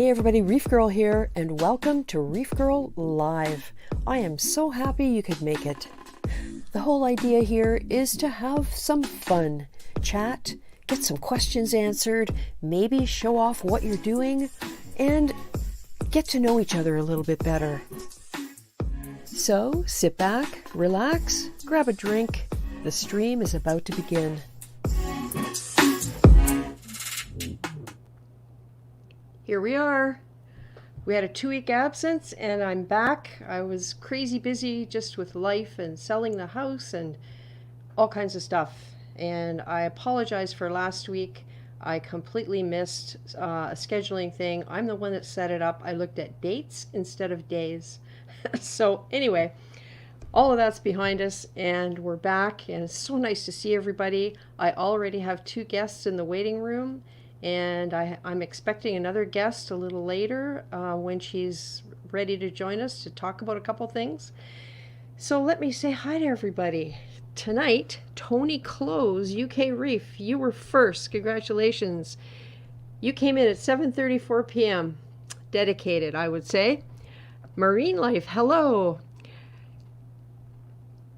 Hey everybody, ReefGrrl here, and welcome to ReefGrrl Live. I am so happy you could make it. The whole idea here is to have some fun, chat, get some questions answered, maybe show off what you're doing, and get to know each other a little bit better. So sit back, relax, grab a drink. The stream is about to begin. Here we are. We had a 2-week absence and I'm back. I was crazy busy just with life and selling the house and all kinds of stuff. And I apologize for last week. I completely missed a scheduling thing. I'm the one that set it up. I looked at dates instead of days. So anyway, all of that's behind us and we're back and it's so nice to see everybody. I already have 2 guests in the waiting room. And I'm expecting another guest a little later when she's ready to join us to talk about a couple things. So let me say hi to everybody. Tonight, Tony Close, UK Reef, you were first. Congratulations. You came in at 7:34 p.m. Dedicated, I would say. Marine Life, hello.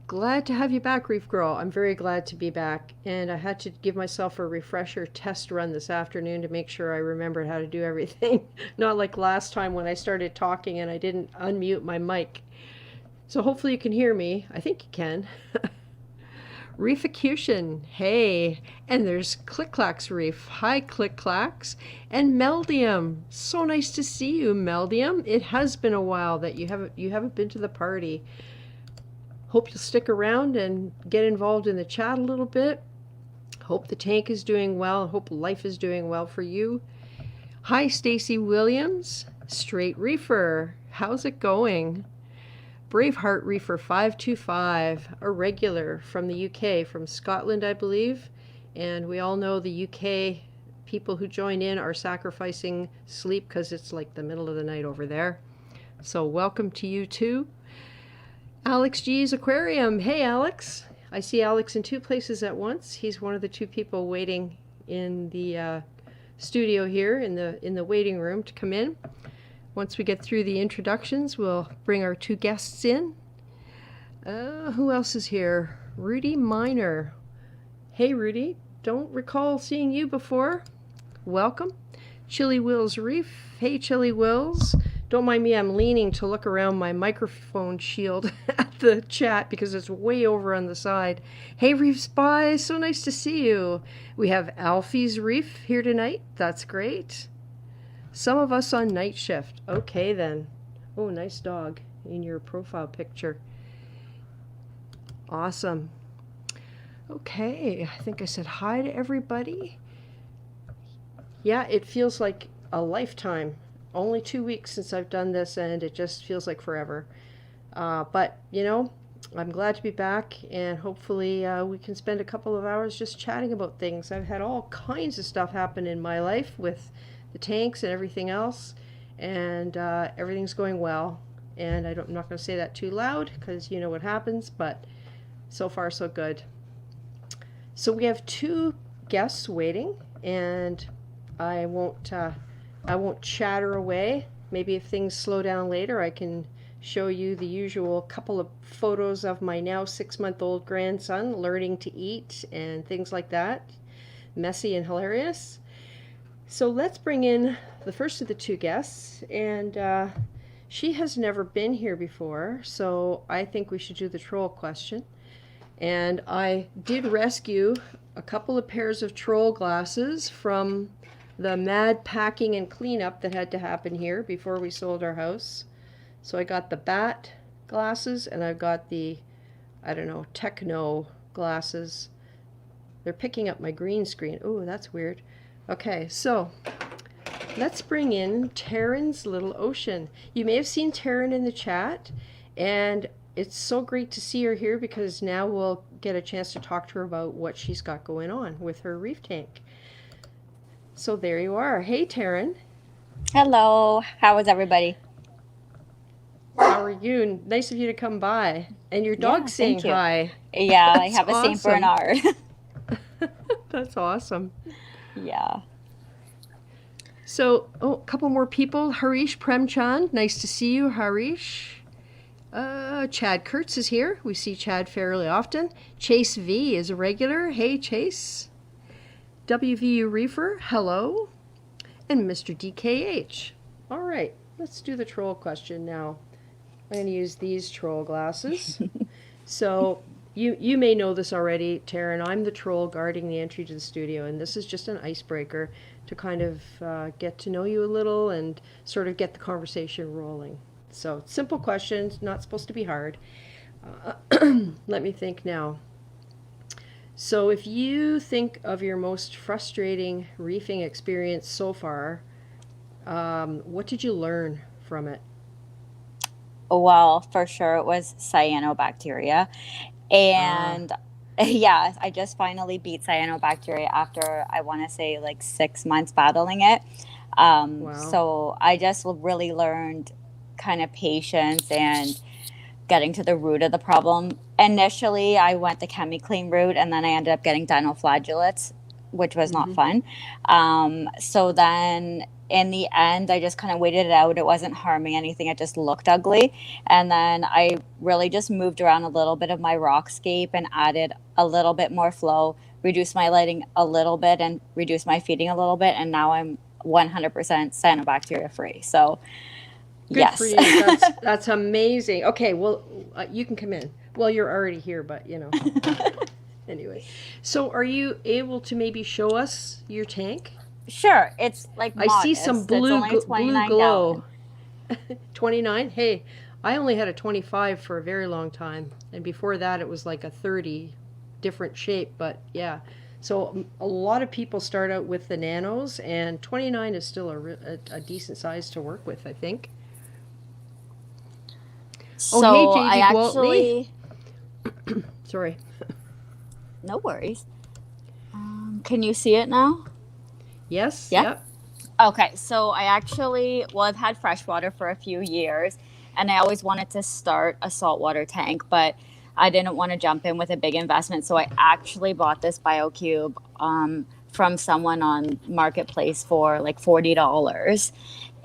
Glad to have you back, ReefGrrl. I'm very glad to be back. And I had to give myself a refresher test run this afternoon to make sure I remembered how to do everything. Not like last time when I started talking and I didn't unmute my mic. So hopefully you can hear me. I think you can. Reeficution, hey. And there's Click Clacks Reef. Hi, Click Clacks. And Meldium. So nice to see you, Meldium. It has been a while that you haven't been to the party. Hope you'll stick around and get involved in the chat a little bit. Hope the tank is doing well. Hope life is doing well for you. Hi, Stacy Williams, Straight Reefer. How's it going? Braveheart Reefer 525, a regular from the UK, from Scotland, I believe. And we all know the UK people who join in are sacrificing sleep because it's like the middle of the night over there. So welcome to you too. Alex G's Aquarium. Hey, Alex. I see Alex in 2 places at once. He's one of the 2 people waiting in the studio here in the waiting room to come in. Once we get through the introductions, we'll bring our 2 guests in. Who else is here? Rudy Miner. Hey, Rudy. Don't recall seeing you before. Welcome. Chili Wills Reef. Hey, Chili Wills. Don't mind me, I'm leaning to look around my microphone shield at the chat because it's way over on the side. Hey, Reef Spy, so nice to see you. We have Alfie's Reef here tonight. That's great. Some of us on night shift. Okay, then. Oh, nice dog in your profile picture. Awesome. Okay, I think I said hi to everybody. Yeah, it feels like a lifetime. Only 2 weeks since I've done this and it just feels like forever. But, you know, I'm glad to be back and hopefully we can spend a couple of hours just chatting about things. I've had all kinds of stuff happen in my life with the tanks and everything else, and everything's going well. And I'm not going to say that too loud because you know what happens, but so far so good. So we have 2 guests waiting and I won't chatter away. Maybe if things slow down later, I can show you the usual couple of photos of my now 6-month-old grandson learning to eat and things like that. Messy and hilarious. So let's bring in the first of the 2 guests. And she has never been here before, so I think we should do the troll question. And I did rescue a couple of pairs of troll glasses from the mad packing and cleanup that had to happen here before we sold our house. So I got the bat glasses and I've got the, I don't know, techno glasses. They're picking up my green screen. Oh, that's weird. Okay, so let's bring in Taryn's Little Ocean. You may have seen Taryn in the chat, and it's so great to see her here because now we'll get a chance to talk to her about what she's got going on with her reef tank. So there you are. Hey, Taryn. Hello. How is everybody? How are you? Nice of you to come by. And your dog's saying hi. Yeah, I have a Saint Bernard. That's awesome. Yeah. So, a couple more people. Harish Premchand, nice to see you, Harish. Chad Kurtz is here. We see Chad fairly often. Chase V is a regular. Hey, Chase. WVU Reefer, hello. And Mr. DKH. All right, let's do the troll question now. I'm going to use these troll glasses. So, you may know this already, Taryn. I'm the troll guarding the entry to the studio, and this is just an icebreaker to kind of get to know you a little and sort of get the conversation rolling. So, simple questions, not supposed to be hard. Let me think now. So, if you think of your most frustrating reefing experience so far, what did you learn from it? Well, for sure it was cyanobacteria. And yeah, I just finally beat cyanobacteria after, I want to say, like 6 months battling it. Wow. So I just really learned kind of patience and getting to the root of the problem. Initially, I went the ChemiClean route, and then I ended up getting dinoflagellates, which was not fun. So then in the end, I just kind of waited it out. It wasn't harming anything. It just looked ugly. And then I really just moved around a little bit of my rockscape and added a little bit more flow, reduced my lighting a little bit, and reduced my feeding a little bit. And now I'm 100% cyanobacteria free. So Good yes. for you. That's amazing. Okay, well, you can come in. Well, you're already here, but Anyway, so are you able to maybe show us your tank? Sure. It's like modest. I see some blue glow. 29? Hey, I only had a 25 for a very long time. And before that, it was like a 30, different shape. But yeah, so a lot of people start out with the nanos, and 29 is still a decent size to work with, I think. So hey, JD I actually... Sorry. No worries. Can you see it now? Yes. Yeah. Yep. Okay, so I've had freshwater for a few years, and I always wanted to start a saltwater tank, but I didn't want to jump in with a big investment. So I actually bought this BioCube from someone on Marketplace for like $40,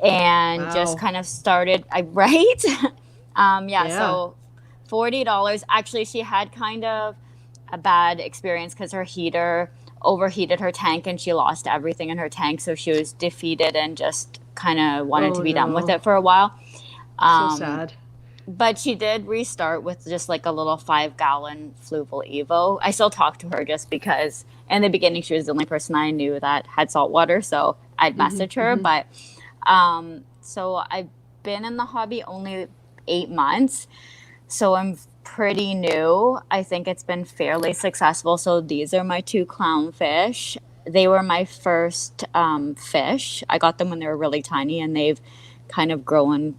and just kind of started. Right? So $40. Actually, she had kind of a bad experience because her heater overheated her tank and she lost everything in her tank, so she was defeated and just kind of wanted to be done with it for a while. So sad. But she did restart with just like a little 5-gallon Fluval Evo. I still talk to her just because in the beginning she was the only person I knew that had salt water, so I'd message her. But so I've been in the hobby only 8 months, so I'm pretty new. I think it's been fairly successful. So these are my 2 clownfish. They were my first fish. I got them when they were really tiny, and they've kind of grown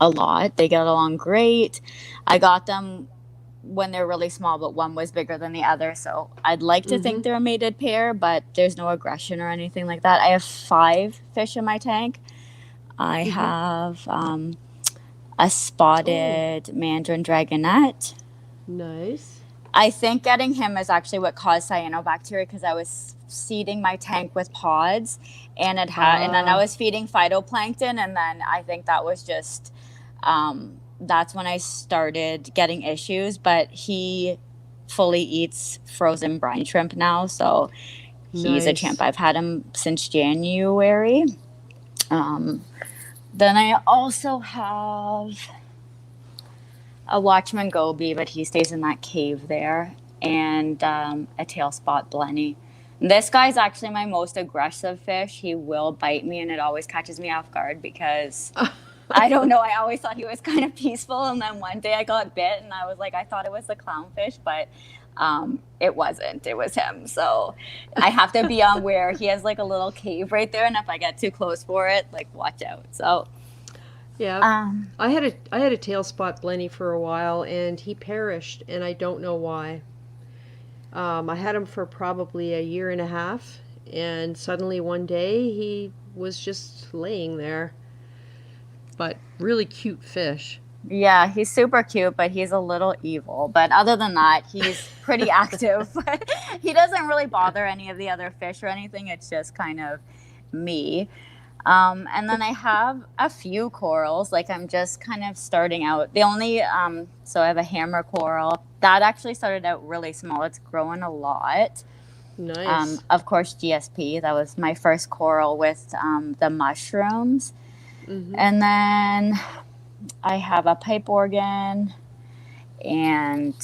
a lot. They get along great. I got them when they're really small, but one was bigger than the other. So I'd like to think they're a mated pair, but there's no aggression or anything like that. I have 5 fish in my tank. I have a spotted mandarin dragonette. Nice. I think getting him is actually what caused cyanobacteria, because I was seeding my tank with pods, and and then I was feeding phytoplankton, and then I think that was just that's when I started getting issues. But he fully eats frozen brine shrimp now, so he's a champ. I've had him since January. Then I also have a Watchman Goby, but he stays in that cave there, and a tail spot blenny. This guy's actually my most aggressive fish. He will bite me, and it always catches me off guard because I don't know. I always thought he was kind of peaceful, and then one day I got bit, and I was like, I thought it was the clownfish, but it wasn't. It was him. So I have to be on where he has like a little cave right there, and if I get too close for it, like watch out. So yeah, I had a tail spot blenny for a while, and he perished, and I don't know why. I had him for probably a year and a half, and suddenly one day he was just laying there. But really cute fish. Yeah, he's super cute, but he's a little evil. But other than that, he's pretty active. He doesn't really bother any of the other fish or anything. It's just kind of me. And then I have a few corals, like I'm just kind of starting out. The only, so I have a hammer coral. That actually started out really small. It's growing a lot. Nice. Of course, GSP. That was my first coral with the mushrooms. Mm-hmm. And then I have a pipe organ and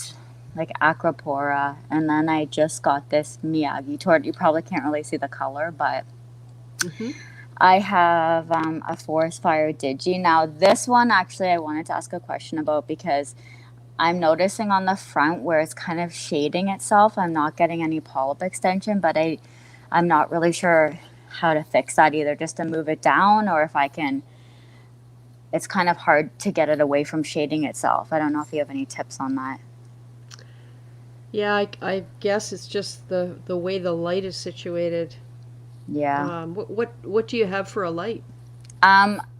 like acropora. And then I just got this Miyagi tort. You probably can't really see the color, but Mm-hmm. I have a forest fire digi. Now, this one actually I wanted to ask a question about because I'm noticing on the front where it's kind of shading itself. I'm not getting any polyp extension, but I'm not really sure how to fix that either, just to move it down or if I can. It's kind of hard to get it away from shading itself. I don't know if you have any tips on that. Yeah, I guess it's just the way the light is situated. Yeah. What do you have for a light?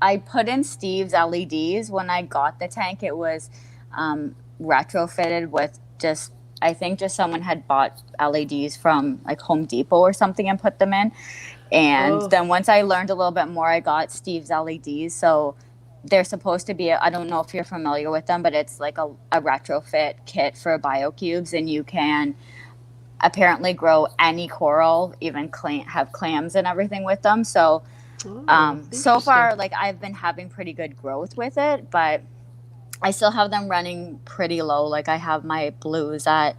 I put in Steve's LEDs. When I got the tank, it was retrofitted with just, I think just someone had bought LEDs from like Home Depot or something and put them in. And Oh, then once I learned a little bit more, I got Steve's LEDs. So they're supposed to be, I don't know if you're familiar with them, but it's like a retrofit kit for biocubes, and you can apparently grow any coral, even have clams and everything with them. So so interesting. far, like I've been having pretty good growth with it, but I still have them running pretty low. Like I have my blues at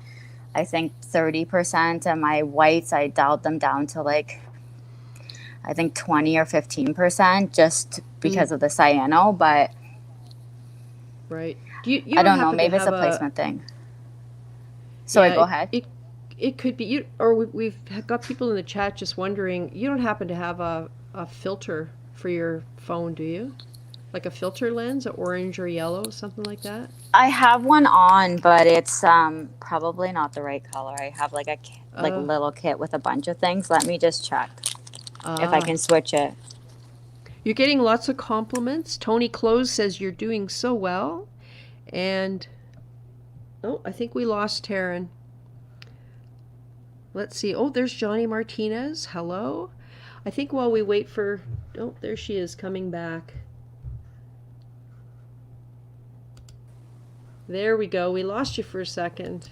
I think 30%, and my whites I dialed them down to like I think 20 or 15% just Mm, because of the cyano. But right. You I don't don't know. happen to Maybe it's have a a placement thing. Sorry, yeah, go ahead. it could be you, or we've got people in the chat just wondering. You don't happen to have a filter for your phone, do you? Like a filter lens, a orange or yellow, something like that. I have one on, but it's probably not the right color. I have like like Uh, little kit with a bunch of things. Let me just check if I ah, can switch it. you're getting lots of compliments. Tony Close says you're doing so well, and oh, I think we lost Taryn. Let's see. Oh, there's Johnny Martinez. Hello. I think while we wait for, oh, there she is coming back. There we go. We lost you for a second.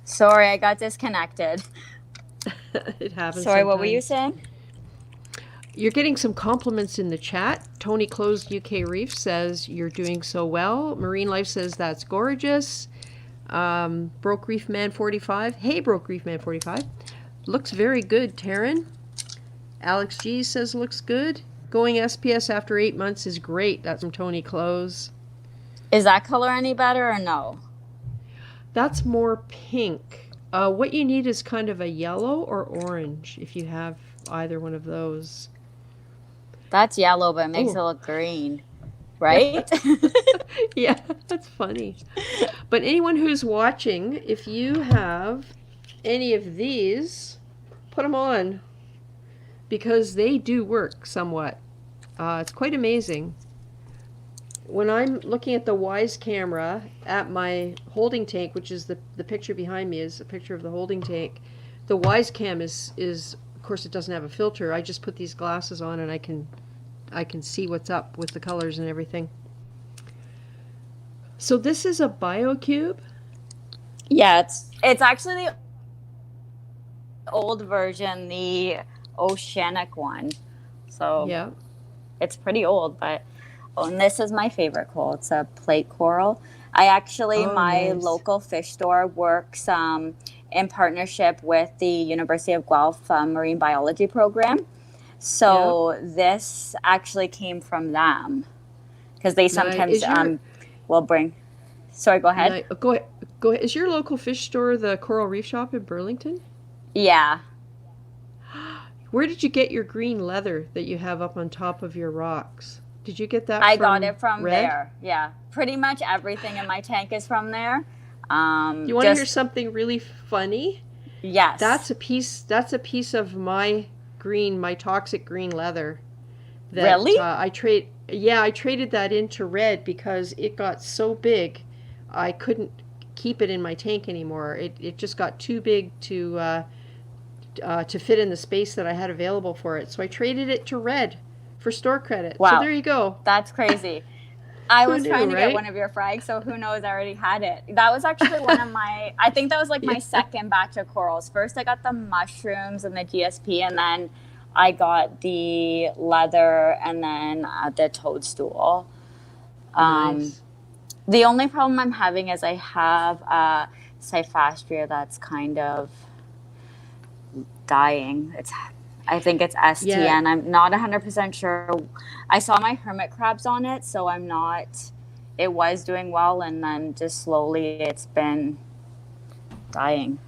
Sorry, I got disconnected. It happens Sorry, what were you sometimes. saying? You're getting some compliments in the chat. Tony Closed UK Reef says you're doing so well. Marine Life says that's gorgeous. Broke Reef Man 45. Hey, Broke Reef Man 45. Looks very good, Taryn. Alex G says looks good. Going SPS after 8 months is great. That's from Tony Close. Is that color any better or no? That's more pink. What you need is kind of a yellow or orange if you have either one of those. That's yellow, but it makes it Oh, look green, right? yeah, that's funny. But anyone who's watching, if you have any of these, put them on because they do work somewhat. It's quite amazing. When I'm looking at the Wise camera at my holding tank, which is the picture behind me is a picture of the holding tank, the Wise cam is of course it doesn't have a filter. I just put these glasses on and I can see what's up with the colors and everything. So this is a BioCube. Yeah, it's actually the old version, the oceanic one. So Yeah. it's pretty old, but oh, and this is my favorite coral. It's a plate coral. Oh, My nice. local fish store works in partnership with the University of Guelph marine biology program. Yeah. So this actually came from them because they Nice. sometimes will bring. Sorry, go ahead. Go ahead. Go ahead. Is your local fish store the Coral Reef Shop in Burlington? Yeah, Where did you get your green leather that you have up on top of your rocks? Did you get that I got from it from Red? there. Yeah, pretty much everything in my tank is from there. You want to hear Just something really funny? yes, That's a piece of my green, my toxic green leather that really. I trade. Yeah, I traded that into Red because it got so big, I couldn't keep it in my tank anymore. It just got too big to fit in the space that I had available for it. So I traded it to Red for for store credit. So Wow. there you go. That's crazy. I Who was knew, trying to get right? one of your frags, so who knows? I already had it. That was actually one of my, I think that was like my Yeah. second batch of corals. First, I got the mushrooms and the GSP, and then I got the leather and then the toadstool. Nice. The only problem I'm having is I have a Cyphastria that's kind of dying. I think it's Yeah. STN. I'm not 100% sure. I saw my hermit crabs on it, so I'm not. It was doing well, and then just slowly it's been dying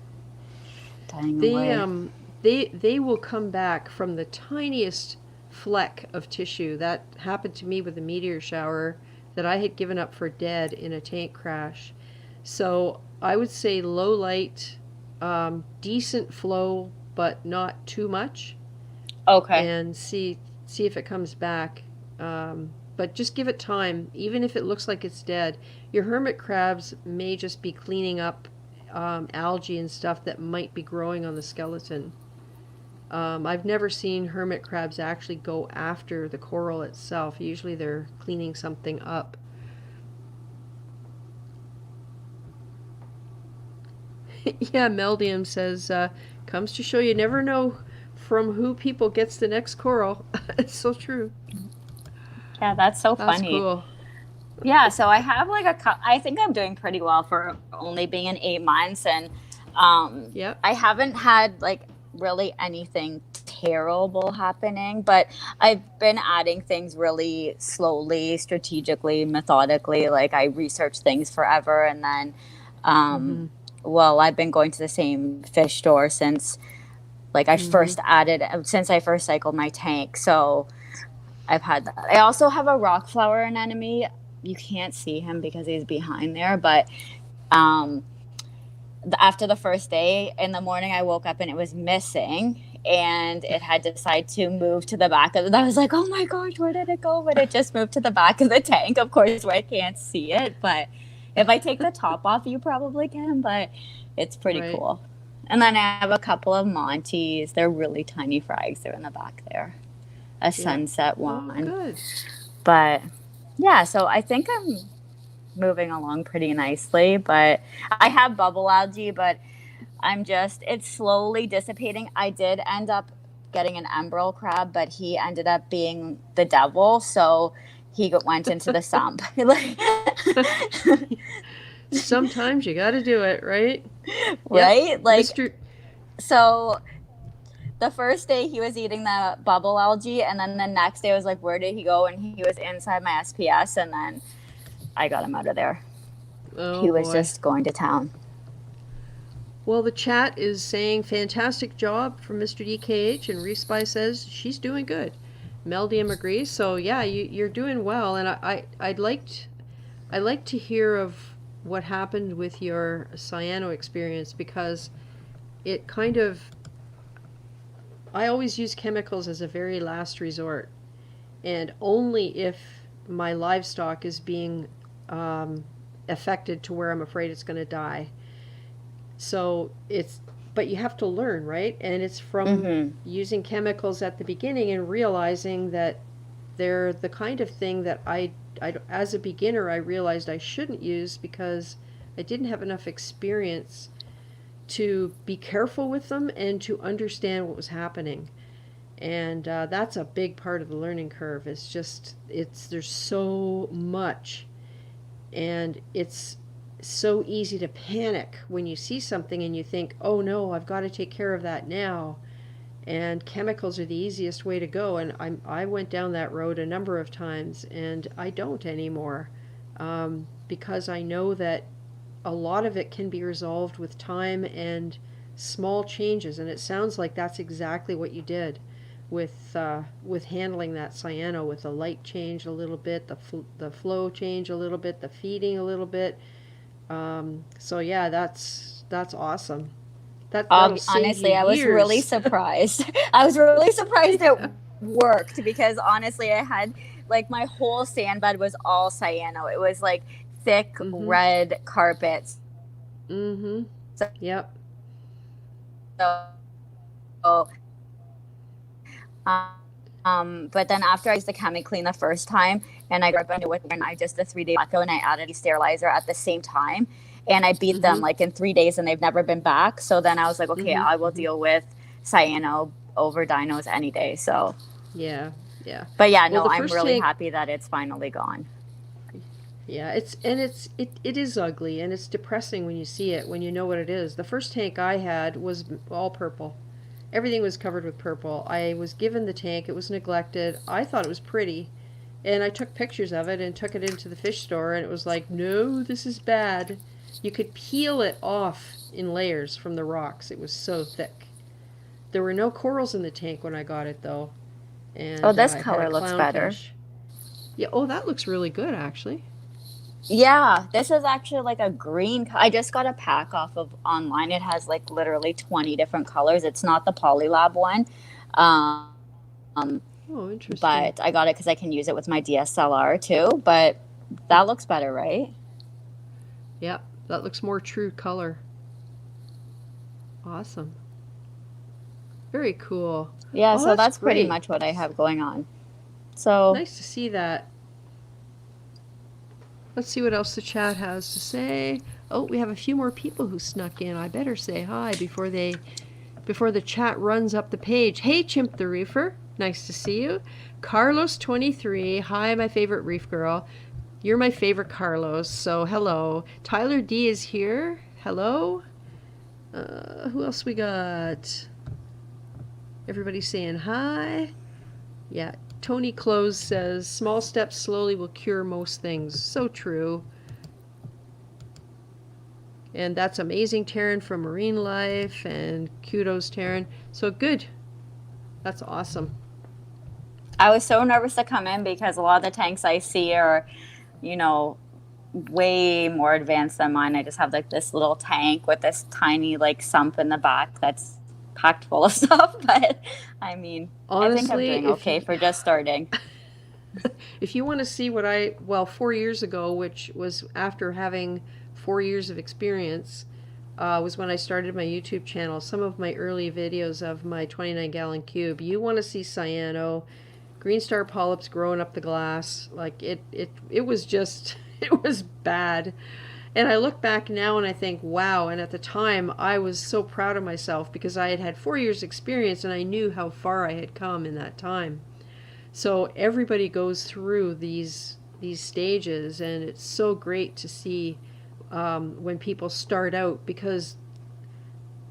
They away. they will come back from the tiniest fleck of tissue. That happened to me with a meteor shower that I had given up for dead in a tank crash. So I would say low light, decent flow, but not too much, Okay. and see if it comes back. But just give it time, even if it looks like it's dead. Your hermit crabs may just be cleaning up algae and stuff that might be growing on the skeleton. I've never seen hermit crabs actually go after the coral itself. Usually they're cleaning something up. Yeah, Meldium says, comes to show you never know from who people gets the next coral. It's so true. Yeah, that's so That's funny. cool. Yeah, so I have like I think I'm doing pretty well for only being in 8 months, and Yep. I haven't had like really anything terrible happening, but I've been adding things really slowly, strategically, methodically. Like I research things forever, and then, Mm-hmm. well, I've been going to the same fish store since like Mm-hmm. since I first cycled my tank. So I've had that. I also have a rock flower anemone. You can't see him because he's behind there, but um, after the first day in the morning, I woke up and it was missing, and it had decided to move to the back of it. I was like, oh my gosh, where did it go? But it just moved to the back of the tank, of course, where I can't see it. But if I take the top off, you probably can, but it's pretty Right. cool. And then I have a couple of Monties. They're really tiny frags. They're in the back there. A Yep. sunset Oh, one. good. But yeah, so I think I'm moving along pretty nicely. But I have bubble algae, but it's slowly dissipating. I did end up getting an emerald crab, but he ended up being the devil. So he went into the sump. Sometimes you got to do it, right? Yep. Right? Like, Mr. so the first day he was eating the bubble algae, and then the next day I was like, where did he go? And he was inside my SPS, and then I got him out of there. Oh He was boy. just going to town. Well, the chat is saying fantastic job from Mr. DKH, and Reef Spy says she's doing good. Meldium agrees. So yeah, you're doing well, and I'd like to hear of what happened with your cyano experience, because it kind of, I always use chemicals as a very last resort, and only if my livestock is being affected to where I'm afraid it's going to die. So but you have to learn, right? And it's from Mm-hmm. using chemicals at the beginning and realizing that they're the kind of thing that as a beginner, I realized I shouldn't use because I didn't have enough experience to be careful with them and to understand what was happening. And that's a big part of the learning curve. There's so much, and it's so easy to panic when you see something and you think, oh no, I've got to take care of that now. And chemicals are the easiest way to go. And I went down that road a number of times, and I don't anymore, because I know that a lot of it can be resolved with time and small changes. And it sounds like that's exactly what you did with handling that cyano, with the light change a little bit, the flow change a little bit, the feeding a little bit. So yeah, that's awesome. That'll save you Honestly, I was really years. surprised. I was really surprised it worked because honestly, I had like my whole sand bed was all cyano. It was like thick Mhm. red carpets. Mhm. So, Yep. um, But then after I used the Chemi Clean the first time and I grabbed a new one and I just the 3-day blackout and I added sterilizer at the same time and I beat them Mm-hmm. like in 3 days and they've never been back. So then I was like, okay, Mm-hmm. I will Mm-hmm. deal with cyano over dinos any day. So, Yeah. Yeah. but yeah, Well, no, the I'm first really tank. happy that it's finally gone. Yeah, it is ugly and it's depressing when you see it, when you know what it is. The first tank I had was all purple. Everything was covered with purple. I was given the tank, it was neglected. I thought it was pretty, and I took pictures of it and took it into the fish store and it was like, "No, this is bad." You could peel it off in layers from the rocks. It was so thick. There were no corals in the tank when I got it though, Oh, and this I had a color looks better. clownfish. Yeah, oh, that looks really good actually. Yeah, this is actually like a green. I just got a pack off of online. It has like literally 20 different colors. It's not the Polylab one. Um, Oh, interesting. but I got it because I can use it with my DSLR too. But that looks better, right? Yeah, that looks more true color. Awesome. Very cool. Yeah, Oh, so that's that's pretty great. much what I have going on. So, Nice to see that. Let's see what else the chat has to say. Oh, we have a few more people who snuck in. I better say hi before the chat runs up the page. Hey, Chimp the Reefer. Nice to see you. Carlos 23. Hi, my favorite reef girl. You're my favorite Carlos, so hello. Tyler D is here. Hello. Who else we got? Everybody saying hi. Yeah, Tony Close says, small steps slowly will cure most things. So true. And that's amazing, Taryn from Marine Life, and kudos, Taryn. So good. That's awesome. I was so nervous to come in because a lot of the tanks I see are, you know, way more advanced than mine. I just have like this little tank with this tiny like sump in the back that's packed full of stuff. But I mean, I think I'm Honestly, doing okay for just starting. if you want to see what well, 4 years ago, which was after having 4 years of experience, was when I started my YouTube channel. Some of my early videos of my 29-gallon cube. You want to see cyano, green star polyps growing up the glass. Like it was just, it was bad. And I look back now and I think, wow. And at the time, I was so proud of myself because I had had 4 years experience and I knew how far I had come in that time. So everybody goes through these stages, and it's so great to see when people start out, because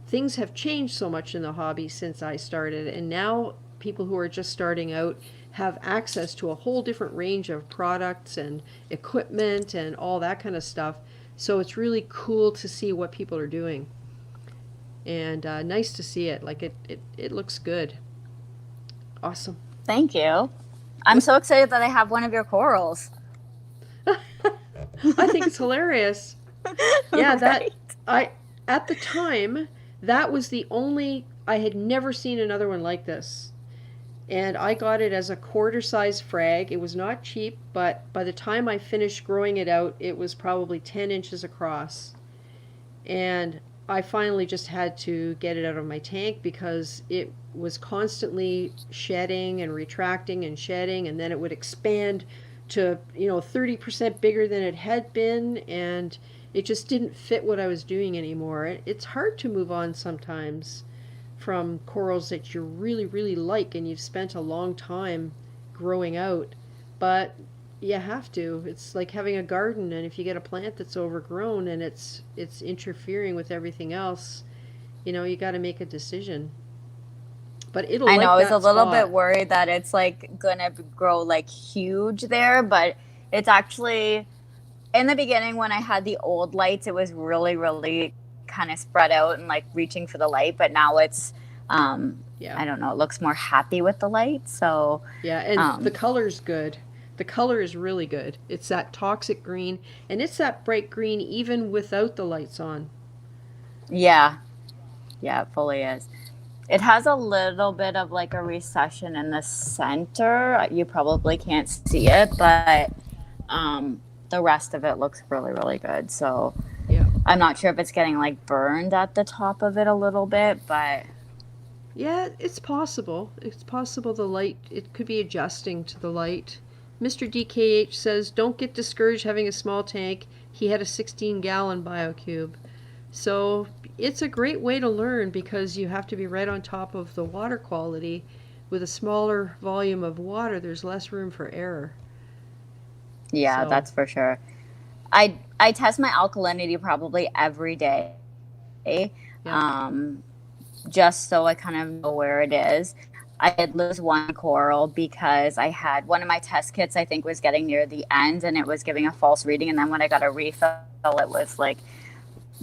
things have changed so much in the hobby since I started, and now people who are just starting out have access to a whole different range of products and equipment and all that kind of stuff. So it's really cool to see what people are doing, and nice to see it. Like it looks good. Awesome. Thank you. I'm so excited that I have one of your corals. I think it's hilarious. Yeah, that Right? I at the time that was the only, I had never seen another one like this. And I got it as a quarter size frag. It was not cheap, but by the time I finished growing it out, it was probably 10 inches across. And I finally just had to get it out of my tank because it was constantly shedding and retracting and shedding, and then it would expand to 30% bigger than it had been, and it just didn't fit what I was doing anymore. It's hard to move on sometimes from corals that you really, really like and you've spent a long time growing out. But you have to. It's like having a garden, and if you get a plant that's overgrown and it's interfering with everything else, you got to make a decision. But it'll I know like I was a that little bit spot. worried that it's like gonna grow like huge there, but it's actually in the beginning when I had the old lights, it was really, really kind of spread out and like reaching for the light. But now it's, Yeah. I don't know, it looks more happy with the light. So, Yeah, and the um, color's good. The color is really good. It's that toxic green, and it's that bright green even without the lights on. yeah, yeah, it fully is. It has a little bit of like a recession in the center. You probably can't see it, but the rest of it looks really, really good. So Yeah. I'm not sure if it's getting like burned at the top of it a little bit, but Yeah, it's possible. It's possible the light, it could be adjusting to the light. Mr. DKH says, don't get discouraged having a small tank. He had a 16-gallon BioCube. So it's a great way to learn because you have to be right on top of the water quality. With a smaller volume of water, there's less room for error. Yeah, So, that's for sure. I test my alkalinity probably every day, yeah. just so I kind of know where it is. I did lose one coral because I had one of my test kits, I think, was getting near the end and it was giving a false reading. And then when I got a refill, it was like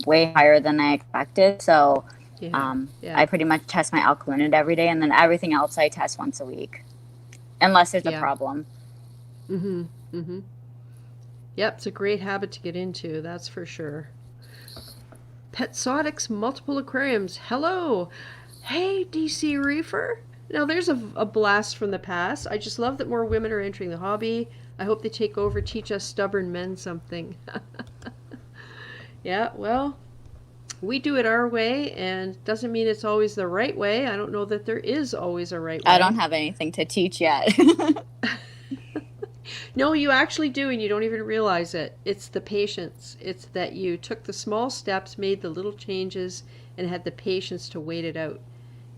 way higher than I expected. So Yeah. I pretty much test my alkalinity every day. And then everything else I test once a week, unless there's a Yeah. problem. Mm-hmm. Mm-hmm. Yep, it's a great habit to get into, that's for sure. Petsotics Multiple Aquariums. Hello. Hey, DC Reefer. Now, there's a blast from the past. I just love that more women are entering the hobby. I hope they take over, teach us stubborn men something. Yeah, well, we do it our way, and doesn't mean it's always the right way. I don't know that there is always a right way. I don't have anything to teach yet. No, you actually do, and you don't even realize it. It's the patience. It's that you took the small steps, made the little changes, and had the patience to wait it out.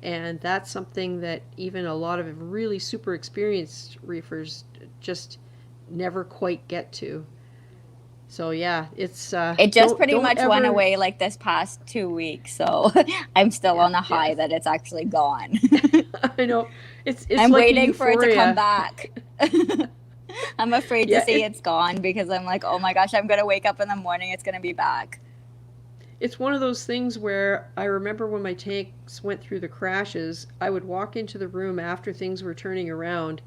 And that's something that even a lot of really super experienced reefers just never quite get to. So yeah, it's it just pretty don't much ever, went away like this past 2 weeks. So I'm still yeah, on the high yeah. that it's actually gone. I know. It's I'm like a waiting for it to come euphoria. back. I'm afraid to Yeah, say it's gone because I'm like, oh my gosh, I'm going to wake up in the morning, it's going to be back. it's one of those things where I remember when my tanks went through the crashes, I would walk into the room after things were turning around.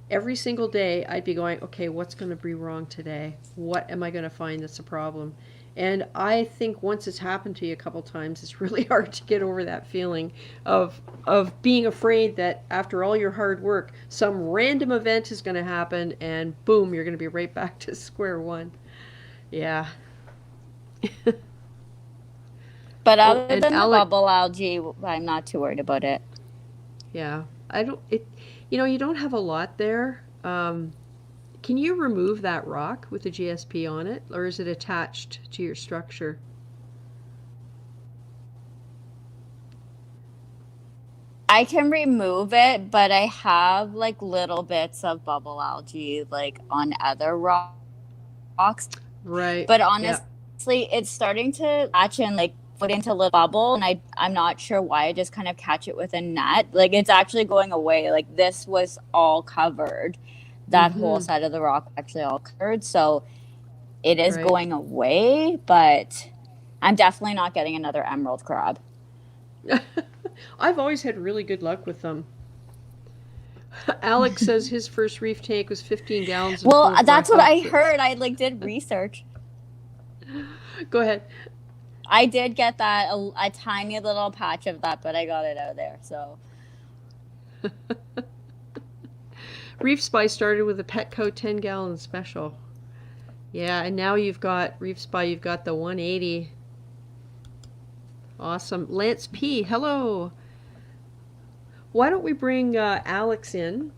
Every single day, I'd be going, okay, what's going to be wrong today? What am I going to find that's a problem? And I think once it's happened to you a couple times, it's really hard to get over that feeling of being afraid that after all your hard work, some random event is going to happen, and boom, you're going to be right back to square one. Yeah. But Oh, other and than the Alec, bubble algae, I'm not too worried about it. yeah, I don't. It, you don't have a lot there. Can you remove that rock with the GSP on it, or is it attached to your structure? I can remove it, but I have like little bits of bubble algae like on other rocks. Right. But Yeah. honestly, it's starting to latch and like put into a little bubble, and I'm not sure why. I just kind of catch it with a net. Like it's actually going away. Like this was all covered. That whole Mm-hmm. side of the rock actually all covered. So it is Right. going away, but I'm definitely not getting another emerald crab. I've always had really good luck with them. Alex says his first reef tank was 15 gallons and Well, full for a that's what hot I fix. heard. I like did research. Go ahead. I did get that a tiny little patch of that, but I got it out of there. So Reef Spy started with a Petco 10-gallon special. Yeah, and now you've got Reef Spy, you've got the 180. Awesome. Lance P, hello. Why don't we bring Alex in?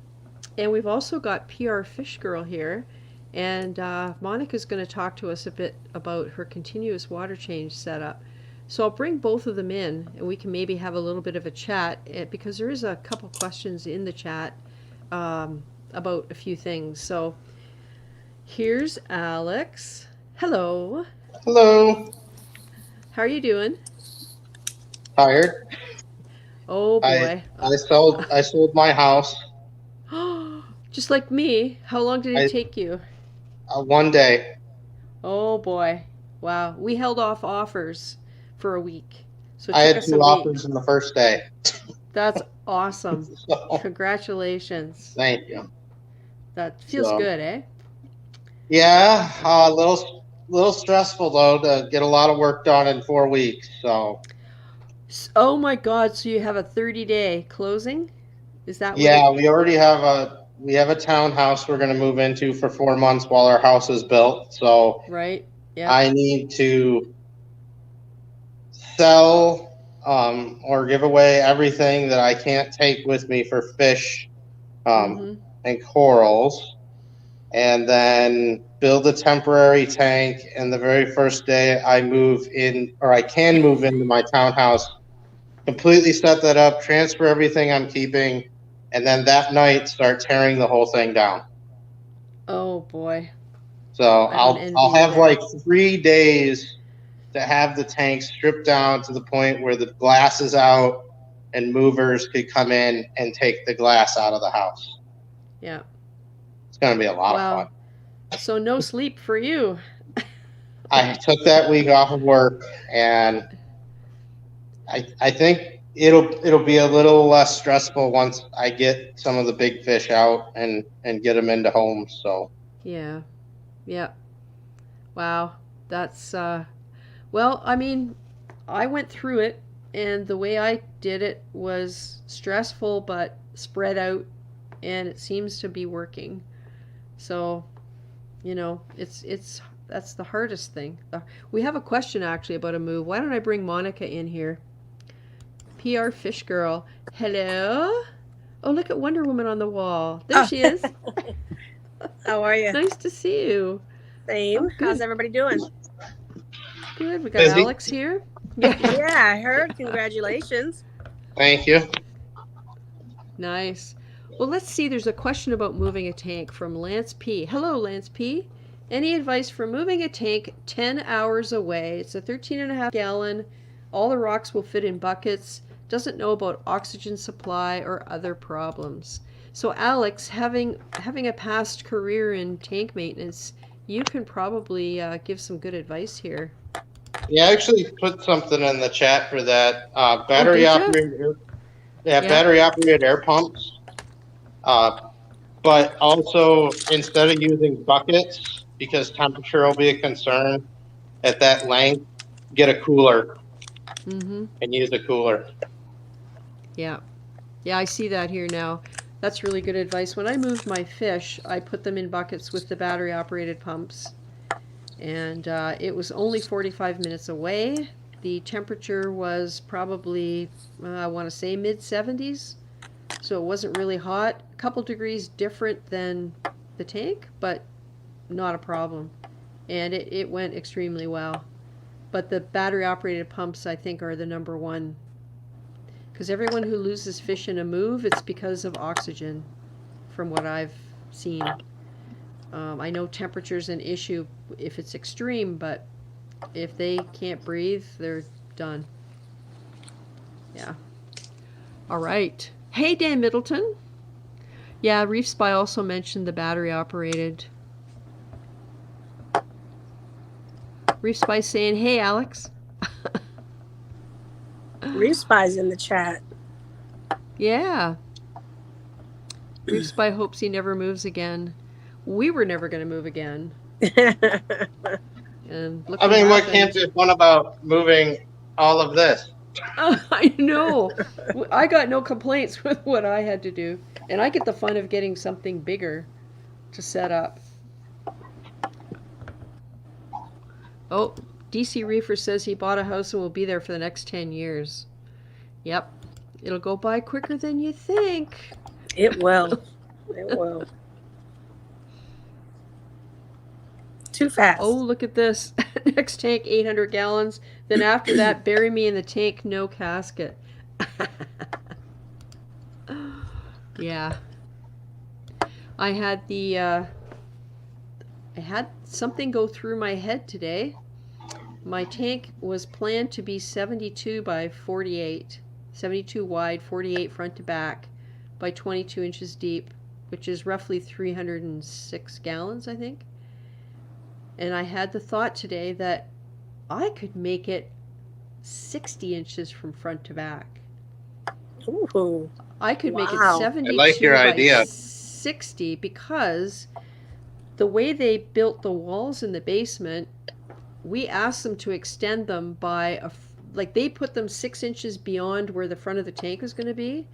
And we've also got PR Fish Girl here. And Monica's going to talk to us a bit about her continuous water change setup. So I'll bring both of them in and we can maybe have a little bit of a chat because there is a couple questions in the chat about a few things. So here's Alex. Hello. Hello. How are you doing? Tired. Oh I boy. I sold my house. Just like me. How long did it I take you? one day. Oh boy. Wow. We held off offers for a week. So it I took had us two a week. offers in the first day. That's awesome. So Congratulations. thank you. That feels So good, eh? yeah, a little stressful though to get a lot of work done in 4 weeks. So Oh my God. So you have a 30-day closing? Is that what yeah, it? we have a townhouse we're gonna move into for 4 months while our house is built. So Right. Yep. I need to sell or give away everything that I can't take with me for fish Mm-hmm. and corals, and then build a temporary tank. And the very first day I move in, or I can move into my townhouse, completely set that up, transfer everything I'm keeping, and then that night start tearing the whole thing down. Oh boy. So I don't envy I'll you have there. like 3 days to have the tank stripped down to the point where the glass is out and movers could come in and take the glass out of the house. Yeah. It's going to be a lot of fun. Wow. So no sleep for you. I took that week off of work, and I think it'll be a little less stressful once I get some of the big fish out and get them into homes. So Yeah. Yeah. Wow. That's well, I mean, I went through it and the way I did it was stressful but spread out and it seems to be working. So, it's that's the hardest thing. We have a question actually about a move. Why don't I bring Monica in here? PR Fish Girl. Hello? Oh, look at Wonder Woman on the wall. There Oh, she is. how are you? Nice to see you. Same. Oh, How's good. everybody doing? Good. We got busy. Alex here. Yeah. Yeah, I heard. Congratulations. Thank you. Nice. Well, let's see. There's a question about moving a tank from Lance P. Hello, Lance P. Any advice for moving a tank 10 hours away? It's a 13.5 gallon. All the rocks will fit in buckets. Doesn't know about oxygen supply or other problems. So, Alex, having a past career in tank maintenance, you can probably give some good advice here. Yeah, I actually put something in the chat for that. Oh, Battery did ya? operated, Yeah. battery operated air pumps. But also, instead of using buckets, because temperature will be a concern at that length, get a cooler Mm-hmm. and use a cooler. Yeah. Yeah, I see that here now. That's really good advice. When I moved my fish, I put them in buckets with the battery operated pumps. And it was only 45 minutes away. The temperature was probably, I want to say, mid 70s. So it wasn't really hot. A couple degrees different than the tank, but not a problem. And it went extremely well. But the battery operated pumps, I think, are the number one. Because everyone who loses fish in a move, it's because of oxygen, from what I've seen. I know temperature's an issue if it's extreme, but if they can't breathe, they're done. Yeah. All right. Hey, Dan Middleton. Yeah, Reef Spy also mentioned the battery operated. Reef Spy saying, hey, Alex. Reef Spy's in the chat. Yeah. Reef Spy hopes he never moves again. We were never going to move again. And look I mean, what happened. can't be fun about moving all of this? I know. I got no complaints with what I had to do. And I get the fun of getting something bigger to set up. Oh, DC Reefer says he bought a house and will be there for the next 10 years. Yep. It'll go by quicker than you think. It will. It will. Too fast. Oh, look at this. Next tank, 800 gallons. Then after that, bury me in the tank, no casket. Yeah. I had something go through my head today. My tank was planned to be 72 by 48. 72 wide, 48 front to back, by 22 inches deep, which is roughly 306 gallons, I think. And I had the thought today that I could make it 60 inches from front to back. Ooh. I could make it Wow. 72 I like your by idea. 60 because the way they built the walls in the basement, we asked them to extend them by like they put them 6 inches beyond where the front of the tank was going to be.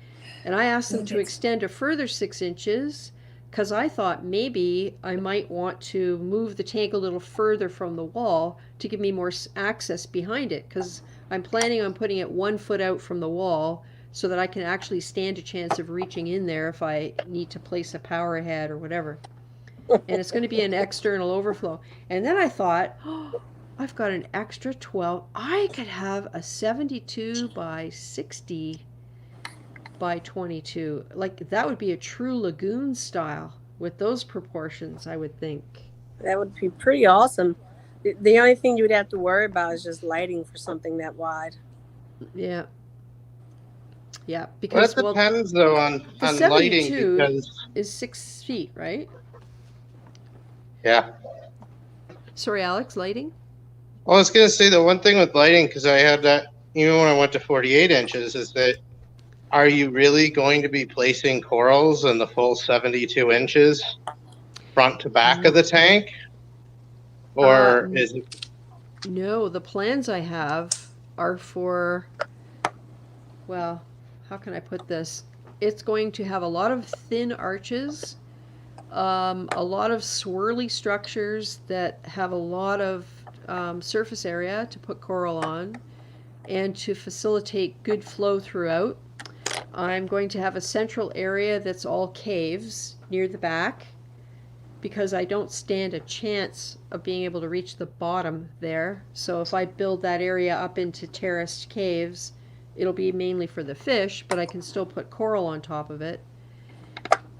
And I asked them to extend a further 6 inches because I thought maybe I might want to move the tank a little further from the wall to give me more access behind it, because I'm planning on putting it 1 foot out from the wall so that I can actually stand a chance of reaching in there if I need to place a power head or whatever. And it's going to be an external overflow. And then I thought, oh, I've got an extra 12. I could have a 72 by 60 by 22. Like, that would be a true lagoon style with those proportions, I would think. That would be pretty awesome. The only thing you would have to worry about is just lighting for something that wide. Yeah. Yeah, Well, because, it depends though on the lighting 72 because is 6 feet, right? yeah. Sorry, Alex, lighting? Well, I was gonna say the one thing with lighting, because I had that even when I went to 48 inches, is that are you really going to be placing corals in the full 72 inches front to back of the tank, or is it? No, the plans I have are for, well, how can I put this? It's going to have a lot of thin arches, a lot of swirly structures that have a lot of surface area to put coral on, and to facilitate good flow throughout. I'm going to have a central area that's all caves near the back, because I don't stand a chance of being able to reach the bottom there. So if I build that area up into terraced caves, it'll be mainly for the fish, but I can still put coral on top of it.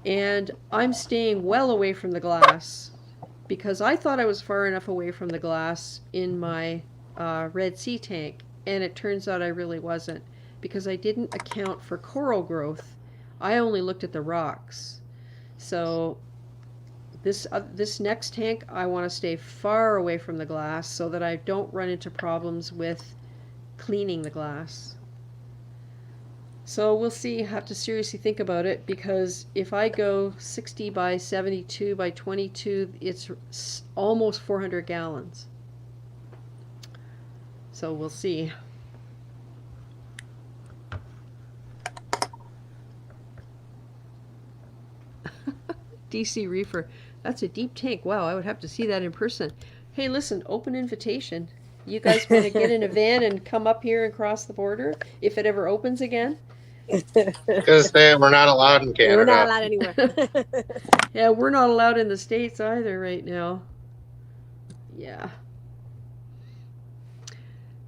And I'm staying well away from the glass, because I thought I was far enough away from the glass in my Red Sea tank, and it turns out I really wasn't, because I didn't account for coral growth. I only looked at the rocks. So this next tank, I want to stay far away from the glass so that I don't run into problems with cleaning the glass. So we'll see. I have to seriously think about it, because if I go 60 by 72 by 22, it's almost 400 gallons. So we'll see. DC Reefer. That's a deep tank. Wow, I would have to see that in person. Hey, listen, open invitation. You guys want to get in a van and come up here and cross the border if it ever opens again? Because we're not allowed in Canada. We're not allowed anywhere. Yeah, we're not allowed in the States either right now. Yeah.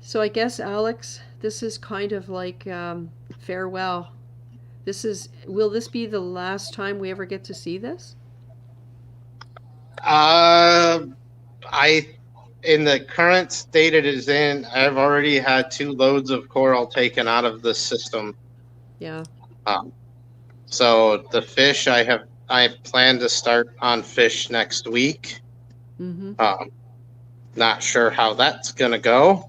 So I guess, Alex, this is kind of like farewell. Will this be the last time we ever get to see this? In the current state it is in, I've already had 2 loads of coral taken out of the system. Yeah. So the fish I plan to start on fish next week. Mm-hmm. Not sure how that's gonna go.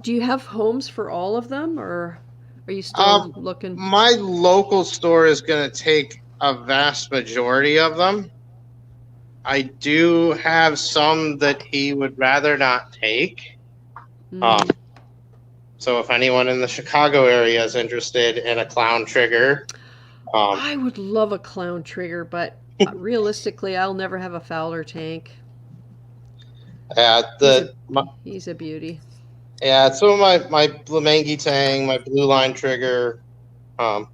Do you have homes for all of them, or are you still looking? My local store is gonna take a vast majority of them. I do have some that he would rather not take. Mm. So if anyone in the Chicago area is interested in a clown trigger, I would love a clown trigger, but realistically, I'll never have a Fowler tank. He's a beauty. Yeah, some of my Blamangi tang, my blue line trigger, my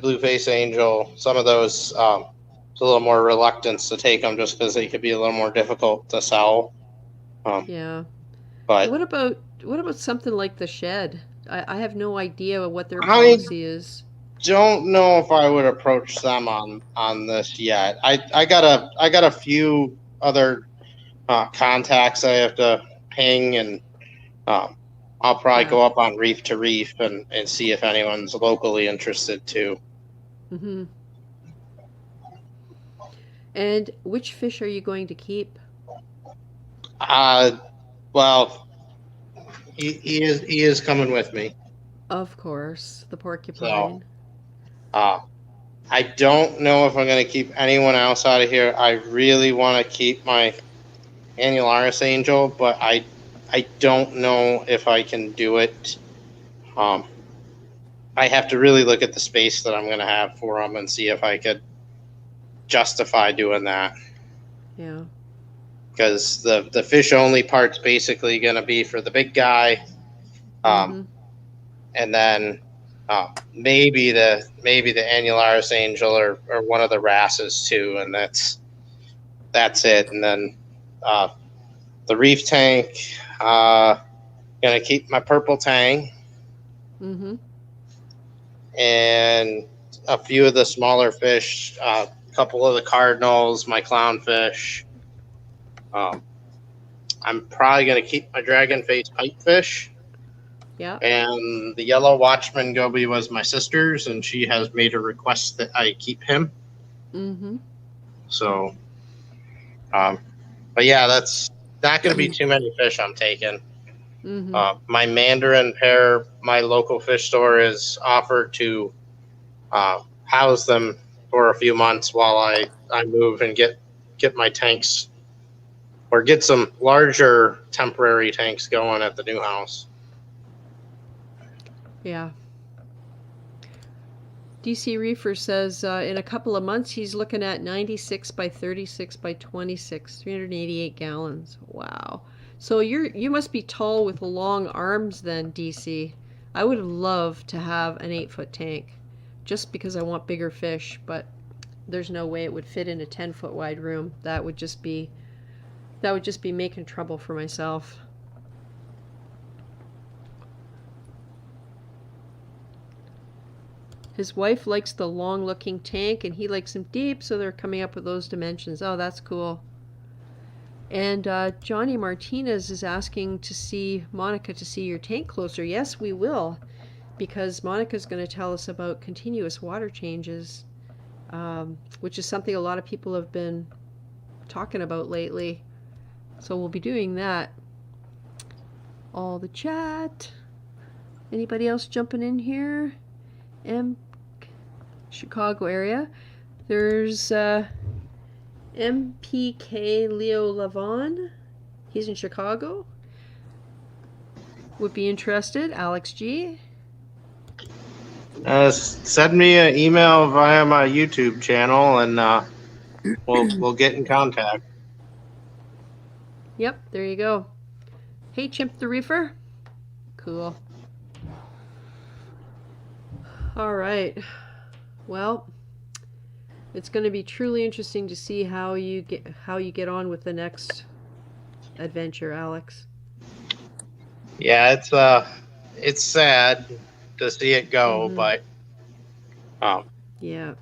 blue face angel, some of those, it's a little more reluctance to take them just because they could be a little more difficult to sell. Yeah. But what about something like the Shed? I have no idea what their policy is. Don't know if I would approach them on this yet. I got a few other contacts I have to ping, and I'll probably go up on Reef to Reef and see if anyone's locally interested too. Mm-hmm. And which fish are you going to keep? Well, he is coming with me. Of course, the porcupine. So, I don't know if I'm going to keep anyone else out of here. I really want to keep my Annularis angel, but I don't know if I can do it. I have to really look at the space that I'm going to have for them and see if I could justify doing that. Yeah. Because the fish only part's basically going to be for the big guy, and then maybe the annularis angel or one of the wrasses too, and that's it. And then the reef tank, gonna keep my purple tang, and a few of the smaller fish, a couple of the cardinals, my clownfish. I'm probably gonna keep my dragonface pipefish. Yeah. And the yellow watchman goby was my sister's, and she has made a request that I keep him. So, but yeah, that's not going to be too many fish I'm taking. My mandarin pair, my local fish store has offered to house them for a few months while I move and get my tanks, or get some larger temporary tanks going at the new house. Yeah. DC Reefer says in a couple of months he's looking at 96 by 36 by 26, 388 gallons. Wow. So you must be tall with long arms then, DC. I would love to have an 8-foot tank just because I want bigger fish, but there's no way it would fit in a 10-foot wide room. That would just be making trouble for myself. His wife likes the long-looking tank, and he likes them deep, so they're coming up with those dimensions. Oh, that's cool. And Johnny Martinez is asking to see Monica to see your tank closer. Yes, we will, because Monica's going to tell us about continuous water changes, which is something a lot of people have been talking about lately. So we'll be doing that. All the chat. Anybody else jumping in here? Chicago area. There's MPK Leo Lavon. He's in Chicago. Would be interested. Alex G. Send me an email via my YouTube channel, and we'll get in contact. Yep, there you go. Hey, Chimp the Reefer. Cool. All right. Well, it's going to be truly interesting to see how you get on with the next adventure, Alex. Yeah, it's sad to see it go, but yeah,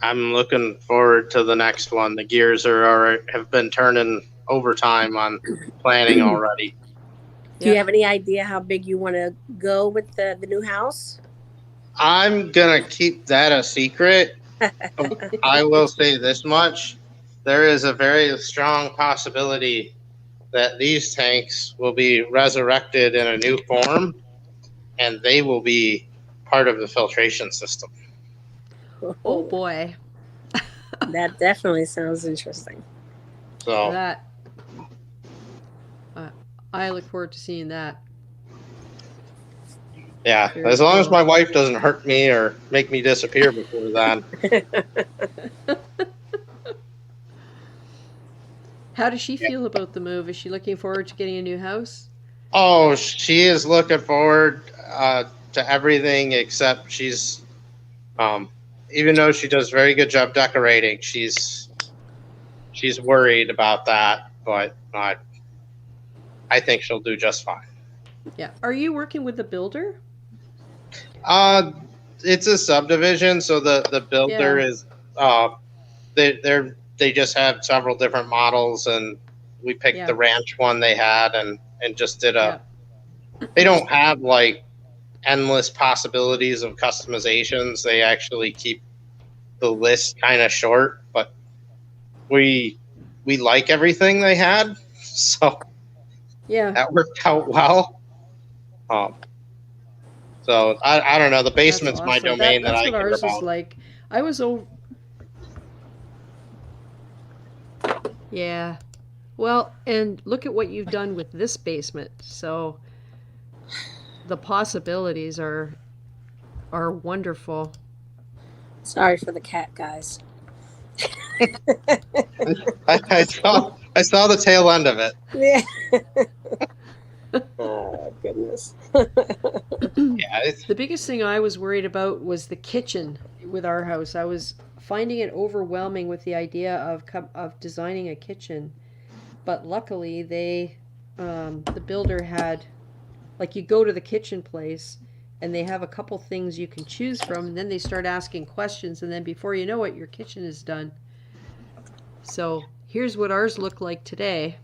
I'm looking forward to the next one. The gears have been turning overtime on planning already. Do you have any idea how big you want to go with the new house? I'm gonna keep that a secret. I will say this much: there is a very strong possibility that these tanks will be resurrected in a new form, and they will be part of the filtration system. Oh boy. That definitely sounds interesting. So that I look forward to seeing that. Yeah, very as long as my wife doesn't hurt me or make me disappear before then. How does she feel about the move? Is she looking forward to getting a new house? Oh, she is looking forward to everything except she's, even though she does a very good job decorating, she's worried about that, but I think she'll do just fine. Yeah. Are you working with the builder? It's a subdivision, so the builder is they just have several different models, and we picked the ranch one they had and just did they don't have like endless possibilities of customizations. They actually keep the list kind of short, but we like everything they had, so that worked out well. So I don't know. The basement's my domain that I care about. That's what ours is like. I was over. Yeah. Well, and look at what you've done with this basement. So the possibilities are are wonderful. Sorry for the cat, guys. I saw the tail end of it. Yeah. Oh, goodness. Yeah, it's, The biggest thing I was worried about was the kitchen with our house. I was finding it overwhelming with the idea of designing a kitchen, but luckily the builder had, like, you go to the kitchen place and they have a couple things you can choose from, and then they start asking questions, and then before you know it, your kitchen is done. So here's what ours look like today.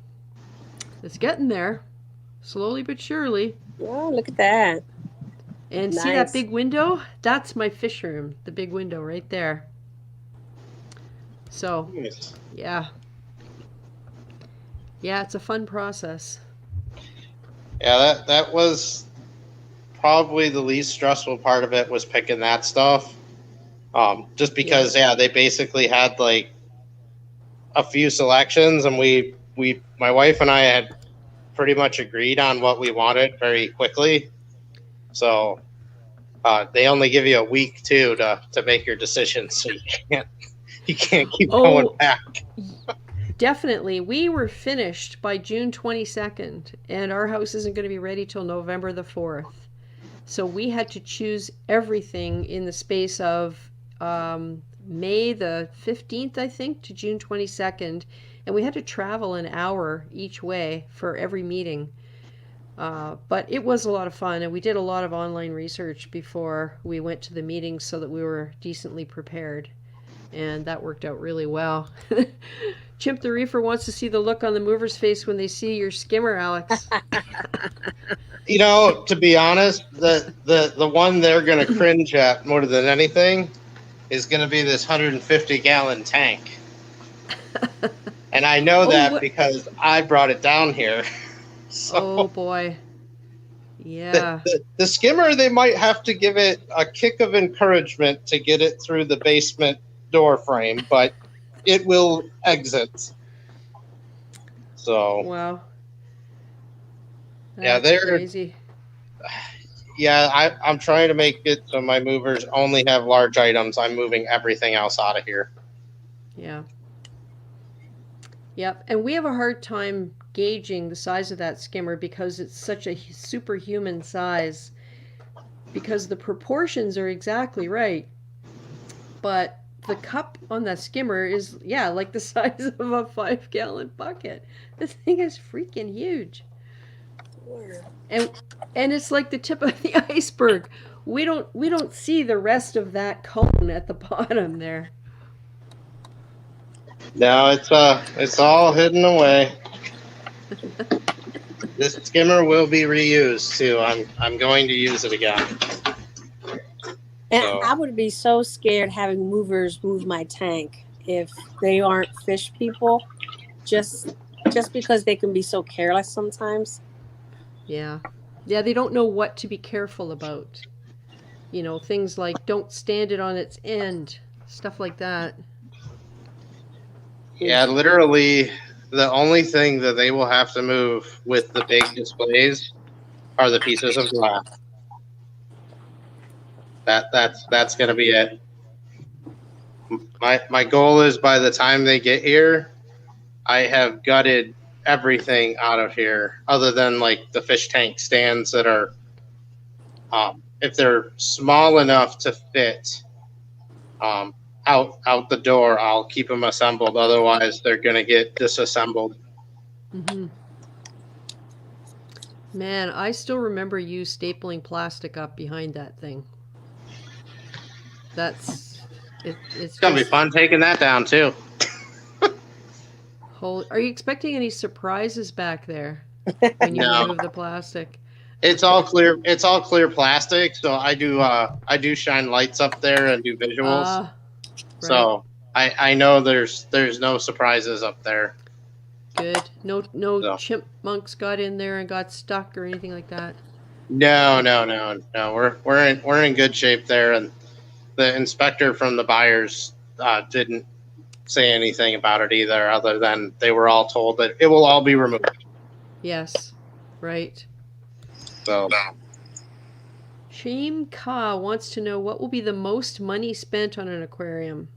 It's getting there, slowly but surely. Oh, look at that. And see that big window? That's my fish room, the big window right there. So, yeah. Yeah, it's a fun process. yeah, that was probably the least stressful part of it, was picking that stuff. Just because, yeah, they basically had like a few selections, and my wife and I had pretty much agreed on what we wanted very quickly. So they only give you a week too to make your decision, so you can't keep going back. Definitely. We were finished by June 22nd, and our house isn't going to be ready till November the 4th. So we had to choose everything in the space of May the 15th, I think, to June 22nd. And we had to travel an hour each way for every meeting. But it was a lot of fun, and we did a lot of online research before we went to the meetings so that we were decently prepared. And that worked out really well. Chimp the Reefer wants to see the look on the mover's face when they see your skimmer, Alex. You know, to be honest, the one they're going to cringe at more than anything is going to be this 150-gallon tank. And I know that because I brought it down here. So oh, boy. Yeah. The skimmer, they might have to give it a kick of encouragement to get it through the basement door frame, but it will exit. So wow. That's yeah, they're crazy. Yeah, I'm trying to make it so my movers only have large items. I'm moving everything else out of here. Yeah. Yep. And we have a hard time gauging the size of that skimmer because it's such a superhuman size, because the proportions are exactly right. But the cup on that skimmer is, yeah, like the size of a 5-gallon bucket. This thing is freaking huge. And it's like the tip of the iceberg. We don't see the rest of that cone at the bottom there. No, it's all hidden away. This skimmer will be reused too. I'm going to use it again. And So. I would be so scared having movers move my tank if they aren't fish people, just because they can be so careless sometimes. Yeah. Yeah, they don't know what to be careful about. You know, things like don't stand it on its end, stuff like that. Yeah, literally, the only thing that they will have to move with the big displays are the pieces of glass. That's gonna be it. My goal is by the time they get here, I have gutted everything out of here, other than like the fish tank stands that are, if they're small enough to fit, out the door, I'll keep them assembled. Otherwise, they're gonna get disassembled. Mm-hmm. Man, I still remember you stapling plastic up behind that thing. It's gonna be fun taking that down too. Are you expecting any surprises back there when you remove the plastic? It's all clear. It's all clear plastic. So I do shine lights up there and do visuals. Right. So I know there's no surprises up there. Good. No chipmunks got in there and got stuck or anything like that. No. We're in good shape there, and the inspector from the buyers didn't say anything about it either, other than they were all told that it will all be removed. Yes. Right. So Shame Ka wants to know what will be the most money spent on an aquarium.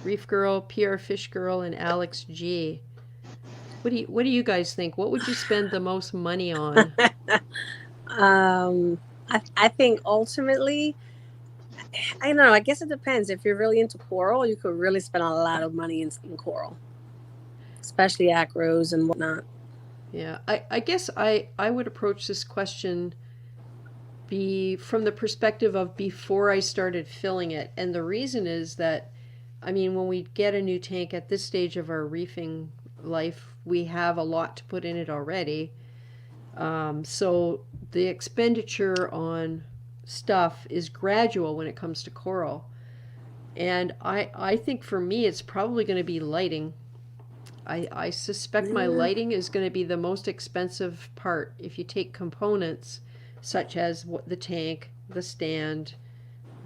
ReefGrrl, PR Fish Girl, and Alex G. What do you guys think? What would you spend the most money on? I think ultimately, I don't know. I guess it depends. If you're really into coral, you could really spend a lot of money in coral, especially acros and whatnot. Yeah, I guess I would approach this question from the perspective of before I started filling it. And the reason is that, I mean, when we get a new tank at this stage of our reefing life, we have a lot to put in it already. So the expenditure on stuff is gradual when it comes to coral. And I think for me, it's probably going to be lighting. I suspect my lighting is going to be the most expensive part. If you take components such as the tank, the stand,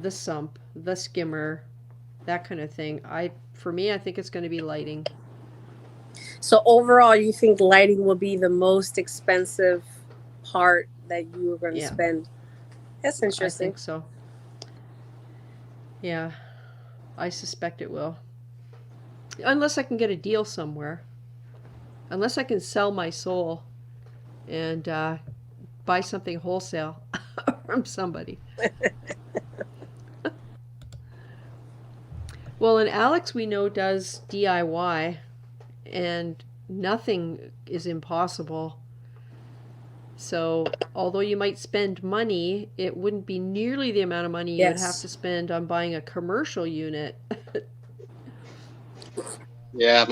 the sump, the skimmer, that kind of thing, for me, I think it's going to be lighting. So overall, you think lighting will be the most expensive part that you are going to spend? That's interesting. I think so. Yeah, I suspect it will. Unless I can get a deal somewhere. Unless I can sell my soul and buy something wholesale from somebody. Well, and Alex, we know, does DIY, and nothing is impossible. So, although you might spend money, it wouldn't be nearly the amount of money you would have to spend on buying a commercial unit. Yeah,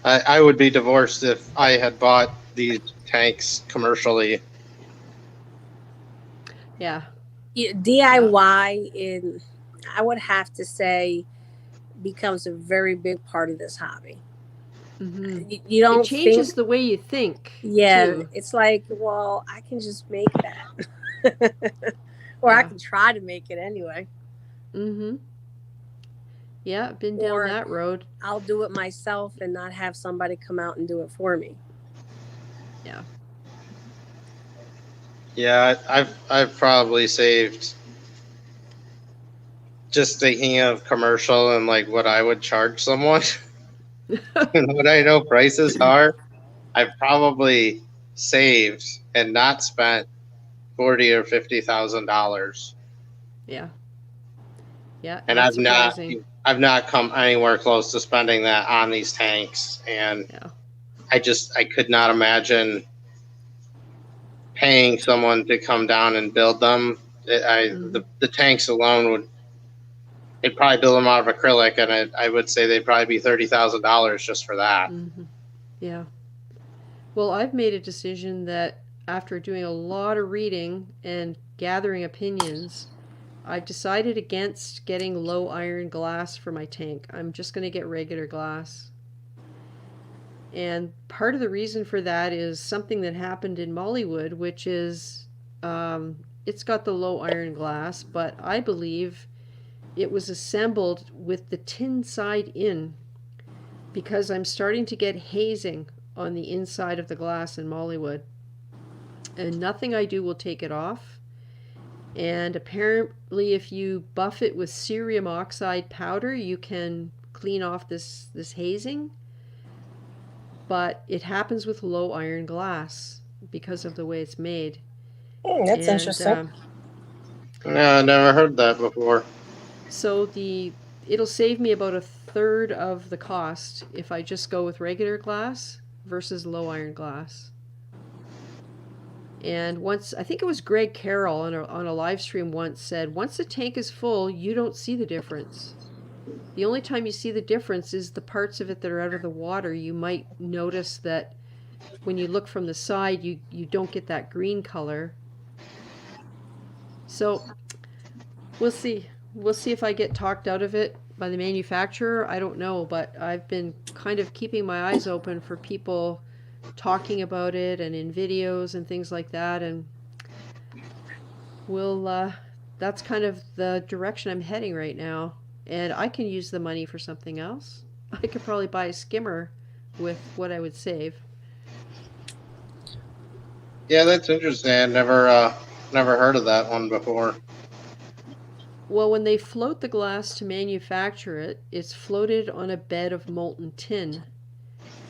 I would be divorced if I had bought these tanks commercially. Yeah. DIY I would have to say, becomes a very big part of this hobby. Mm-hmm. You don't it changes the way you think. Yeah, too. It's like, well, I can just make that. Or I can try to make it anyway. Mm-hmm. Yeah, been down that road. I'll do it myself and not have somebody come out and do it for me. Yeah. Yeah, I've probably saved, just thinking of commercial and like what I would charge someone and what I know prices are. I've probably saved and not spent $40,000 or $50,000. Yeah. Yeah. And I've not come anywhere close to spending that on these tanks. And I could not imagine paying someone to come down and build them. The tanks alone they'd probably build them out of acrylic, and I would say they'd probably be $30,000 just for that. Mm-hmm. Yeah. Well, I've made a decision that after doing a lot of reading and gathering opinions, I've decided against getting low iron glass for my tank. I'm just going to get regular glass. And part of the reason for that is something that happened in Mollywood, which is it's got the low iron glass, but I believe it was assembled with the tin side in, because I'm starting to get hazing on the inside of the glass in Mollywood. And nothing I do will take it off. And apparently if you buff it with cerium oxide powder, you can clean off this hazing. But it happens with low iron glass because of the way it's made. That's interesting. No, I never heard that before. So it'll save me about a third of the cost if I just go with regular glass versus low iron glass. And once, I think it was Greg Carroll on a live stream once said, once the tank is full, you don't see the difference. The only time you see the difference is the parts of it that are out of the water. You might notice that when you look from the side, you don't get that green color. So we'll see. We'll see if I get talked out of it by the manufacturer. I don't know, but I've been kind of keeping my eyes open for people talking about it and in videos and things like that. And that's kind of the direction I'm heading right now. And I can use the money for something else. I could probably buy a skimmer with what I would save. Yeah, that's interesting. I never never heard of that one before. Well, when they float the glass to manufacture it, it's floated on a bed of molten tin.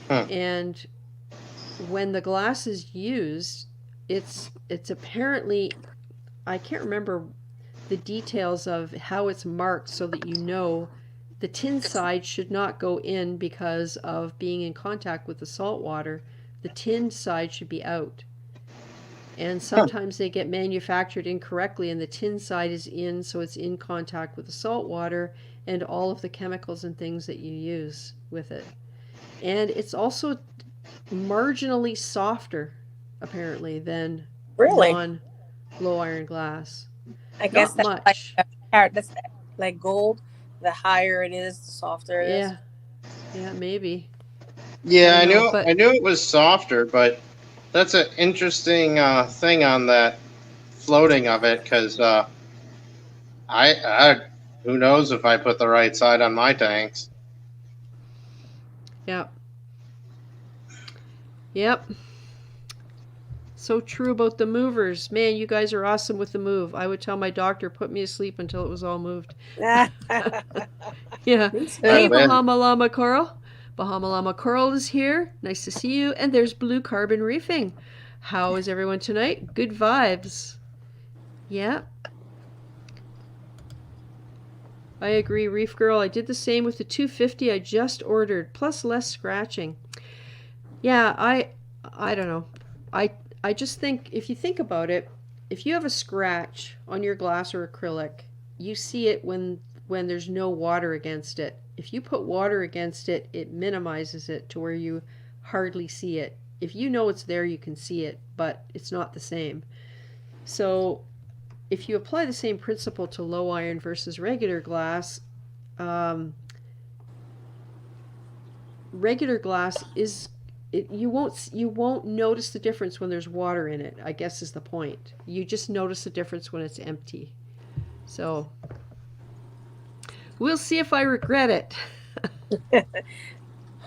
And when the glass is used, it's apparently, I can't remember the details of how it's marked so that you know the tin side should not go in because of being in contact with the salt water. The tin side should be out. And sometimes they get manufactured incorrectly and the tin side is in, so it's in contact with the salt water and all of the chemicals and things that you use with it. And it's also marginally softer, apparently, than Really? non-low iron glass. I guess Not that's much. that's like gold. The higher it is, the softer it is. Yeah, maybe. Yeah, I don't know, I knew it was softer, but that's an interesting thing on that floating of it, because I who knows if I put the right side on my tanks. Yep. Yep. So true about the movers. Man, you guys are awesome with the move. I would tell my doctor, put me asleep until it was all moved. Yeah. Me too. Hey, Oh, man. Bahama Llama Coral. Bahama Llama Coral is here. Nice to see you. And there's Blue Carbon Reefing. How is everyone tonight? Good vibes. Yeah. I agree, ReefGrrl. I did the same with the 250 I just ordered, plus less scratching. Yeah, I don't know. I just think, if you think about it, if you have a scratch on your glass or acrylic, you see it when there's no water against it. If you put water against it, it minimizes it to where you hardly see it. If you know it's there, you can see it, but it's not the same. So if you apply the same principle to low iron versus regular glass, regular glass is you won't notice the difference when there's water in it, I guess is the point. You just notice the difference when it's empty. So we'll see if I regret it.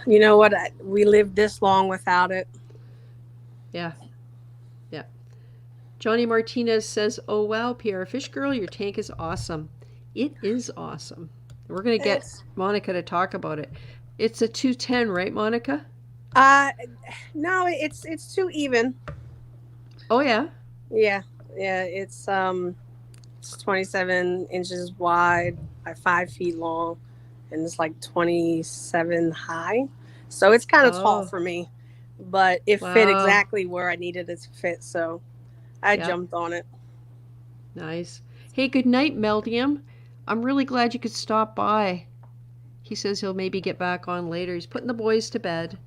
You know what? We lived this long without it. Yeah. Johnny Martinez says, "Oh wow, PR Fish Girl, your tank is awesome." It is awesome. We're gonna get Monica to talk about it. It's a 210, right, Monica? No, it's too even. Oh yeah. Yeah. It's 27 inches wide by 5 feet long, and it's like 27 high. So it's kind of tall for me, but it fit exactly where I needed it to fit. So I jumped on it. Nice. Hey, good night, Meldium. I'm really glad you could stop by. He says he'll maybe get back on later. He's putting the boys to bed.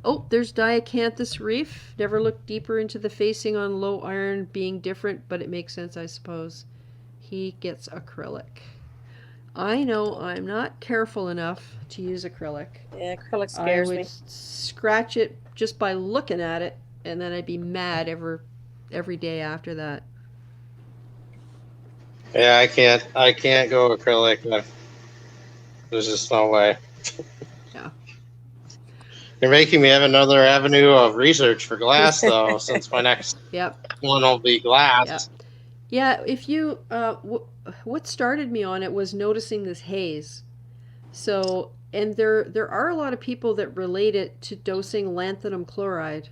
Oh, there's Diacanthus Reef. Never looked deeper into the facing on low iron being different, but it makes sense, I suppose. He gets acrylic. I know I'm not careful enough to use acrylic. Yeah, acrylic scares me. I would scratch it just by looking at it, and then I'd be mad every day after that. Yeah, I can't go acrylic. There's just no way. Yeah. You're making me have another avenue of research for glass, though, since my next one will be glass. Yeah, if you, what started me on it was noticing this haze. So, and there are a lot of people that relate it to dosing lanthanum chloride.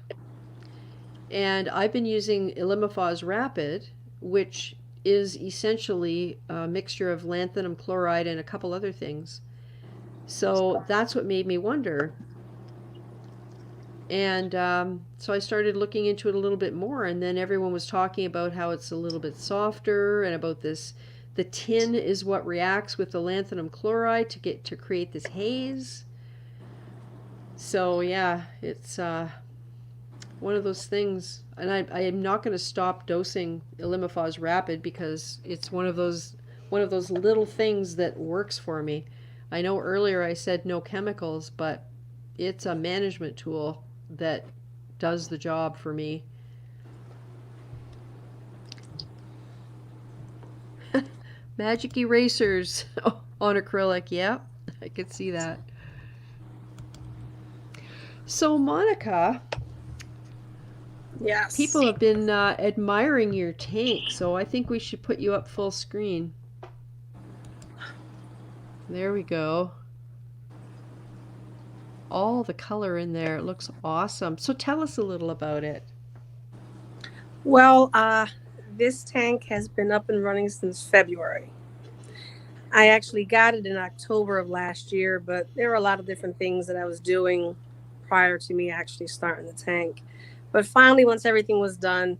And I've been using Elimifos Rapid, which is essentially a mixture of lanthanum chloride and a couple other things. So that's what made me wonder. And so I started looking into it a little bit more, and then everyone was talking about how it's a little bit softer, and about this, the tin is what reacts with the lanthanum chloride to create this haze. So yeah, it's one of those things, and I am not going to stop dosing Elimifos Rapid because it's one of those little things that works for me. I know earlier I said no chemicals, but it's a management tool that does the job for me. Magic erasers on acrylic, yeah, I could see that. So Monica, Yes. People have been admiring your tank, so I think we should put you up full screen. There we go. All the color in there. It looks awesome. So tell us a little about it. Well, this tank has been up and running since February. I actually got it in October of last year, but there were a lot of different things that I was doing prior to me actually starting the tank. But finally, once everything was done,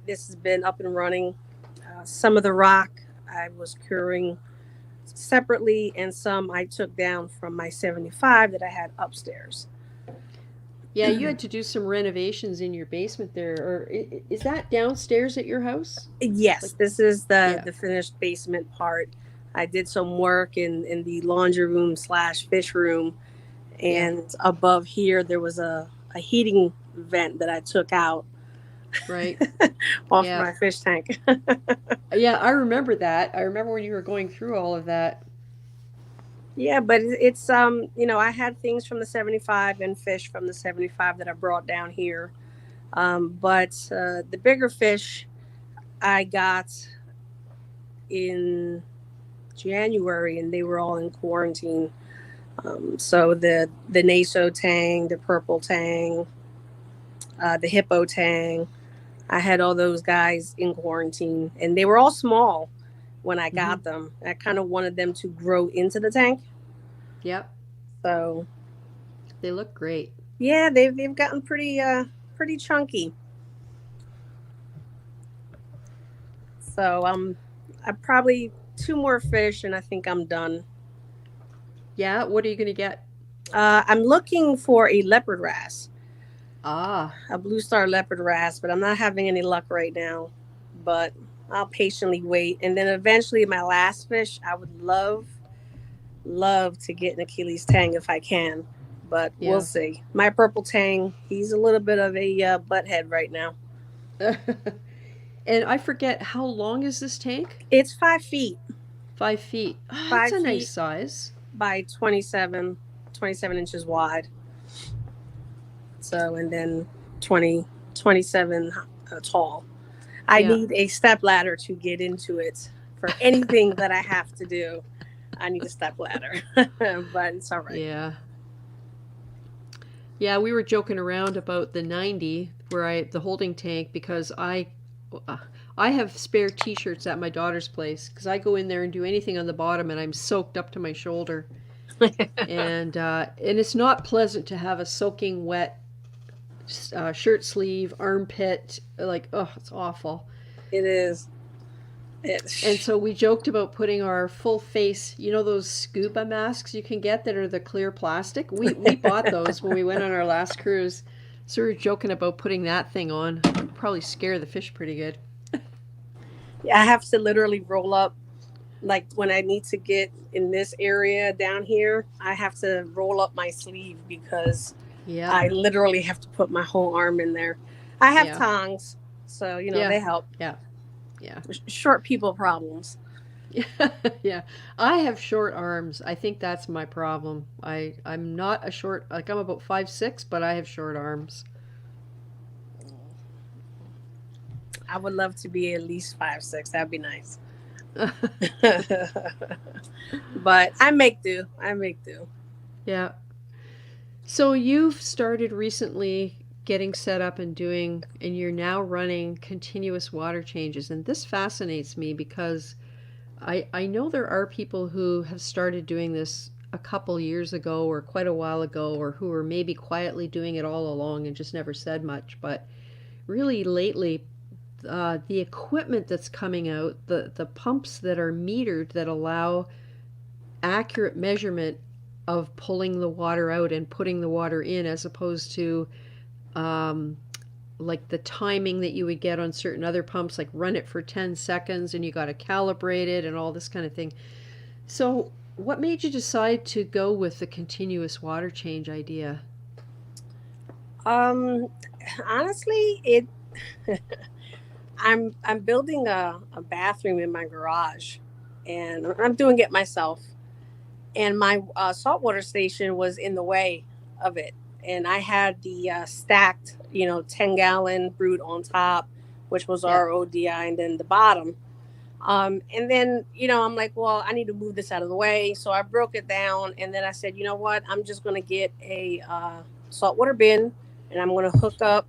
this has been up and running. Some of the rock I was curing separately, and some I took down from my 75 that I had upstairs. Yeah, you had to do some renovations in your basement there. Or is that downstairs at your house? Yes, Like, this is the yeah, the finished basement part. I did some work in the laundry room slash fish room, yeah, and above here there was a heating vent that I took out right. off Yeah. my fish tank. Yeah, I remember that. I remember when you were going through all of that. Yeah, but it's I had things from the 75 and fish from the 75 that I brought down here. But the bigger fish I got in January, and they were all in quarantine. So the Naso tang, the purple tang, the hippo tang, I had all those guys in quarantine, and they were all small when I Hmm. got them. I kind of wanted them to grow into the tank. Yep, So they look great. yeah, they've gotten pretty chunky. So I probably two more fish, and I think I'm done. Yeah, what are you going to get? I'm looking for a leopard wrasse, Ah, a blue star leopard wrasse, but I'm not having any luck right now. But I'll patiently wait, and then eventually my last fish, I would love to get an Achilles tang if I can, but we'll yeah. see. My purple tang, he's a little bit of a butthead right now. And I forget, how long is this tank? It's 5 feet, 5 feet. Ah, that's five a nice feet size. by 27 inches wide. So, and then 27 tall. I Yeah. need a step ladder to get into it for anything that I have to do. I need a step ladder, but it's all right. Yeah. Yeah, we were joking around about the 90 where the holding tank because uh, I have spare t-shirts at my daughter's place because I go in there and do anything on the bottom and I'm soaked up to my shoulder. And it's not pleasant to have a soaking wet shirt sleeve, armpit, like, oh, it's awful. It is. And It. so we joked about putting our full face, you know those scuba masks you can get that are the clear plastic? We bought those when we went on our last cruise. So we were joking about putting that thing on. Probably scare the fish pretty good. I have to literally roll up, like when I need to get in this area down here, I have to roll up my sleeve because Yeah, I literally have to put my whole arm in there. I have yeah, tongs, so yeah, they help. yeah, yeah. Short people problems. Yeah. I have short arms. I think that's my problem. I'm not a short, like I'm about 5'6", but I have short arms. I would love to be at least 5'6". That'd be nice. But I make do. I make do. Yeah. So you've started recently getting set up and doing, and you're now running continuous water changes. And this fascinates me because I know there are people who have started doing this a couple years ago or quite a while ago, or who are maybe quietly doing it all along and just never said much. But really lately, the equipment that's coming out, the pumps that are metered that allow accurate measurement of pulling the water out and putting the water in, as opposed to um, like the timing that you would get on certain other pumps, like run it for 10 seconds and you got to calibrate it and all this kind of thing. So, what made you decide to go with the continuous water change idea? Um, honestly, it. I'm building a bathroom in my garage, and I'm doing it myself. And my saltwater station was in the way of it. and I had the stacked, 10-gallon brute on top, which was Yeah. RODI, and then the bottom. And then, I'm like, well, I need to move this out of the way. So I broke it down, and then I said, you know what? I'm just going to get a saltwater bin, and I'm going to hook up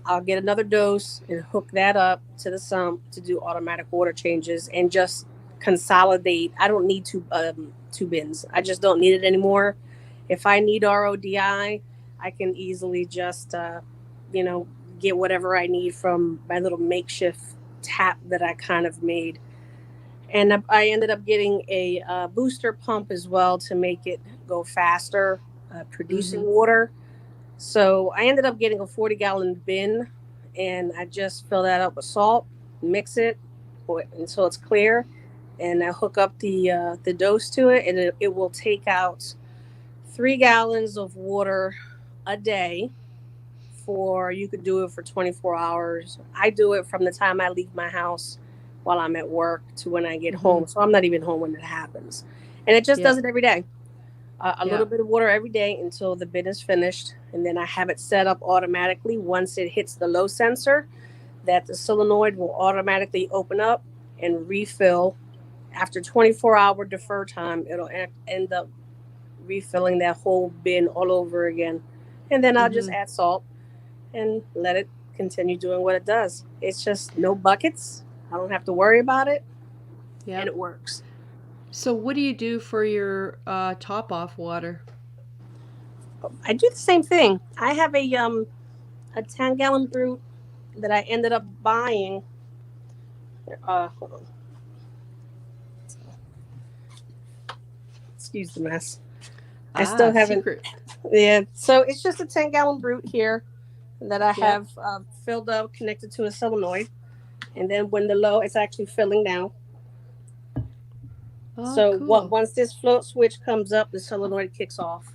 I'll get another dose and hook that up to the sump to do automatic water changes and just consolidate. I don't need two bins. I just don't need it anymore. If I need RODI, I can easily just, you know, get whatever I need from my little makeshift tap that I kind of made. And I ended up getting a booster pump as well to make it go faster, producing water. So I ended up getting a 40-gallon bin, and I just fill that up with salt, mix it until it's clear, and I hook up the dose to it, and it will take out 3 gallons of water a day. You could do it for 24 hours. I do it from the time I leave my house while I'm at work to when I get home. So I'm not even home when it happens. And it just does it every day. A little bit of water every day until the bin is finished. And then I have it set up automatically once it hits the low sensor, that the solenoid will automatically open up and refill. After 24-hour defer time, it'll end up refilling that whole bin all over again. And then I'll just add salt and let it continue doing what it does. It's just no buckets. I don't have to worry about it. And it works. So what do you do for your top off water? I do the same thing. I have a 10-gallon brute that I ended up buying. Hold on. Excuse the mess. I still haven't. Secret. Yeah. So it's just a 10-gallon brute here that I have filled up, connected to a solenoid, and then when the low, it's actually filling now. Oh, so cool. Once this float switch comes up, the solenoid kicks off.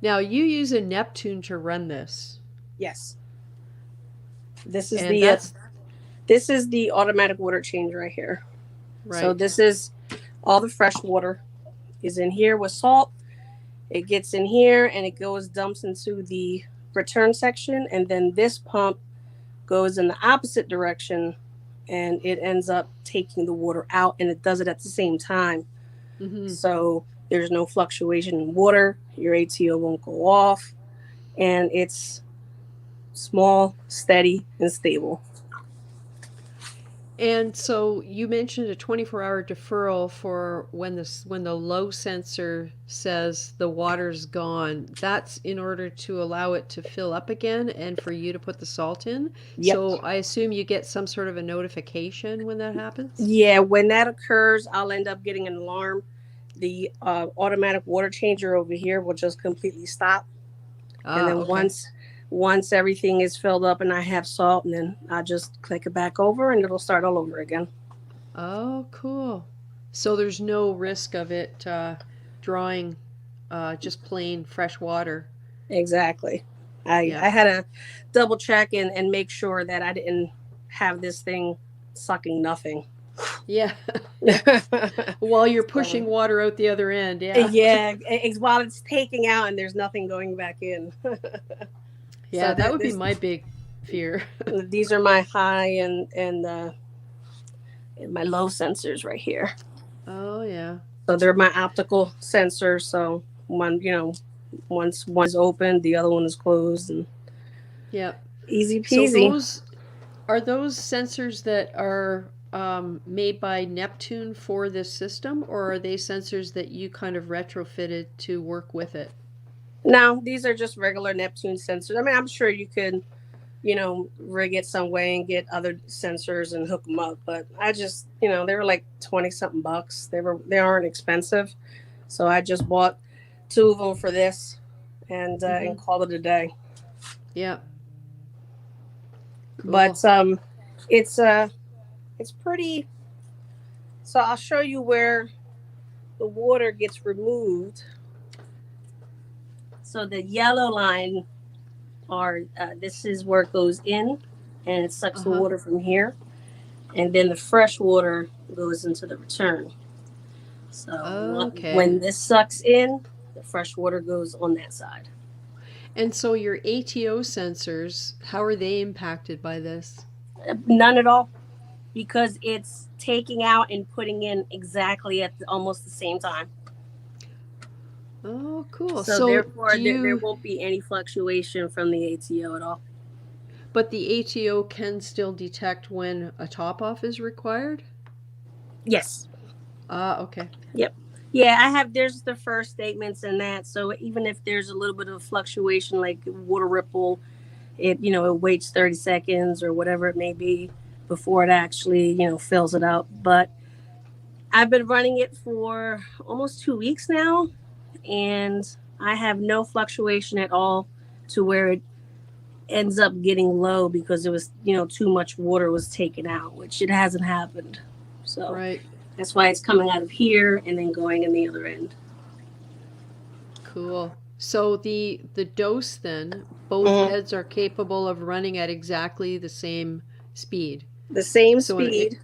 Now you use a Neptune to run this. Yes. This is the automatic water change right here. Right. So this is all the fresh water is in here with salt. It gets in here and it dumps into the return section, and then this pump goes in the opposite direction, and it ends up taking the water out, and it does it at the same time. So there's no fluctuation in water. Your ATO won't go off, and it's small, steady, and stable. And so you mentioned a 24-hour deferral for when the low sensor says the water's gone. That's in order to allow it to fill up again and for you to put the salt in. Yep. So I assume you get some sort of a notification when that happens? Yeah, when that occurs, I'll end up getting an alarm. The automatic water changer over here will just completely stop. And then once everything is filled up and I have salt, and then I just click it back over and it'll start all over again. Oh, cool. So there's no risk of it drawing just plain fresh water. Exactly. I had to double check and make sure that I didn't have this thing sucking nothing. Yeah. While you're pushing water out the other end. Yeah. While it's taking out and there's nothing going back in. Yeah, so that would be my big fear. These are my high and my low sensors right here. Oh yeah. So they're my optical sensors. So once one's open, the other one is closed, and easy peasy. So are those sensors that are made by Neptune for this system, or are they sensors that you kind of retrofitted to work with it? No, these are just regular Neptune sensors. I mean, I'm sure you could, rig it some way and get other sensors and hook them up. But I just, they were like 20-something bucks. They aren't expensive. So I just bought 2 of them for this and called it a day. Yeah. Cool. But it's pretty. So I'll show you where the water gets removed. So the yellow line this is where it goes in, and it sucks the water from here, and then the fresh water goes into the return. So when this sucks in, the fresh water goes on that side. And so your ATO sensors, how are they impacted by this? None at all, because it's taking out and putting in exactly at almost the same time. Oh, cool. So, So therefore, do there you, won't be any fluctuation from the ATO at all. but the ATO can still detect when a top off is required? Yes. Ah, okay. Yep. Yeah, there's the first statements in that. So even if there's a little bit of fluctuation, like water ripple, it waits 30 seconds or whatever it may be before it actually, fills it up. But I've been running it for almost 2 weeks now, and I have no fluctuation at all to where it ends up getting low because it was, too much water was taken out, which it hasn't happened. So Right. that's why it's coming out of here and then going in the other end. Cool. So the dose then, both heads are capable of running at exactly the same speed. The same So speed.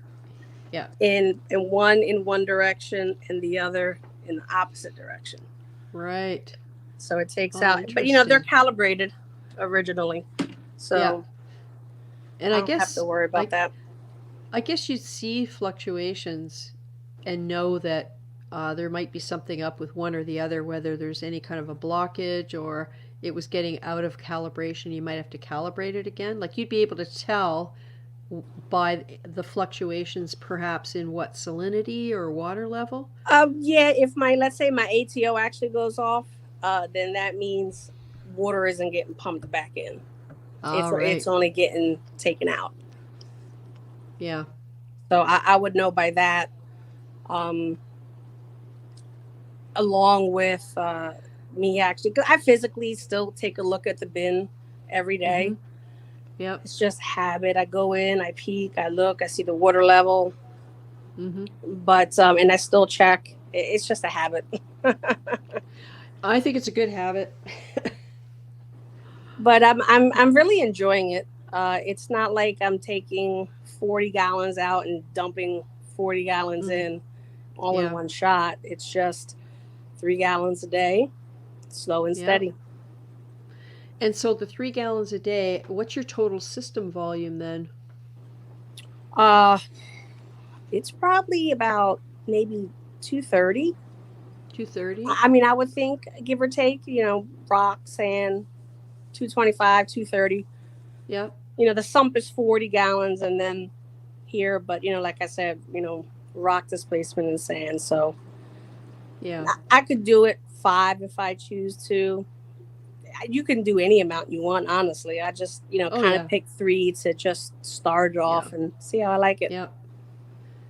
Yeah. In one direction and the other in the opposite direction. Right. So it takes Oh, out, but they're interesting. calibrated originally. So Yeah. And I I don't have guess to worry about that. I guess you'd see fluctuations and know that there might be something up with one or the other, whether there's any kind of a blockage or it was getting out of calibration. You might have to calibrate it again. Like you'd be able to tell by the fluctuations perhaps in what salinity or water level. Yeah, if let's say my ATO actually goes off, then that means water isn't getting pumped back in. It's only getting taken out. Yeah. So I would know by that, along with me actually, because I physically still take a look at the bin every day. Mm-hmm. Yep. It's just habit. I go in, I peek, I look, I see the water level. Mm-hmm. But and I still check. It's just a habit. I think it's a good habit. But I'm really enjoying it. It's not like I'm taking 40 gallons out and dumping 40 gallons in all in one shot. It's just 3 gallons a day, slow and steady. And so the 3 gallons a day, what's your total system volume then? It's probably about maybe 230. 230? I mean, I would think, give or take, rock, sand, 225, 230. Yeah. The sump is 40 gallons and then here, but, like I said, rock displacement and sand. So yeah, I could do it 5 if I choose to. You can do any amount you want, honestly. I just, pick 3 to just start it off and see how I like it. Yeah.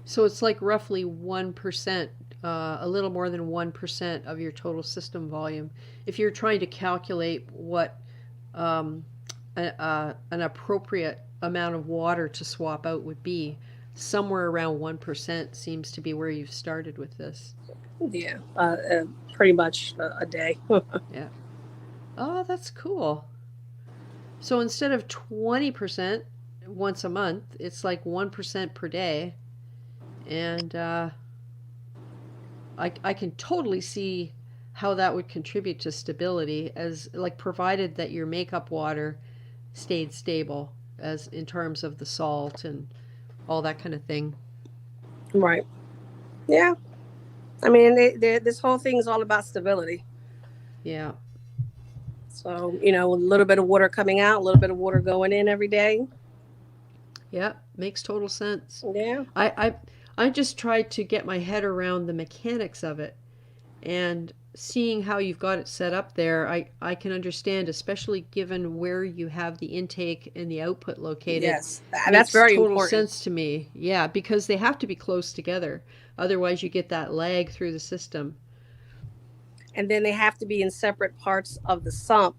So it's like roughly 1%, a little more than 1% of your total system volume. If you're trying to calculate what an appropriate amount of water to swap out would be, somewhere around 1% seems to be where you've started with this. Yeah, pretty much a day. Yeah. Oh, that's cool. So instead of 20% once a month, it's like 1% per day. And I can totally see how that would contribute to stability, as like provided that your makeup water stayed stable as in terms of the salt and all that kind of thing. Right. Yeah. I mean, this whole thing is all about stability. Yeah. So, a little bit of water coming out, a little bit of water going in every day. Yeah, makes total sense. Yeah. I just tried to get my head around the mechanics of it, and seeing how you've got it set up there, I can understand, especially given where you have the intake and the output located. Yes, that's very total important. sense to me. Yeah, because they have to be close together. Otherwise, you get that lag through the system. And then they have to be in separate parts of the sump.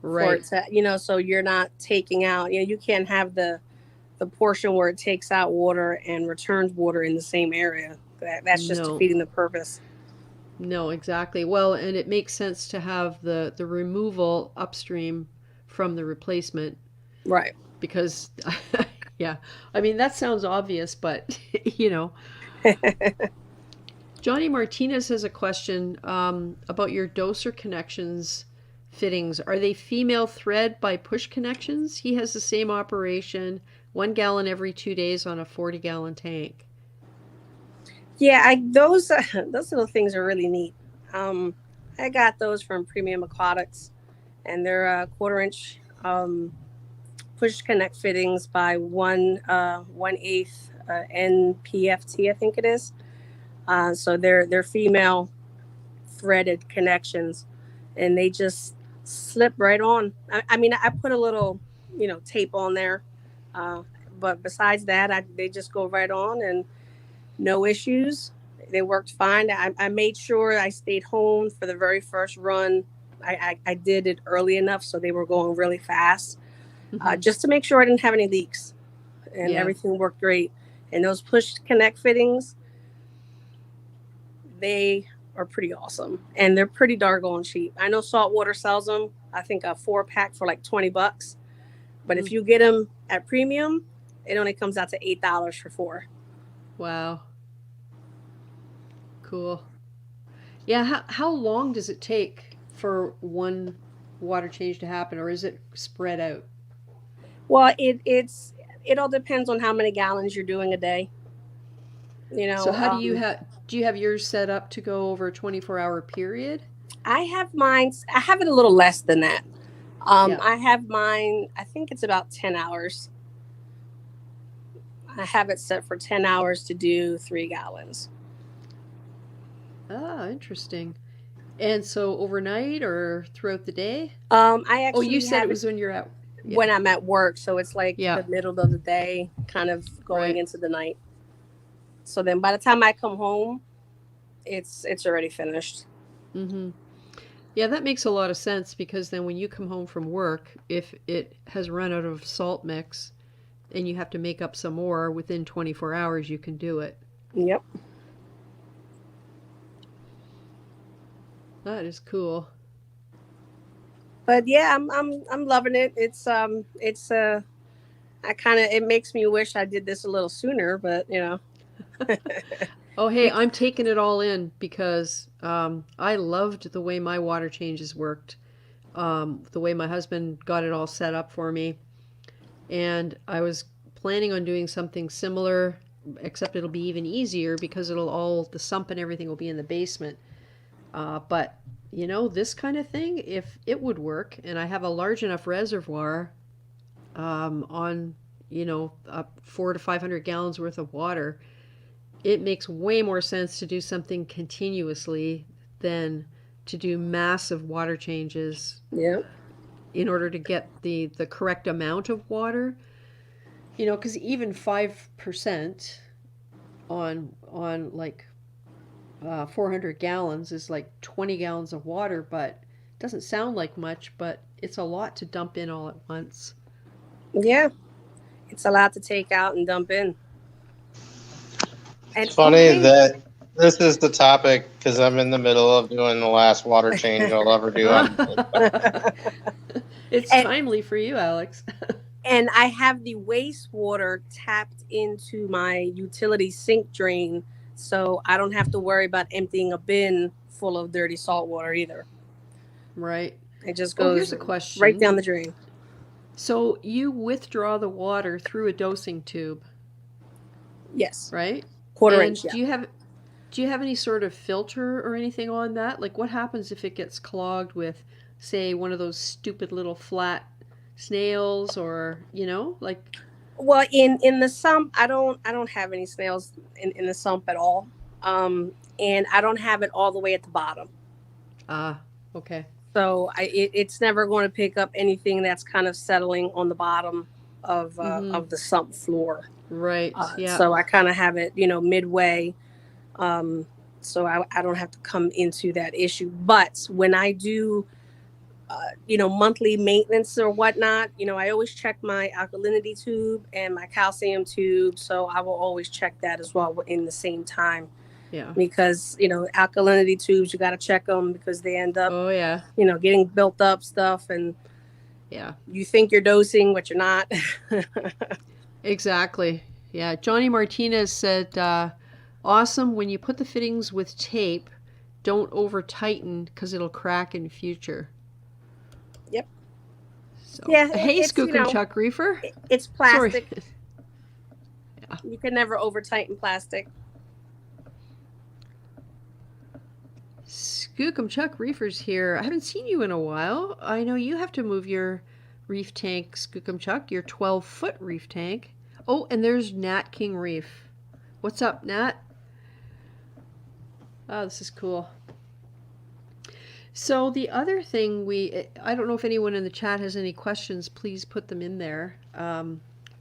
Right. For it to, so you're not taking out, you can't have the portion where it takes out water and returns water in the same area. That's just defeating the purpose. No, exactly. Well, and it makes sense to have the removal upstream from the replacement. Right. Because, yeah, I mean, that sounds obvious, but, Johnny Martinez has a question about your doser connections fittings. Are they female thread by push connections? He has the same operation, 1 gallon every 2 days on a 40-gallon tank. Yeah, those little things are really neat. I got those from Premium Aquatics, and they're 1/4 inch push connect fittings by 1/8 NPFT, I think it is. So they're female threaded connections, and they just slip right on. I mean, I put a little, tape on there, uh, but besides that, they just go right on, and no issues. They worked fine. I made sure I stayed home for the very first run. I did it early enough so they were going really fast, just to make sure I didn't have any leaks, and everything worked great. And those push connect fittings, they are pretty awesome, and they're pretty doggone cheap. I know Saltwater sells them, I think a 4-pack for like $20, but if you get them at Premium, it only comes out to $8 for 4. Wow. Cool. Yeah, how long does it take for one water change to happen, or is it spread out? Well, it all depends on how many gallons you're doing a day. So how do you have yours set up to go over a 24-hour period? I have it a little less than that. I have mine, I think it's about 10 hours. I have it set for 10 hours to do 3 gallons. Ah, interesting. And so overnight or throughout the day? I actually you said it was when you're out. When I'm at work, so it's like the middle of the day, kind of going into the night. So then by the time I come home, it's already finished. Mm-hmm. Yeah, that makes a lot of sense, because then when you come home from work, if it has run out of salt mix and you have to make up some more within 24 hours, you can do it. Yep. That is cool. But yeah, I'm loving it. It makes me wish I did this a little sooner, but Oh, hey, I'm taking it all in, because I loved the way my water changes worked, the way my husband got it all set up for me. And I was planning on doing something similar, except it'll be even easier, because the sump and everything will be in the basement. But, this kind of thing, if it would work, and I have a large enough reservoir on, 400 to 500 gallons worth of water, it makes way more sense to do something continuously than to do massive water changes. Yeah. In order to get the correct amount of water. Because even 5% on like 400 gallons is like 20 gallons of water, but it doesn't sound like much, but it's a lot to dump in all at once. Yeah, it's a lot to take out and dump in. It's funny that this is the topic, because I'm in the middle of doing the last water change I'll ever do. It's timely for you, Alex. And I have the wastewater tapped into my utility sink drain, so I don't have to worry about emptying a bin full of dirty salt water either. Right. It just goes here's a question. Right down the drain. So you withdraw the water through a dosing tube. Yes. Right? 1/4 inch. Do you have any sort of filter or anything on that? Like, what happens if it gets clogged with, say, one of those stupid little flat snails, or like? Well, in the sump, I don't have any snails in the sump at all, and I don't have it all the way at the bottom. Ah, okay. So it's never going to pick up anything that's kind of settling on the bottom of the sump floor. Right. Yeah. So I kind of have it, midway, so I don't have to come into that issue. But when I do, monthly maintenance or whatnot, I always check my alkalinity tube and my calcium tube. So I will always check that as well in the same time. Yeah. Because, alkalinity tubes, you got to check them, because they end up, getting built up stuff, and you think you're dosing, but you're not. Exactly. Yeah. Johnny Martinez said, Awesome. When you put the fittings with tape, don't over tighten because it'll crack in future. Yep. So, Yeah, hey, it's, you know, Skookumchuck Reefer. it's Sorry. plastic. Yeah. You can never over tighten plastic. Skookumchuck Reefer's here. I haven't seen you in a while. I know you have to move your reef tank, Skookumchuck, your 12-foot reef tank. Oh, and there's Nat King Reef. What's up, Nat? Oh, this is cool. So the other thing I don't know if anyone in the chat has any questions, please put them in there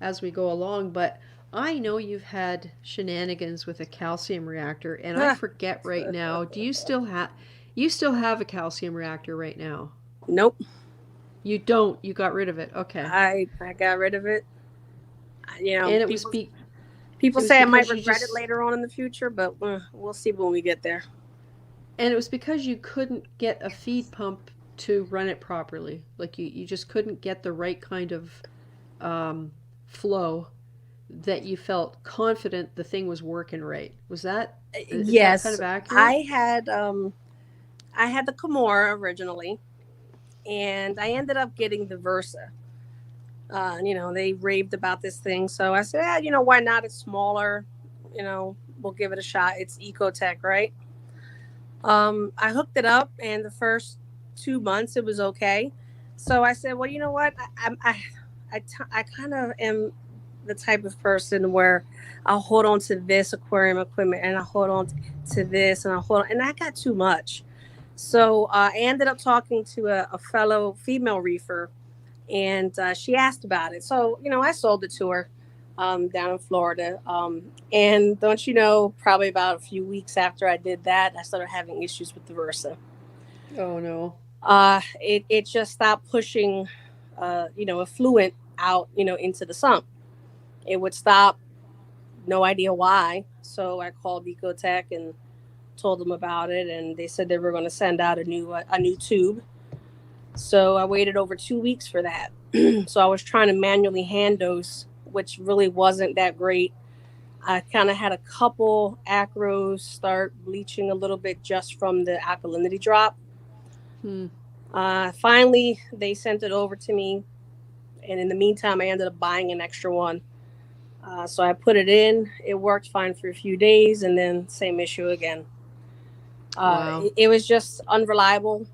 as we go along, but I know you've had shenanigans with a calcium reactor, and I forget right now, do you still have a calcium reactor right now? Nope. You don't. You got rid of it. Okay. I got rid of it. You know, And people say I might regret it later on in the future, but we'll see when we get there. And it was because you couldn't get a feed pump to run it properly. Like you just couldn't get the right kind of flow that you felt confident the thing was working right. Was that? Yes, that kind of accurate? I had the Kimura originally, and I ended up getting the Versa. You know, they raved about this thing, so I said, you know, why not? It's smaller. You know, we'll give it a shot. It's Ecotech, right? I hooked it up, and the first 2 months it was okay. So I said, well, you know what? I kind of am the type of person where I'll hold on to this aquarium equipment, and I hold on to this, and and I got too much. So I ended up talking to a fellow female reefer, and she asked about it. So, you know, I sold it to her down in Florida. And don't you know, probably about a few weeks after I did that, I started having issues with the Versa. Oh, no. It just stopped pushing, you know, effluent out, you know, into the sump. It would stop, no idea why. So I called Ecotech and told them about it, and they said they were going to send out a new tube. So I waited over 2 weeks for that. So I was trying to manually hand dose, which really wasn't that great. I kind of had a couple acros start bleaching a little bit just from the alkalinity drop. Finally, they sent it over to me. And in the meantime, I ended up buying an extra one. So I put it in. It worked fine for a few days, and then same issue again. Wow. It was just unreliable.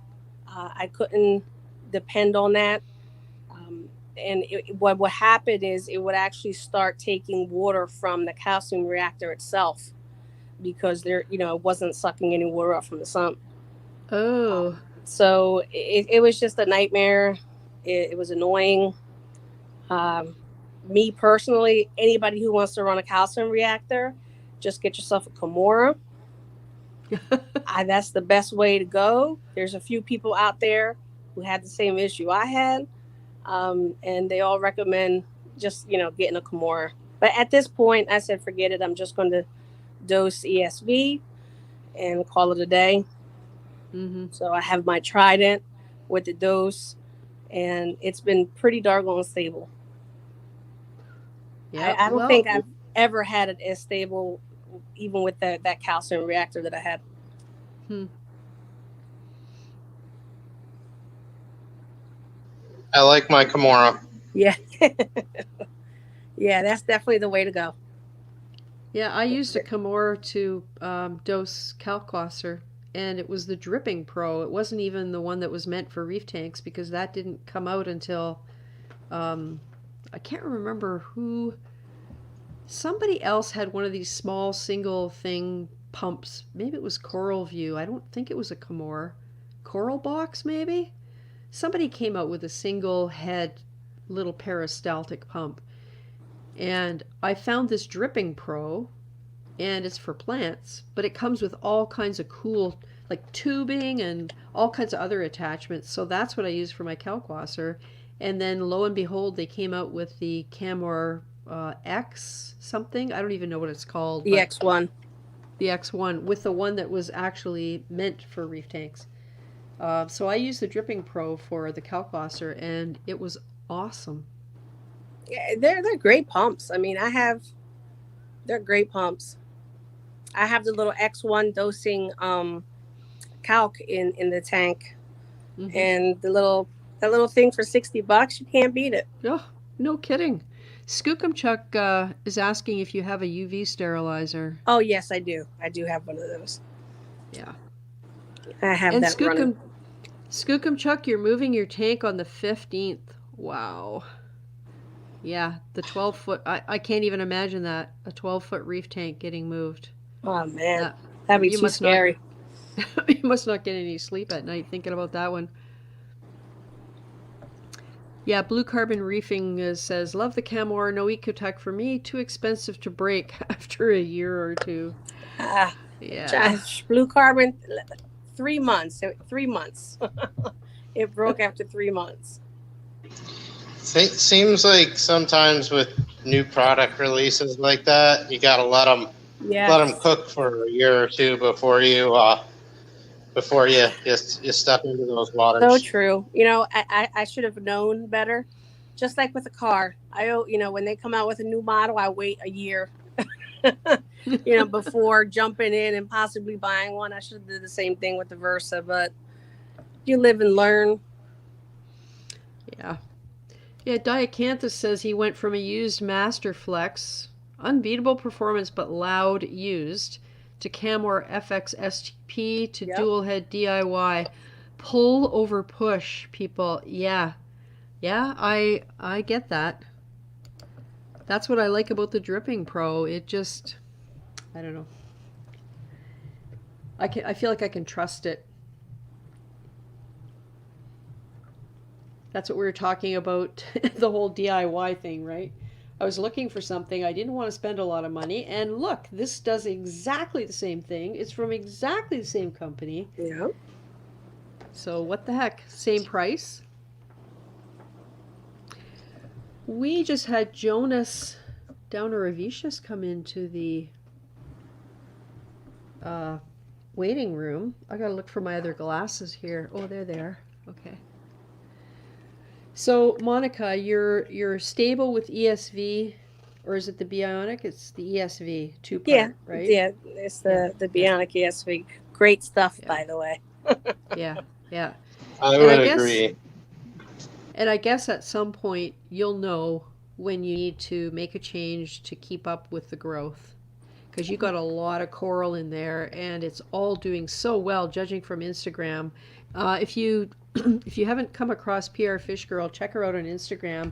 I couldn't depend on that. And what would happen is it would actually start taking water from the calcium reactor itself because there, you know, it wasn't sucking any water up from the sump. Oh. So it was just a nightmare. It was annoying. Me personally, anybody who wants to run a calcium reactor, just get yourself a Kimura. That's the best way to go. There's a few people out there who had the same issue I had. And they all recommend just, you know, getting a Kimura. But at this point, I said, forget it. I'm just going to dose ESV and call it a day. Mm-hmm. So I have my Trident with the dose, and it's been pretty doggone stable. Yeah, I don't think I've ever had it as stable, even with that calcium reactor that I had. I like my Kimura. Yeah. Yeah, that's definitely the way to go. Yeah, I used a Kimura to dose Kalkwasser, and it was the Dripping Pro. It wasn't even the one that was meant for reef tanks because that didn't come out until I can't remember who. Somebody else had one of these small single thing pumps. Maybe it was Coral View. I don't think it was a Kimura. Coral Box, maybe? Somebody came out with a single head little peristaltic pump. And I found this Dripping Pro, and it's for plants, but it comes with all kinds of cool, like tubing and all kinds of other attachments. So that's what I use for my Kalkwasser. And then lo and behold, they came out with the Camor X something. I don't even know what it's called. The X1. The X1 with the one that was actually meant for reef tanks. So I used the Dripping Pro for the Kalkwasser, and it was awesome. Yeah, they're great pumps. I mean, they're great pumps. I have the little X1 dosing calc in the tank, and that little thing for $60, you can't beat it. Oh, no kidding. Skookumchuck is asking if you have a UV sterilizer. Oh yes, I do. I do have one of those. Yeah. I have And that running. Skookumchuck, you're moving your tank on the 15th. Wow. Yeah, the 12-foot. I can't even imagine that. A 12-foot reef tank getting moved. Oh man, that'd be too scary. You must not get any sleep at night thinking about that one. Yeah, Blue Carbon Reefing says, love the Camor, no Ecotech for me, too expensive to break after a year or two. Yeah. Blue Carbon, 3 months. 3 months. It broke after 3 months. Seems like sometimes with new product releases like that, you gotta let them cook for a year or two before you step into those waters. So true. You know, I should have known better. Just like with a car, when they come out with a new model, I wait a year, before jumping in and possibly buying one. I should have did the same thing with the Versa, but you live and learn. Yeah. Yeah, Diacanthus says he went from a used Masterflex, unbeatable performance but loud used, to Camor FX STP to dual head DIY. Pull over push, people. Yeah. Yeah, I get that. That's what I like about the Dripping Pro. It just, I don't know. I feel like I can trust it. That's what we were talking about, the whole DIY thing, right? I was looking for something. I didn't want to spend a lot of money. And look, this does exactly the same thing. It's from exactly the same company. Yeah. So what the heck? Same price. We just had Jonas Downer-Avicius come into the waiting room. I gotta look for my other glasses here. Oh, they're there. Okay. So, Monica, you're stable with ESV, or is it the Bionic? It's the ESV 2-part, right? Yeah, it's the Bionic ESV. Great stuff, by the way. Yeah. I would agree. And I guess at some point you'll know when you need to make a change to keep up with the growth, because you got a lot of coral in there, and it's all doing so well, judging from Instagram. If you haven't come across PR Fish Girl, check her out on Instagram.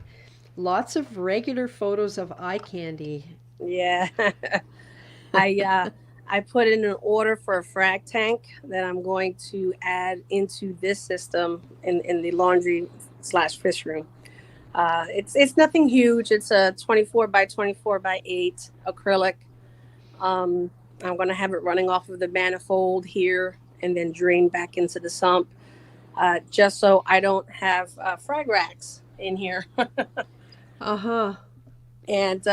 Lots of regular photos of eye candy. Yeah. I put in an order for a frag tank that I'm going to add into this system in the laundry/fish room. It's nothing huge. It's a 24 by 24 by 8 acrylic. I'm going to have it running off of the manifold here and then drain back into the sump. Just so I don't have frag racks in here. And,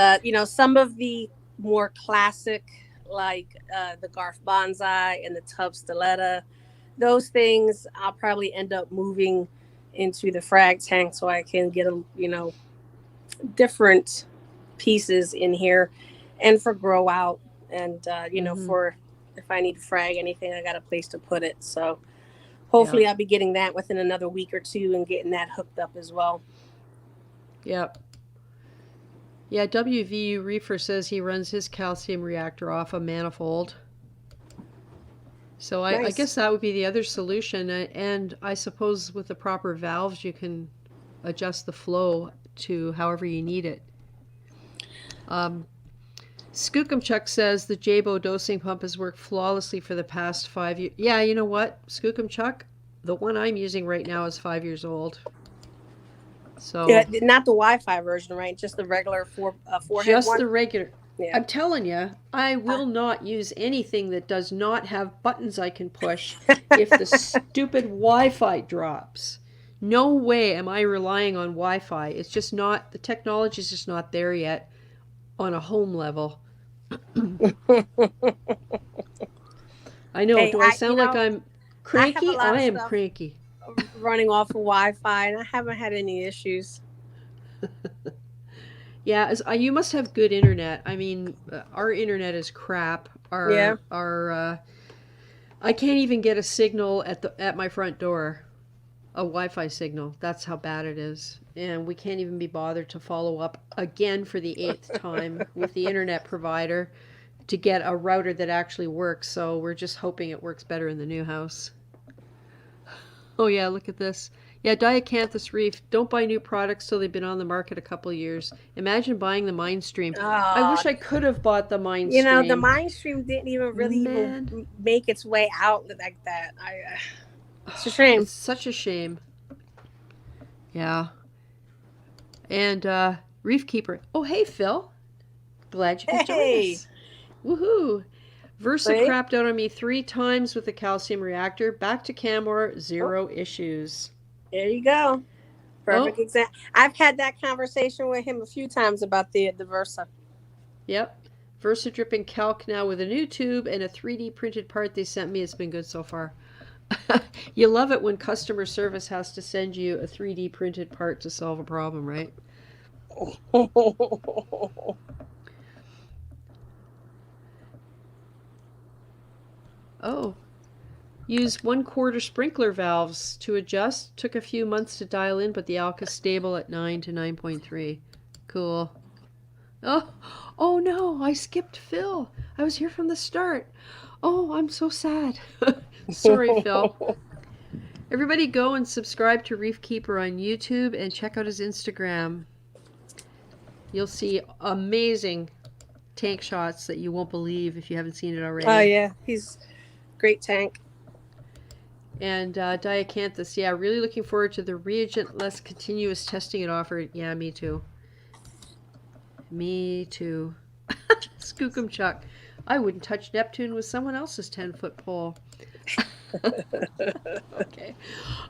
some of the more classic, like the Garf Bonsai and the Tub Stiletta, those things I'll probably end up moving into the frag tank so I can get, different pieces in here and for grow out. And, for if I need to frag anything, I got a place to put it. So hopefully I'll be getting that within another week or two and getting that hooked up as well. Yep. Yeah, WVU Reefer says he runs his calcium reactor off a manifold. So I guess that would be the other solution. And I suppose with the proper valves, you can adjust the flow to however you need it. Skookumchuck says the Jabo dosing pump has worked flawlessly for the past 5 years. Yeah, you know what, Skookumchuck? The one I'm using right now is 5 years old. So yeah, not the Wi-Fi version, right? Just the regular forehead just one? the regular. Yeah. I'm telling you, I will not use anything that does not have buttons I can push if the stupid Wi-Fi drops. No way am I relying on Wi-Fi. It's just not, the technology is just not there yet on a home level. I know. Hey, do I sound like I'm cranky? I am cranky. Running off of Wi-Fi, and I haven't had any issues. Yeah, you must have good internet. I mean, our internet is crap. Yeah. Our I can't even get a signal at my front door, a Wi-Fi signal. That's how bad it is. And we can't even be bothered to follow up again for the eighth time with the internet provider to get a router that actually works. So we're just hoping it works better in the new house. Oh yeah, look at this. Yeah, Diacanthus Reef. Don't buy new products till they've been on the market a couple of years. Imagine buying the Mindstream. I Uh, wish I could have bought the the Mindstream. mainstream didn't even really even Man, make its way out like that. It's a shame. it's such a shame. Yeah. And Reef Keeper. Oh, hey, Phil. Glad you could join Hey, us. Woohoo. Versa see? crapped out on me 3 times with the calcium reactor. Back to Camor, Oh, 0 issues. there you go. Oh, Perfect example. I've had that conversation with him a few times about the Versa. yep. Versa dripping calc now with a new tube and a 3D printed part they sent me. It's been good so far. You love it when customer service has to send you a 3D printed part to solve a problem, right? Oh, use 1/4 sprinkler valves to adjust. Took a few months to dial in, but the alk is stable at 9 to 9.3. Cool. Oh, oh no, I skipped Phil. I was here from the start. Oh, I'm so sad. Sorry, Phil. Everybody go and subscribe to Reef Keeper on YouTube and check out his Instagram. You'll see amazing tank shots that you won't believe if you haven't seen it already. Oh yeah, he's great tank. And Diacanthus, yeah, really looking forward to the reagent-less continuous testing it offered. Yeah, me too. Me too. Skookum Chuck. I wouldn't touch Neptune with someone else's 10-foot pole. Okay.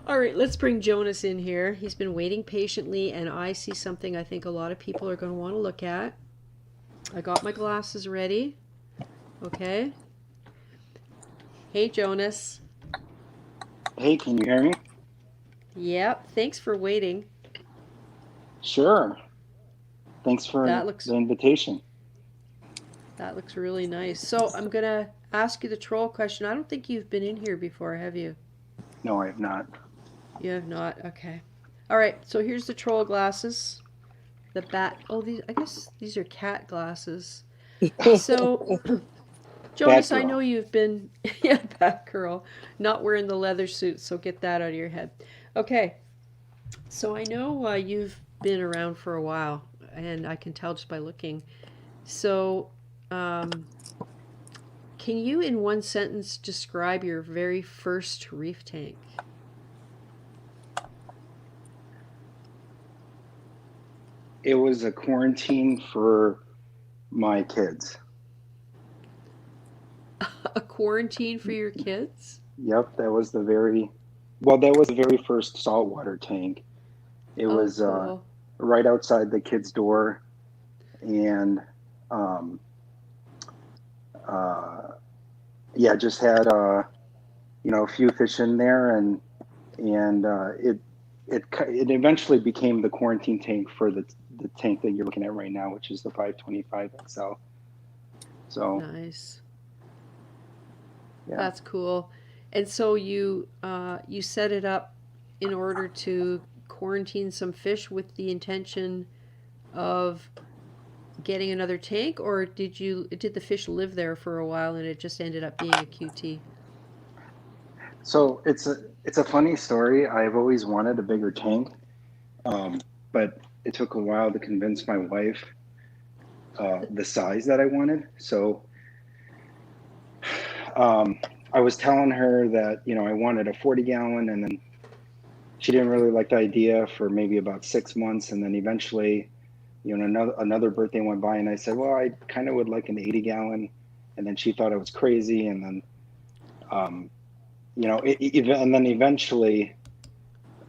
All right, let's bring Jonas in here. He's been waiting patiently, and I see something I think a lot of people are going to want to look at. I got my glasses ready. Okay. Hey, Jonas. Hey, can you hear me? Yep. Thanks for waiting. Sure. Thanks for the invitation. That looks really nice. So I'm going to ask you the troll question. I don't think you've been in here before, have you? No, I have not. You have not? Okay. All right. So here's the troll glasses. The bat. Oh, I guess these are cat glasses. So, Jonas, I know you've been, yeah, Batgirl, not wearing the leather suit, so get that out of your head. Okay. So I know you've been around for a while, and I can tell just by looking. So, can you, in one sentence, describe your very first reef tank? It was a quarantine for my kids. A quarantine for your kids? Yep, that was the very first saltwater tank. It was cool. Right outside the kids' door, and yeah, just had a few fish in there, and it eventually became the quarantine tank for the tank that you're looking at right now, which is the 525 XL. So nice. Yeah. That's cool. And so you set it up in order to quarantine some fish with the intention of getting another tank, or did the fish live there for a while and it just ended up being a QT? So it's a funny story. I've always wanted a bigger tank, but it took a while to convince my wife the size that I wanted. So I was telling her that I wanted a 40-gallon, and then she didn't really like the idea for maybe about 6 months, and then eventually another birthday went by, and I said, well, I kind of would like an 80-gallon, and then she thought I was crazy, and then and then eventually,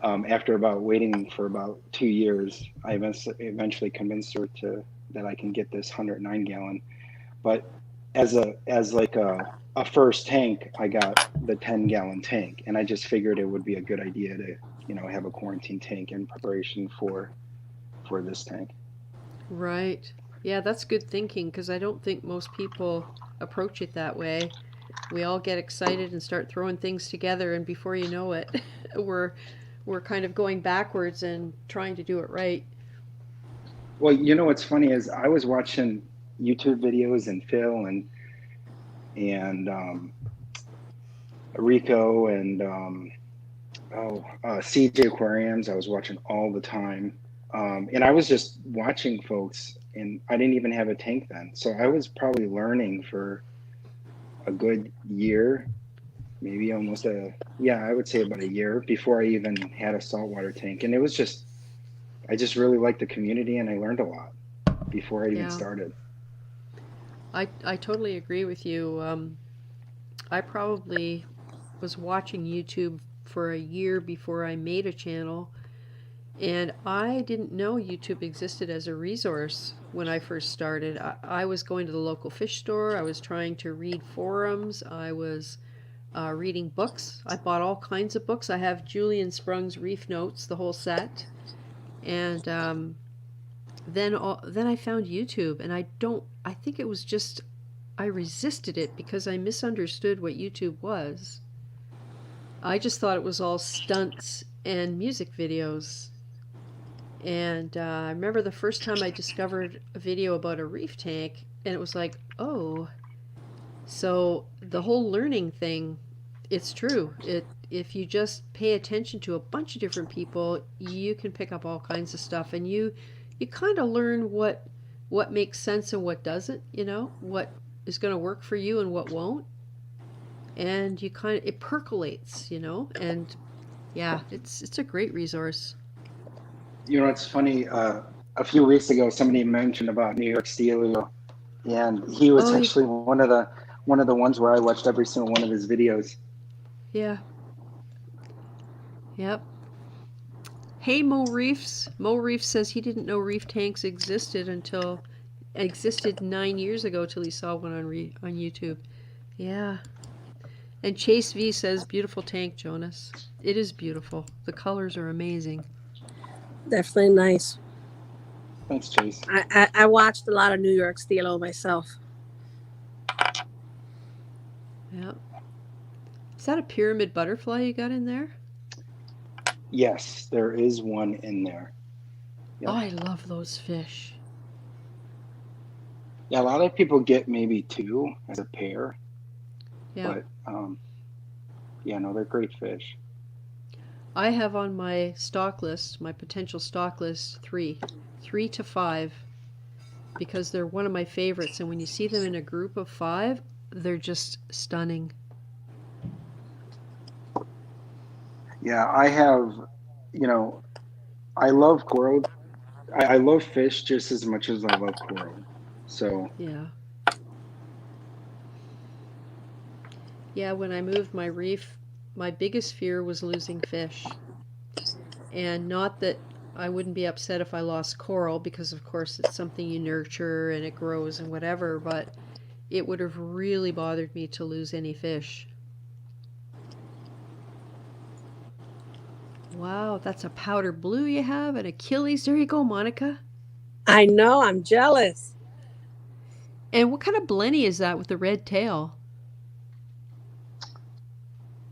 after waiting for about 2 years, I eventually convinced her that I can get this 109-gallon. But as a first tank, I got the 10-gallon tank, and I just figured it would be a good idea to have a quarantine tank in preparation for this tank. Right. Yeah, that's good thinking because I don't think most people approach it that way. We all get excited and start throwing things together, and before you know it, we're we're kind of going backwards and trying to do it right. Well, you know what's funny is I was watching YouTube videos and Phil and Rico and CJ Aquariums. I was watching all the time, and I was just watching folks, and I didn't even have a tank then, so I was probably learning for a good year, maybe almost a yeah, I would say about a year before I even had a saltwater tank, and it was just I just really liked the community, and I learned a lot before I even Yeah, started. I totally agree with you. I probably was watching YouTube for a year before I made a channel, and I didn't know YouTube existed as a resource when I first started. I was going to the local fish store, I was trying to read forums, I was reading books. I bought all kinds of books. I have Julian Sprung's Reef Notes, the whole set, and then I found YouTube, and I think it was just I resisted it because I misunderstood what YouTube was. I just thought it was all stunts and music videos. And I remember the first time I discovered a video about a reef tank, and it was like, oh, so the whole learning thing, it's true. If you just pay attention to a bunch of different people, you can pick up all kinds of stuff, and you kind of learn what makes sense and what doesn't. What is going to work for you and what won't, and you kind of it percolates. And yeah, it's a great resource. You know, it's funny. A few weeks ago, somebody mentioned about New York Steel, and he was Oh, actually one of the ones where I watched every single one of his videos. yeah, yep. Hey, Mo Reefs. Mo Reef says he didn't know reef tanks existed 9 years ago till he saw one on YouTube. Yeah. And Chase V says beautiful tank, Jonas. It is beautiful. The colors are amazing. Definitely nice. Thanks, Chase. I watched a lot of New York Steel myself. Yeah. Is that a pyramid butterfly you got in there? Yes, there is one in there. Oh, Yep. I love those fish. Yeah, a lot of people get maybe two as a pair, Yeah. but yeah, no, they're great fish. I have on my stock list, my potential stock list, three to five, because they're one of my favorites. And when you see them in a group of five, they're just stunning. Yeah, I have, you know, I love coral. I love fish just as much as I love coral. So, Yeah. Yeah, when I moved my reef, my biggest fear was losing fish. And not that I wouldn't be upset if I lost coral, because of course it's something you nurture and it grows and whatever, but it would have really bothered me to lose any fish. Wow, that's a powder blue you have, and Achilles. There you go, Monica. I know, I'm jealous. And what kind of blenny is that with the red tail?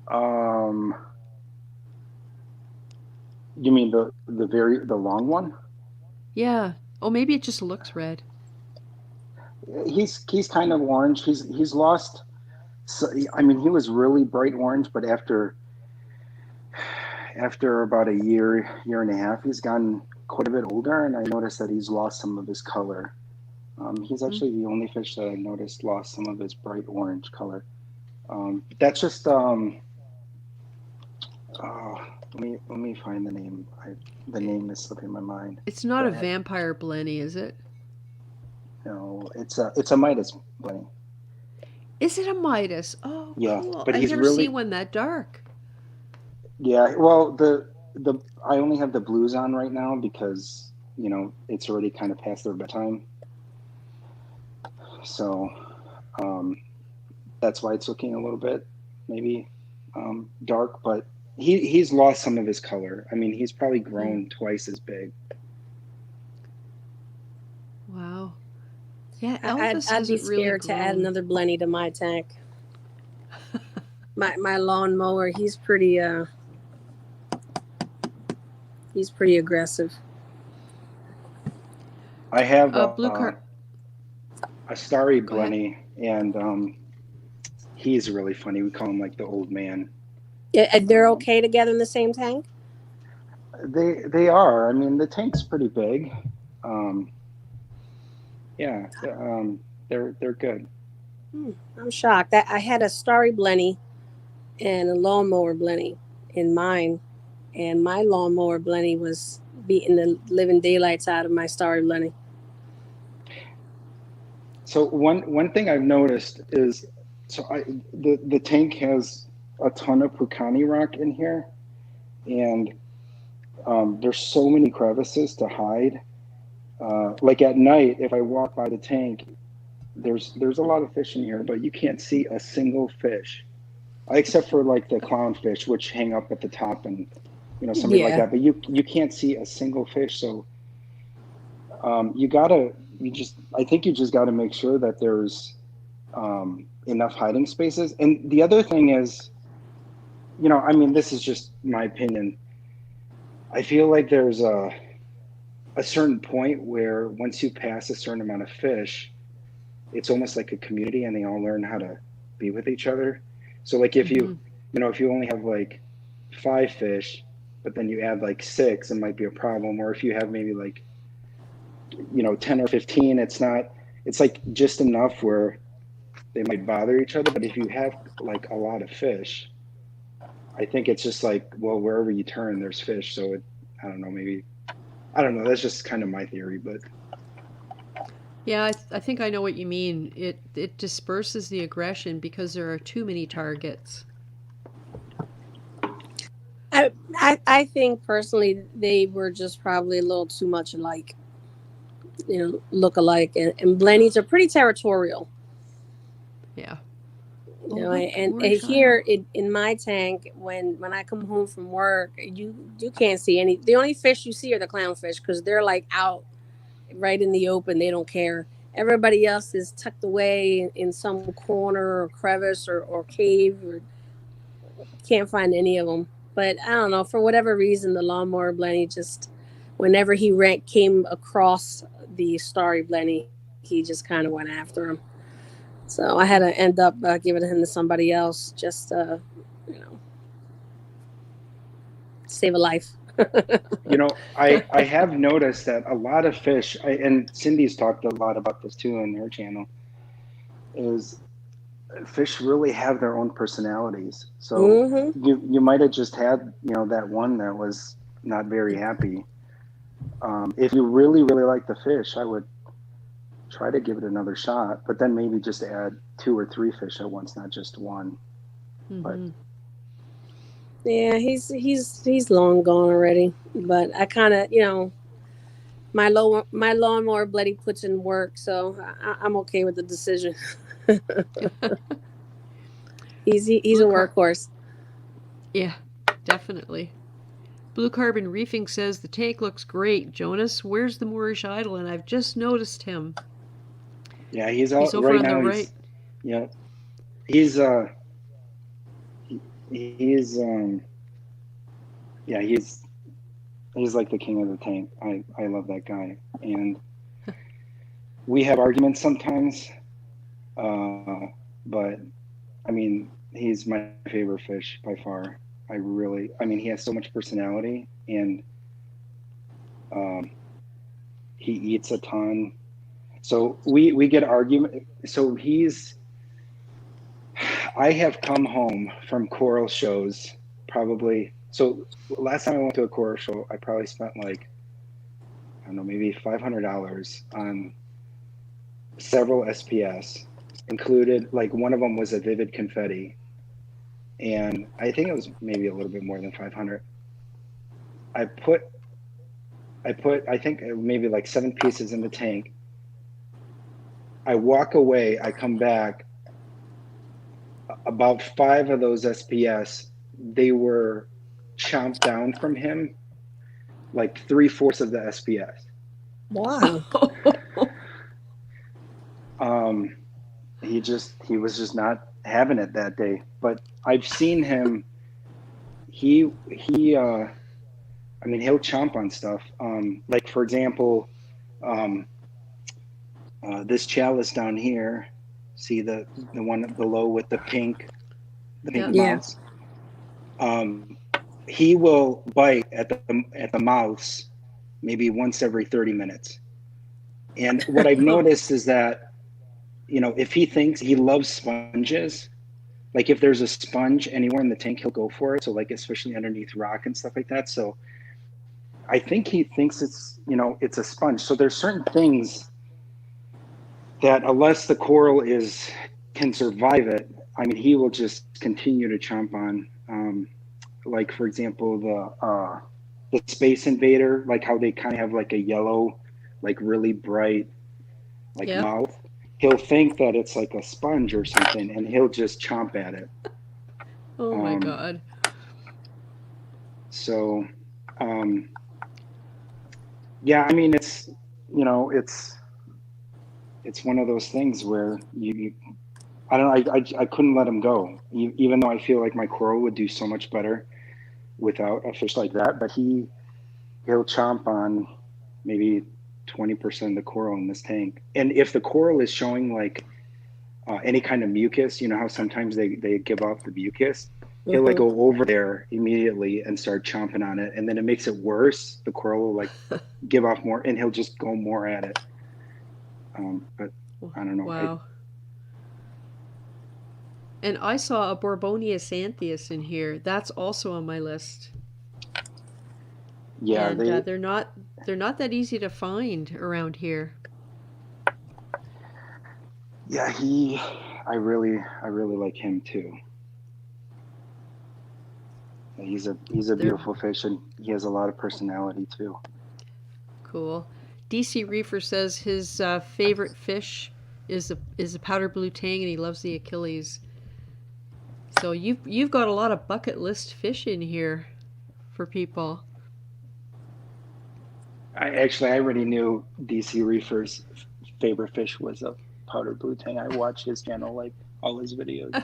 um, you mean the long one? Yeah. Oh, maybe it just looks red. He's kind of orange. He's lost. So, I mean, he was really bright orange, but after about a year and a half, he's gotten quite a bit older, and I noticed that he's lost some of his color. He's Mm. actually the only fish that I noticed lost some of his bright orange color. That's just oh, let me find the name. The name is slipping my mind. It's not But a vampire blenny, is it? no, it's a Midas bunny. Is it a Midas? Oh, Yeah, cool. but I've he's never seen really one that dark. yeah. Well, the I only have the blues on right now because it's already kind of past their bedtime. So um, that's why it's looking a little bit maybe dark, but he's lost some of his color. I mean, he's probably Mm. grown twice as big. Wow. Yeah, I'd, Elvis I'd has be it really scared to add grown. another blenny to my tank. My lawnmower, he's pretty aggressive. I have Blue card. a starry Go ahead. blenny, and he's really funny. We call him like the old man. Yeah, they're Um, okay together in the same tank. they are. I mean, the tank's pretty big. Um, yeah, they're good. I'm shocked. I had a starry blenny and a lawnmower blenny in mine, and my lawnmower blenny was beating the living daylights out of my starry blenny. So one thing I've noticed is, so the tank has a ton of Pucani rock in here, and there's so many crevices to hide. Like at night, if I walk by the tank, there's a lot of fish in here, but you can't see a single fish, except for like the clownfish, which hang up at the top, and something like Yeah. that. But you can't see a single fish, so you gotta you just I think you just gotta make sure that there's enough hiding spaces. And the other thing is, I mean, this is just my opinion. I feel like there's a certain point where once you pass a certain amount of fish, it's almost like a community and they all learn how to be with each other. So like if you only have like 5 fish, but then you add like 6, it might be a problem. Or if you have maybe like, 10 or 15, it's like just enough where they might bother each other. But if you have like a lot of fish, I think it's just like, well, wherever you turn, there's fish. So I don't know, maybe, I don't know. That's just kind of my theory, but Yeah, I think I know what you mean. It disperses the aggression because there are too many targets. I think personally they were just probably a little too much alike, look alike, and blennies are pretty territorial. Yeah. Look, And Moorish here Isle. in my tank, when I come home from work, you can't see any. The only fish you see are the clownfish because they're like out right in the open. They don't care. Everybody else is tucked away in some corner or crevice or cave, or can't find any of them. But I don't know, for whatever reason, the lawnmower blenny just, whenever came across the starry blenny, he just kind of went after him. So I had to end up giving him to somebody else, just you know, save a life. I have noticed that a lot of fish, and Cindy's talked a lot about this too in her channel, is fish really have their own personalities. So Mm-hmm. you might have just had, that one that was not very happy. If you really, really like the fish, I would try to give it another shot, but then maybe just add 2 or 3 fish at once, not just one. But Yeah, he's long gone already. But I kind of, my lawnmower bloody puts in work, so I'm okay with the decision. He's a Blue car. workhorse. Yeah, definitely. Blue Carbon Reefing says the tank looks great. Jonas, where's the Moorish Idol? And I've just noticed him. yeah, He's over right on the now. right. He's he's yeah, he's like the king of the tank. I love that guy, and we have arguments sometimes, but I mean, he's my favorite fish by far. I mean, he has so much personality, and um, he eats a ton. So we get argument. So I have come home from coral shows probably. So last time I went to a coral show, I probably spent like, I don't know, maybe $500 on several SPS, included like one of them was a vivid confetti, and I think it was maybe a little bit more than 500. I put I think maybe like 7 pieces in the tank. I walk away, I come back, about 5 of those SPS, they were chomped down from him, like 3/4 of the SPS. Wow. He was just not having it that day. But I've seen him. I mean, he'll chomp on stuff. Like for example, um, this chalice down here. See the one below with the pink Yep. Yeah. mouths. He will bite at the mouths maybe once every 30 minutes. And what I've noticed is that, you know, if he thinks he loves sponges, like if there's a sponge anywhere in the tank, he'll go for it. So like, especially underneath rock and stuff like that. So I think he thinks it's, you know, it's a sponge. So there's certain things that unless the coral can survive it, I mean, he will just continue to chomp on. Like for example, the Space Invader, like how they kind of have like a yellow, like really bright, like Yep. mouth. He'll think that it's like a sponge or something, and he'll just chomp at it. Oh my God. So, yeah, I mean, it's, you know, it's one of those things where I don't know, I couldn't let him go, even though I feel like my coral would do so much better without a fish like that. But he'll chomp on maybe 20% of the coral in this tank. And if the coral is showing like any kind of mucus, you know how sometimes they give off the mucus, he'll like go over there immediately and start chomping on it. And then it makes it worse. The coral will like give off more and he'll just go more at it. But I don't know. Wow. And I saw a Borbonia xanthias in here. That's also on my list. Yeah, and they're not that easy to find around here. Yeah, I really like him too. He's a beautiful fish, and he has a lot of personality too. Cool. DC Reefer says his favorite fish is a powder blue tang, and he loves the Achilles. So you've got a lot of bucket list fish in here for people. I already knew DC Reefer's favorite fish was a powder blue tang. I watch his channel, like all his videos.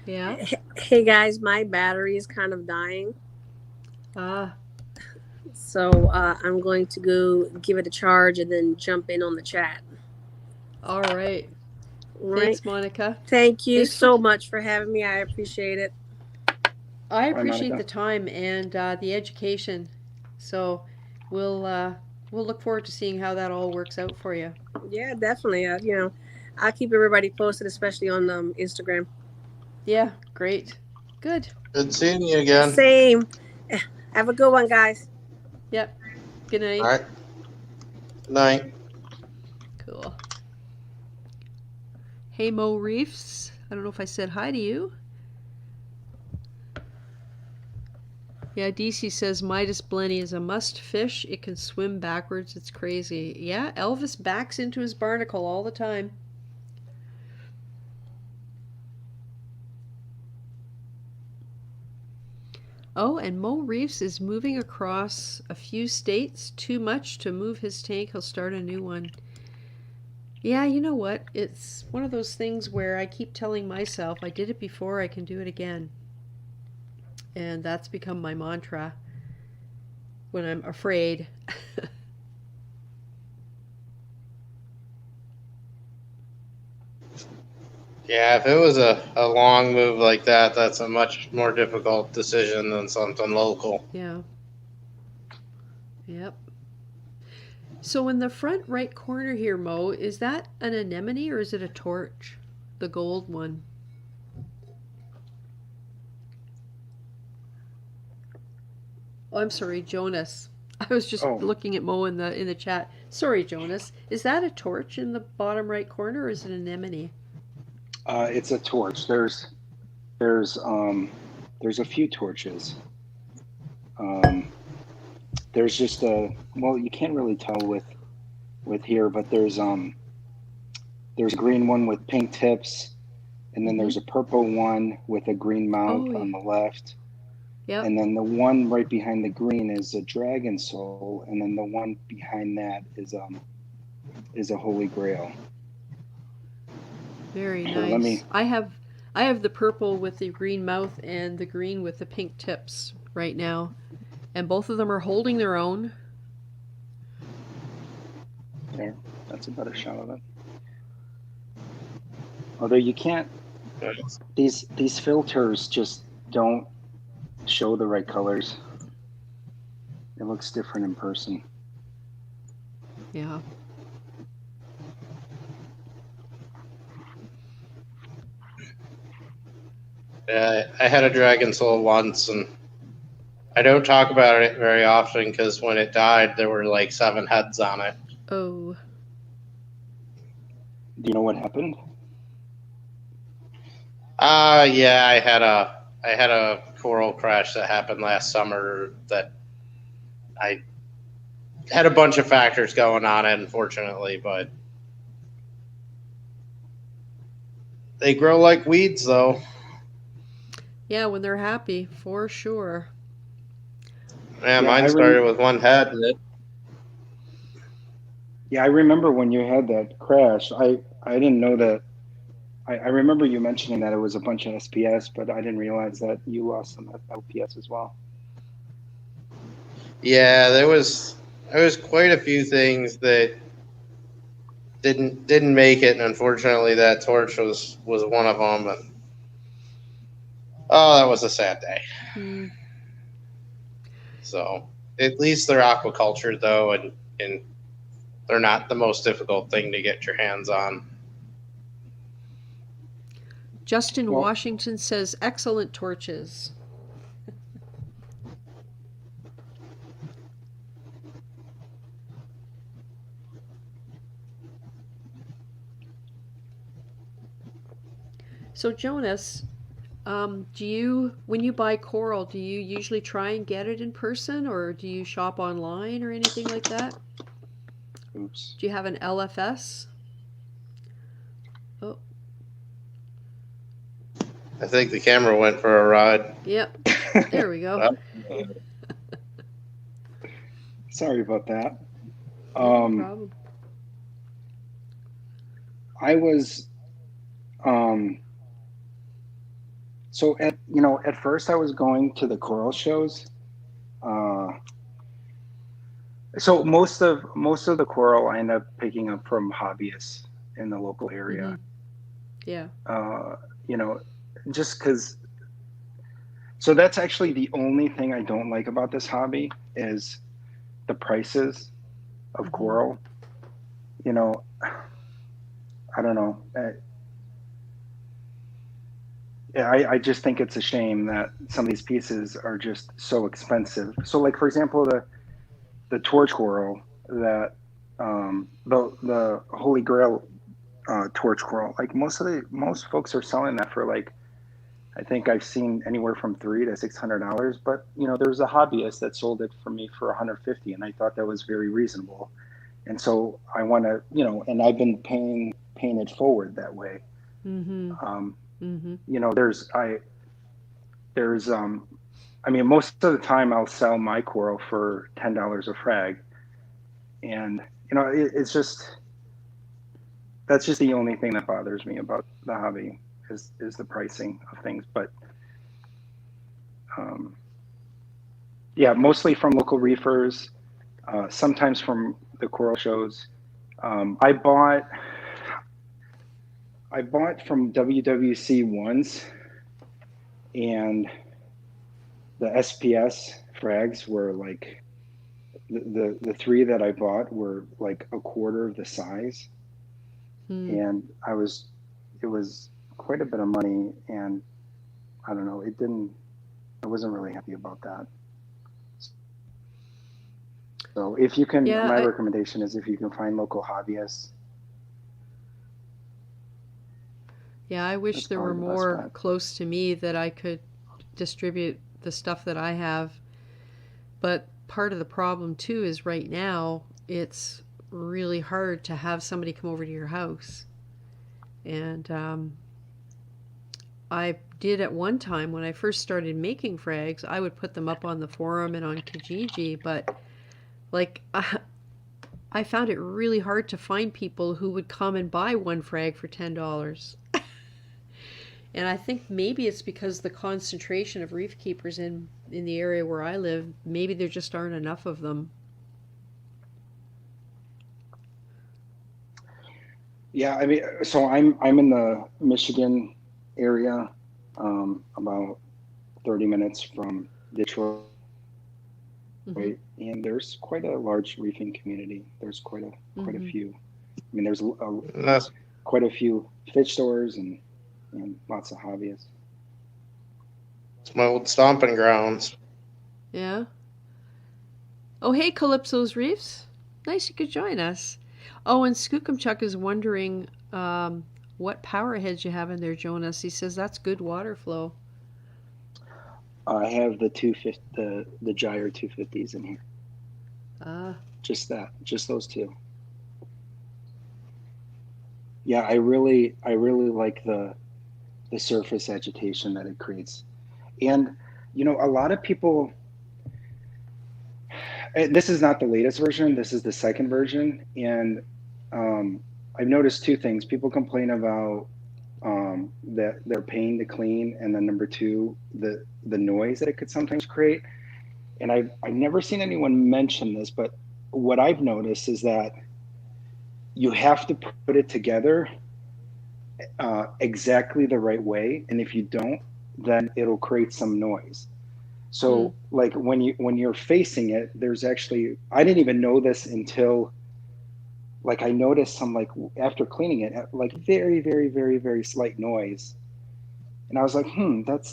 Yeah. Hey guys, my battery is kind of dying. So I'm going to go give it a charge and then jump in on the chat. All right. Thanks, Monica. Thank you so much for having me. I appreciate it. I appreciate the time and the education. So we'll look forward to seeing how that all works out for you. Yeah, definitely. You know, I'll keep everybody posted, especially on Instagram. Yeah, great. Good. Good seeing you again. Same. Have a good one, guys. Yep. Good night. All right. Good night. Cool. Hey, Mo Reefs. I don't know if I said hi to you. Yeah, DC says Midas blenny is a must fish. It can swim backwards. It's crazy. Yeah, Elvis backs into his barnacle all the time. Oh, and Mo Reefs is moving across a few states. Too much to move his tank. He'll start a new one. Yeah, you know what? It's one of those things where I keep telling myself, I did it before, I can do it again. And that's become my mantra when I'm afraid. Yeah, if it was a long move like that, that's a much more difficult decision than something local. Yeah. Yep. So in the front right corner here, Mo, is that an anemone or is it a torch? The gold one. Oh, I'm sorry, Jonas. I was just looking at Mo in the chat. Sorry, Jonas. Is that a torch in the bottom right corner or is it an anemone? It's a torch. There's a few torches. There's just you can't really tell with here, but there's a green one with pink tips, and then there's a purple one with a green mouth on the left. Yep. And then the one right behind the green is a dragon soul, and then the one behind that is is a holy grail. Very So let me. nice. I have the purple with the green mouth and the green with the pink tips right now, and both of them are holding their own. There, that's a better shot of it. Although you can't, these filters just don't show the right colors. It looks different in person. Yeah. Yeah, I had a dragon soul once, and I don't talk about it very often because when it died, there were like 7 heads on it. Oh. Do you know what happened? Yeah, I had a coral crash that happened last summer that I had a bunch of factors going on it, unfortunately, but they grow like weeds, though. Yeah, when they're happy, for sure. Yeah, Yeah, mine started with 1 head. I remember when you had that crash. I didn't know that. I remember you mentioning that it was a bunch of SPS, but I didn't realize that you lost some LPS as well. Yeah, there was quite a few things that didn't make it, and unfortunately, that torch was one of them. And oh, that was a sad day. Hmm. So at least they're aquaculture, though, and they're not the most difficult thing to get your hands on. Justin Well, Washington says, excellent torches. So Jonas, do you, when you buy coral, do you usually try and get it in person, or do you shop online or anything like that? oops. Do you have an LFS? Oh, I think the camera went for a ride. yep. There we go. Sorry about that. No problem. I was, so at first I was going to the coral shows. So most of the coral I end up picking up from hobbyists in the local area. Yeah. Just because. So that's actually the only thing I don't like about this hobby is the prices of coral. I don't know. I just think it's a shame that some of these pieces are just so expensive. So, like for example, the torch coral that the Holy Grail torch coral, like most folks are selling that for like, I think I've seen anywhere from $300 to $600. But there was a hobbyist that sold it for me for $150, and I thought that was very reasonable. And so I want to, and I've been paying it forward that way. Most of the time I'll sell my coral for $10 a frag, and it's just, that's just the only thing that bothers me about the hobby is the pricing of things. But mostly from local reefers, sometimes from the coral shows. I bought from WWC once, and the SPS frags were like the 3 that I bought were like a quarter of the size, and it was quite a bit of money, and I don't know, I wasn't really happy about that. So if you can, my recommendation is if you can find local hobbyists. Yeah, I wish there were more close to me that I could distribute the stuff that I have. But part of the problem too is right now it's really hard to have somebody come over to your house. And I did at one time when I first started making frags, I would put them up on the forum and on Kijiji, but like I found it really hard to find people who would come and buy one frag for $10. And I think maybe it's because the concentration of reef keepers in the area where I live, maybe there just aren't enough of them. Yeah, I mean, so I'm in the Michigan area, about 30 minutes from Detroit, and there's quite a large reefing community. There's quite a few. I mean, there's quite a few fish stores and lots of hobbyists. It's my old stomping grounds. Yeah. Oh, hey, Calypso's Reefs. Nice you could join us. Oh, and Skookumchuck is wondering what power heads you have in there, Jonas. He says that's good water flow. I have the Gyre 250s in here. Just those two. Yeah, I really like the surface agitation that it creates. And you know, a lot of people, this is not the latest version, this is the second version, and I've noticed two things. People complain about that they're paying to clean, and then number two, the noise that it could sometimes create. And I've never seen anyone mention this, but what I've noticed is that you have to put it together exactly the right way, and if you don't, then it'll create some noise. So like when you're facing it, there's actually, I didn't even know this until like I noticed some, like after cleaning it, like very, very, very, very slight noise. And I was like,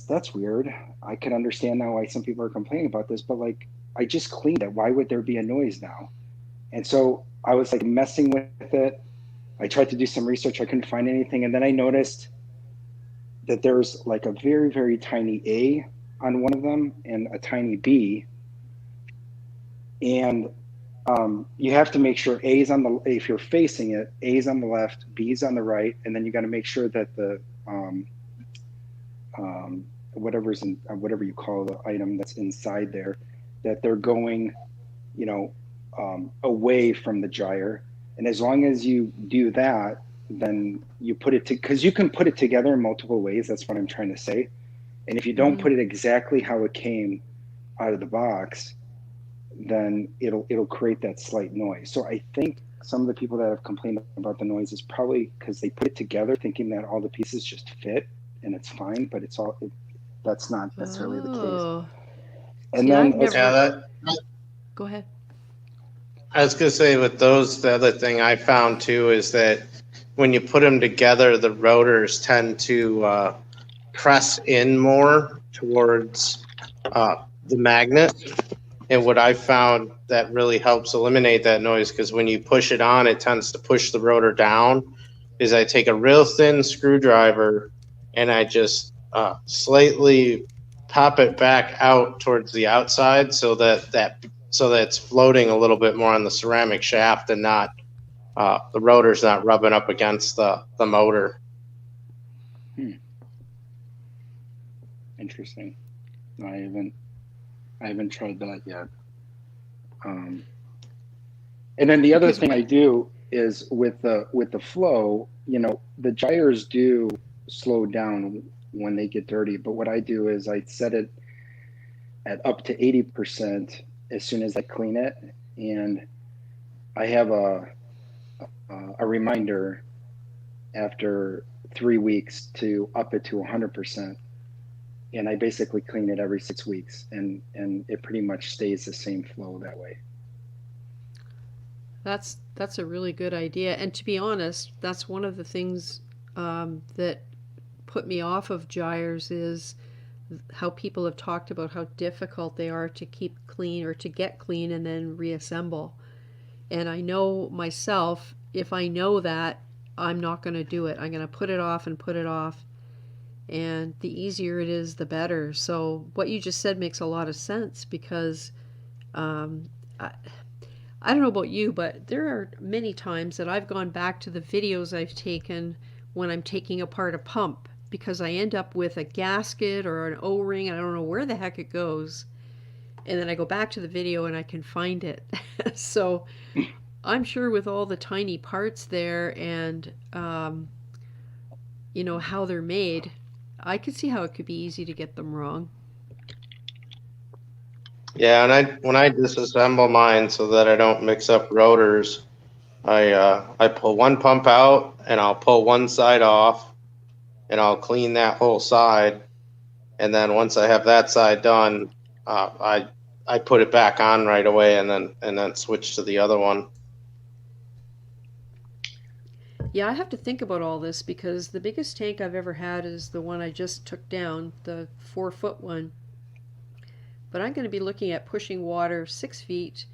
that's weird. I can understand now why some people are complaining about this, but like I just cleaned it. Why would there be a noise now? And so I was like messing with it. I tried to do some research. I couldn't find anything. And then I noticed that there's like a very, very tiny A on one of them and a tiny B. And you have to make sure A is on the, if you're facing it, A is on the left, B is on the right. And then you got to make sure that the, whatever you call the item that's inside there, that they're going, you know, away from the gyre. And as long as you do that, then you put it to, because you can put it together in multiple ways. That's what I'm trying to say. And if you don't put it exactly how it came out of the box, then it'll create that slight noise. So I think some of the people that have complained about the noise is probably because they put it together thinking that all the pieces just fit and it's fine, but that's not necessarily the case. And see, then go ahead. I was going to say with those, the other thing I found too is that when you put them together, the rotors tend to press in more towards the magnet. And what I found that really helps eliminate that noise, because when you push it on, it tends to push the rotor down, is I take a real thin screwdriver and I just slightly pop it back out towards the outside so that it's floating a little bit more on the ceramic shaft and not the rotor's not rubbing up against the motor. Interesting. No, I haven't tried that yet. And then the other thing I do is with the flow, you know, the gyres do slow down when they get dirty, but what I do is I set it at up to 80% as soon as I clean it, and I have a reminder after 3 weeks to up it to 100%. And I basically clean it every 6 weeks, and it pretty much stays the same flow that way. That's a really good idea. And to be honest, that's one of the things that put me off of gyres is how people have talked about how difficult they are to keep clean or to get clean and then reassemble. And I know myself, if I know that, I'm not going to do it. I'm going to put it off and put it off. And the easier it is, the better. So what you just said makes a lot of sense, because I don't know about you, but there are many times that I've gone back to the videos I've taken when I'm taking apart a pump, because I end up with a gasket or an O-ring and I don't know where the heck it goes. And then I go back to the video and I can find it. So I'm sure with all the tiny parts there and, you know, how they're made, I could see how it could be easy to get them wrong. Yeah, and when I disassemble mine so that I don't mix up rotors, I pull one pump out and I'll pull one side off and I'll clean that whole side, and then once I have that side done, I put it back on right away and then switch to the other one. Yeah, I have to think about all this because the biggest tank I've ever had is the one I just took down, the 4-foot one. But I'm going to be looking at pushing water 6 feet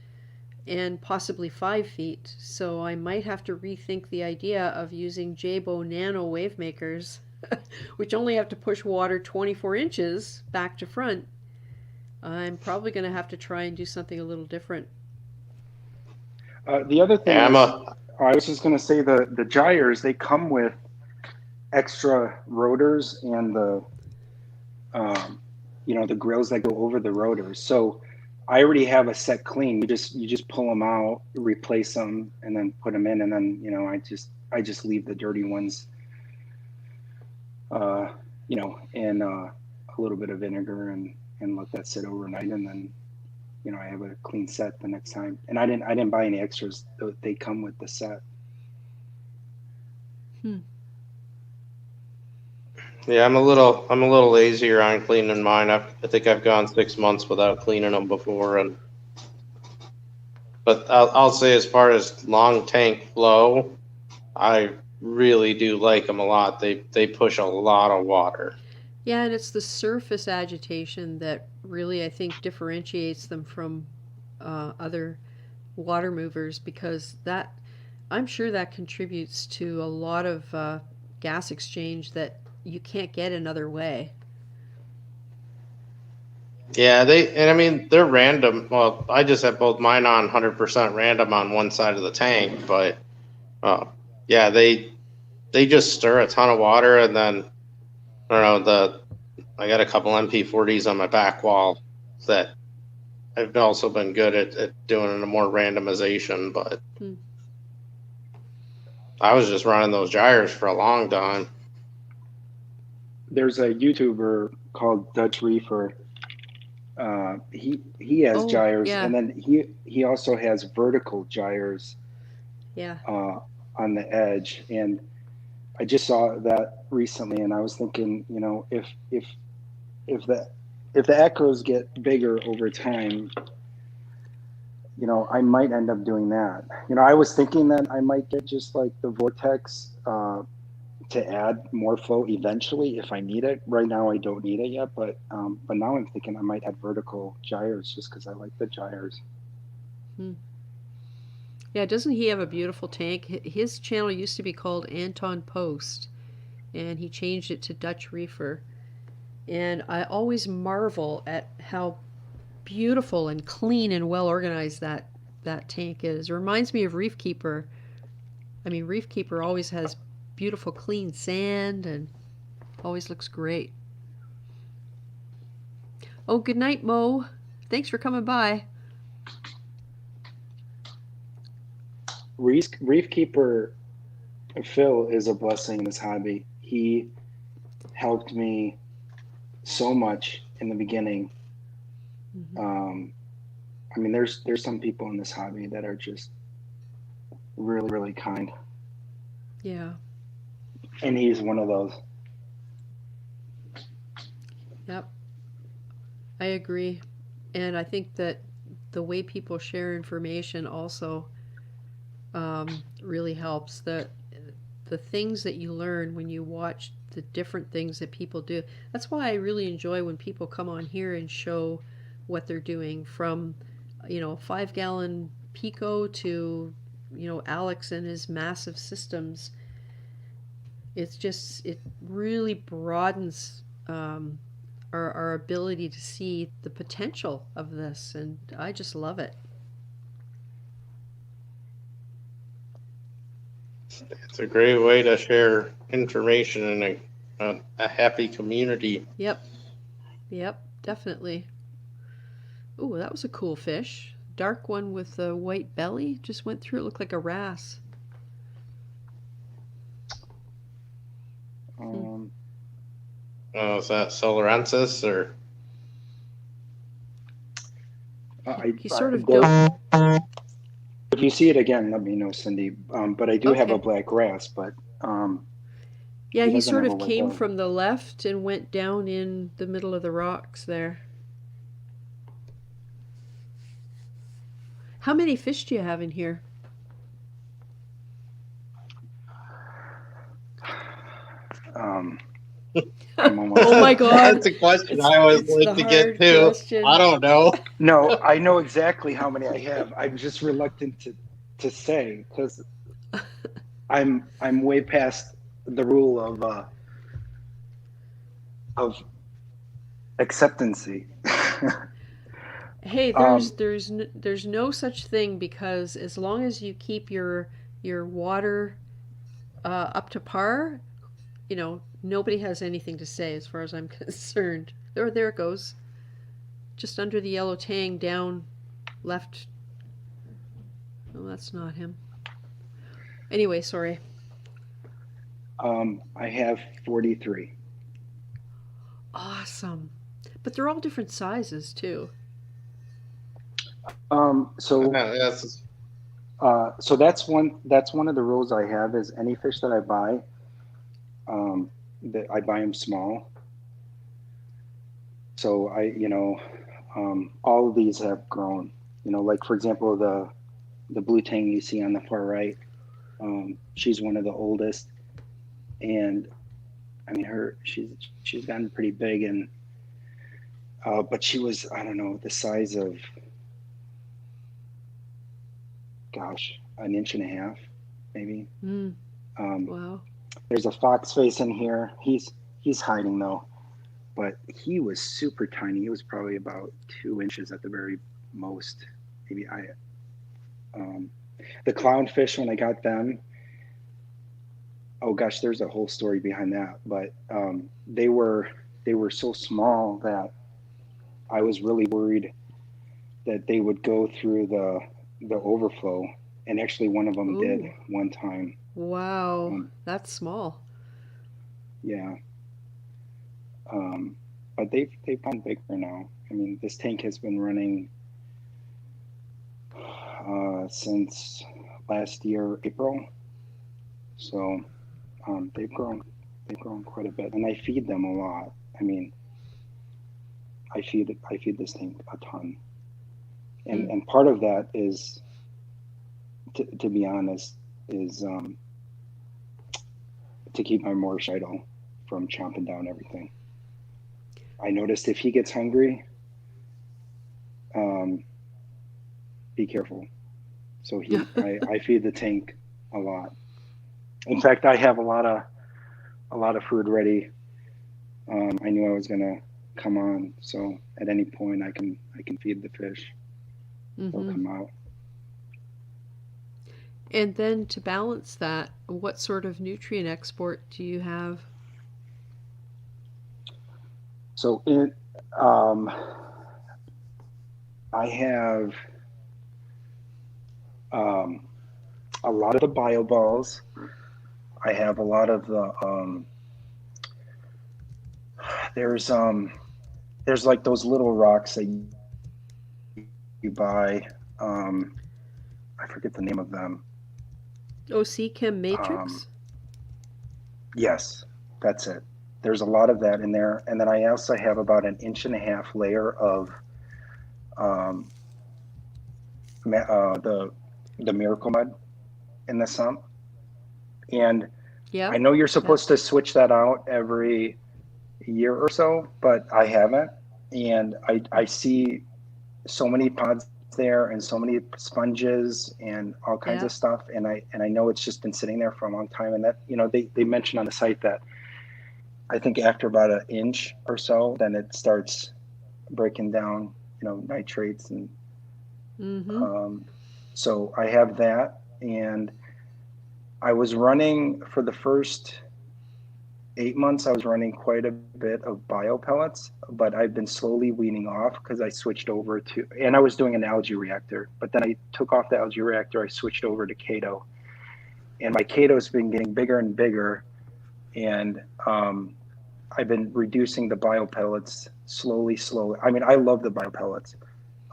and possibly 5 feet. So I might have to rethink the idea of using Jabo Nano wave makers, which only have to push water 24 inches back to front. I'm probably going to have to try and do something a little different. The other thing Yeah, is, I was just going to say the gyres, they come with extra rotors and the you know, the grills that go over the rotors. So I already have a set clean. You just pull them out, replace them, and then put them in, and then, you know, I just leave the dirty ones, you know, in a little bit of vinegar and let that sit overnight, and then, you know, I have a clean set the next time. And I didn't buy any extras. They come with the set. Yeah, I'm a little lazier on cleaning mine. I think I've gone 6 months without cleaning them before, but I'll say as far as long tank flow, I really do like them a lot. They push a lot of water. Yeah, and it's the surface agitation that really, I think, differentiates them from other water movers because that, I'm sure that contributes to a lot of gas exchange that you can't get another way. Yeah, and I mean they're random. Well, I just have both mine on 100% random on one side of the tank, but yeah, they just stir a ton of water, and then I don't know, I got a couple MP40s on my back wall that I've also been good at doing a more randomization, but I was just running those gyres for a long time. There's a YouTuber called Dutch Reefer. He has gyres, yeah. and then he also has vertical gyres. Yeah. On the edge, and I just saw that recently, and I was thinking, you know, if the echoes get bigger over time, you know, I might end up doing that. You know, I was thinking that I might get just like the vortex to add more flow eventually if I need it. Right now, I don't need it yet, but now I'm thinking I might add vertical gyres just because I like the gyres. Yeah, doesn't he have a beautiful tank? His channel used to be called Anton Post, and he changed it to Dutch Reefer. And I always marvel at how beautiful and clean and well organized that tank is. It reminds me of ReefGrrl. I mean, ReefGrrl always has beautiful clean sand and always looks great. Oh, good night, Mo. Thanks for coming by. ReefGrrl Phil is a blessing in this hobby. He helped me so much in the beginning. I mean, there's some people in this hobby that are just really, really kind. Yeah. And he's one of those. Yep. I agree. And I think that the way people share information also really helps. The things that you learn when you watch the different things that people do. That's why I really enjoy when people come on here and show what they're doing, from, you know, 5-gallon Pico to, you know, Alex and his massive systems. It's just, it really broadens our ability to see the potential of this, and I just love it. It's a great way to share information in a happy community. Yep, definitely. Ooh, that was a cool fish. dark one with the white belly just went through. It looked like a wrasse. Oh, is that Solarensis or? He sort of don't. If you see it again, let me know, Cindy. But I do have a Okay. black wrasse, but Yeah, he he doesn't sort have a of white came belly. from the left and went down in the middle of the rocks there. How many fish do you have in here? I'm almost Oh my God. That's a question I always It's like the to get hard to. question. I don't know. No, I know exactly how many I have. I'm just reluctant to say because I'm way past the rule of acceptancy. Hey, um, there's no such thing, because as long as you keep your water up to par, nobody has anything to say as far as I'm concerned. There it goes. Just under the yellow tang, down left. Oh, that's not him. Anyway, sorry. I have 43. Awesome. But they're all different sizes too. So Yes. so that's one of the rules I have is any fish that I buy, that I buy them small. So all of these have grown. Like for example, the blue tang you see on the far right, she's one of the oldest, and I mean she's gotten pretty big, and but she was, I don't know, the size of, gosh, an inch and a half, maybe. Mm, Um, wow. there's a fox face in here. He's hiding though, but he was super tiny. He was probably about 2 inches at the very most. Maybe the clownfish, when I got them, oh gosh, there's a whole story behind that. But they were so small that I was really worried that they would go through the overflow, and actually one of them did Ooh, one time. wow. Um, That's small. yeah, but they've gotten bigger now. I mean, this tank has been running since last year April, so they've grown quite a bit, and I feed them a lot. I mean, I feed this tank a ton, and Mm. and part of that is, to be honest, is to keep my Moorish idol from chomping down everything. I noticed if he gets hungry, um, be careful. So I feed the tank a lot. In fact, I have a lot of food ready. I knew I was gonna come on, so at any point I can feed the fish. They'll Mm-hmm. come out. And then to balance that, what sort of nutrient export do you have? So I have um, a lot of the bio balls. I have a lot of the there's there's like those little rocks that you buy. Um, I forget the name of them. OC Chem Um, Matrix? yes, that's it. There's a lot of that in there, and then I also have about an inch and a half layer of um, the miracle mud in the sump. And I Yep. know you're Yep. supposed to switch that out every year or so, but I haven't. And I see so many pods there and so many sponges and all kinds of Yep. stuff. And I know it's just been sitting there for a long time. And that, they mentioned on the site that I think after about an inch or so, then it starts breaking down, nitrates. And Mm-hmm. um, so I have that. And I was running for the first 8 months, I was running quite a bit of bio pellets, but I've been slowly weaning off because I switched over to, and I was doing an algae reactor, but then I took off the algae reactor. I switched over to Kato, and my Kato's been getting bigger and bigger. And I've been reducing the bio pellets slowly. I mean, I love the bio pellets,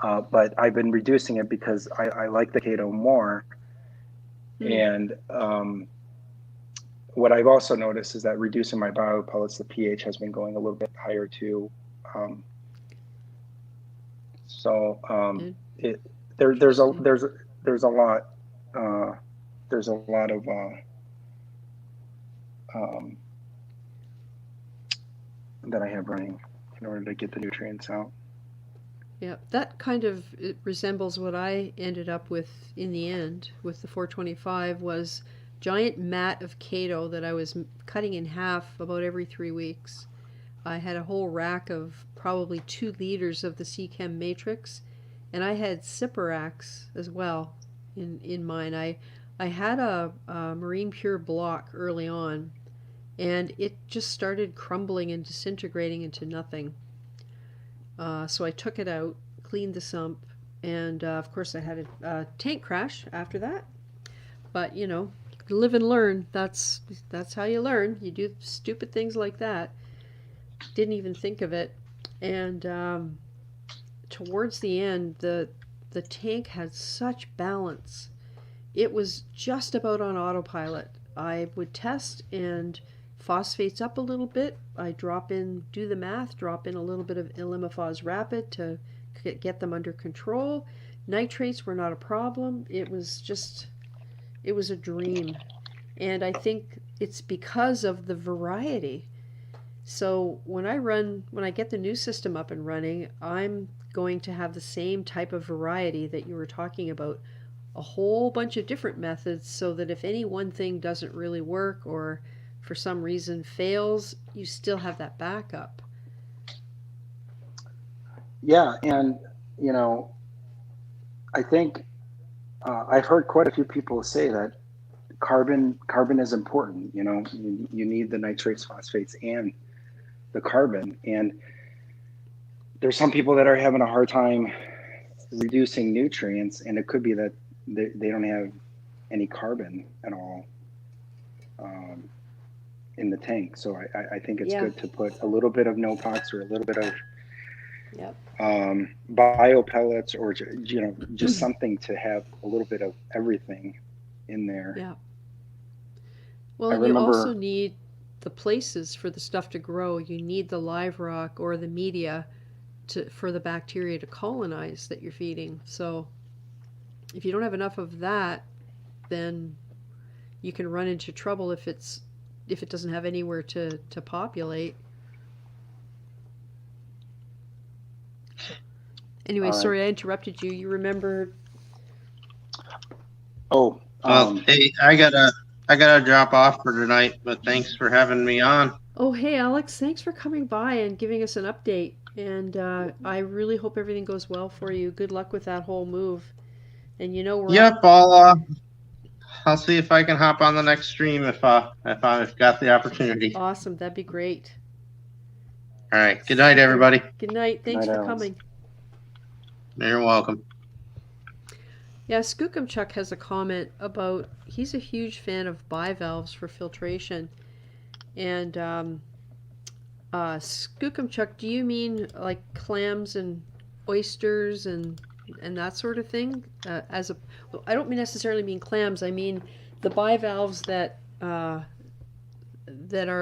but I've been reducing it because I like the Kato more. And what I've also noticed is that reducing my bio pellets, the pH has been going a little bit higher too. There's a lot of that I have running in order to get the nutrients out. Yeah, that kind of it resembles what I ended up with in the end with the 425 was giant mat of Kato that I was cutting in half about every 3 weeks. I had a whole rack of probably 2 liters of the Seachem Matrix, and I had Cyperax as well in mine. I had a Marine Pure block early on, and it just started crumbling and disintegrating into nothing. So I took it out, cleaned the sump, and of course I had a tank crash after that. But you know, live and learn. That's how you learn. You do stupid things like that. Didn't even think of it. And towards the end, the tank had such balance. It was just about on autopilot. I would test and phosphates up a little bit. I do the math, drop in a little bit of Ilimifos Rapid to get them under control. Nitrates were not a problem. It was a dream. And I think it's because of the variety. So when I get the new system up and running, I'm going to have the same type of variety that you were talking about. A whole bunch of different methods so that if any one thing doesn't really work or for some reason fails, you still have that backup. Yeah, and you know, I think I've heard quite a few people say that carbon is important. You know, you need the nitrates, phosphates, and the carbon. And there's some people that are having a hard time reducing nutrients, and it could be that they don't have any carbon at all in the tank. So I think it's good to put a little bit of Nopox or a little bit of bio pellets, or you know, just something to have a little bit of everything in there. Yeah. Well, and you also need the places for the stuff to grow. You need the live rock or the media for the bacteria to colonize that you're feeding. So if you don't have enough of that, then you can run into trouble if it doesn't have anywhere to populate. Anyway, sorry I interrupted you. You remember? Oh, hey, I gotta drop off for tonight, but thanks for having me on. Oh, hey, Alex, thanks for coming by and giving us an update. And I really hope everything goes well for you. Good luck with that whole move. And you know we're I'll see if I can hop on the next stream if I've got the opportunity. Awesome, that'd be great. All right. Good night, everybody. Good night. Thanks for coming. You're welcome. Yeah, Skookumchuck has a comment about he's a huge fan of bivalves for filtration. And Skookumchuck, do you mean like clams and oysters and that sort of thing? I don't necessarily mean clams. I mean the bivalves that are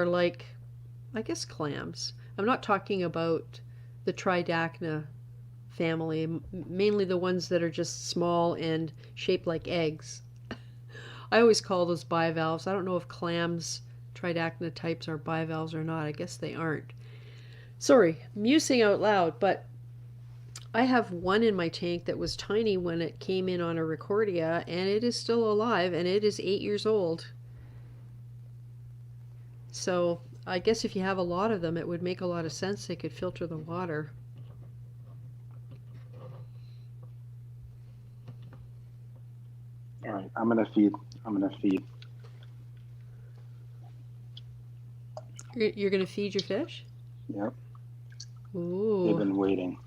like, I guess, clams. I'm not talking about the Tridacna family, mainly the ones that are just small and shaped like eggs. I always call those bivalves. I don't know if clams, Tridacna types are bivalves or not. I guess they aren't. Sorry, musing out loud, but I have one in my tank that was tiny when it came in on a Recordia, and it is still alive, and it is 8 years old. So I guess if you have a lot of them, it would make a lot of sense they could filter the water. All right, I'm gonna feed. You're gonna feed your fish? Yep, they've Ooh. been waiting.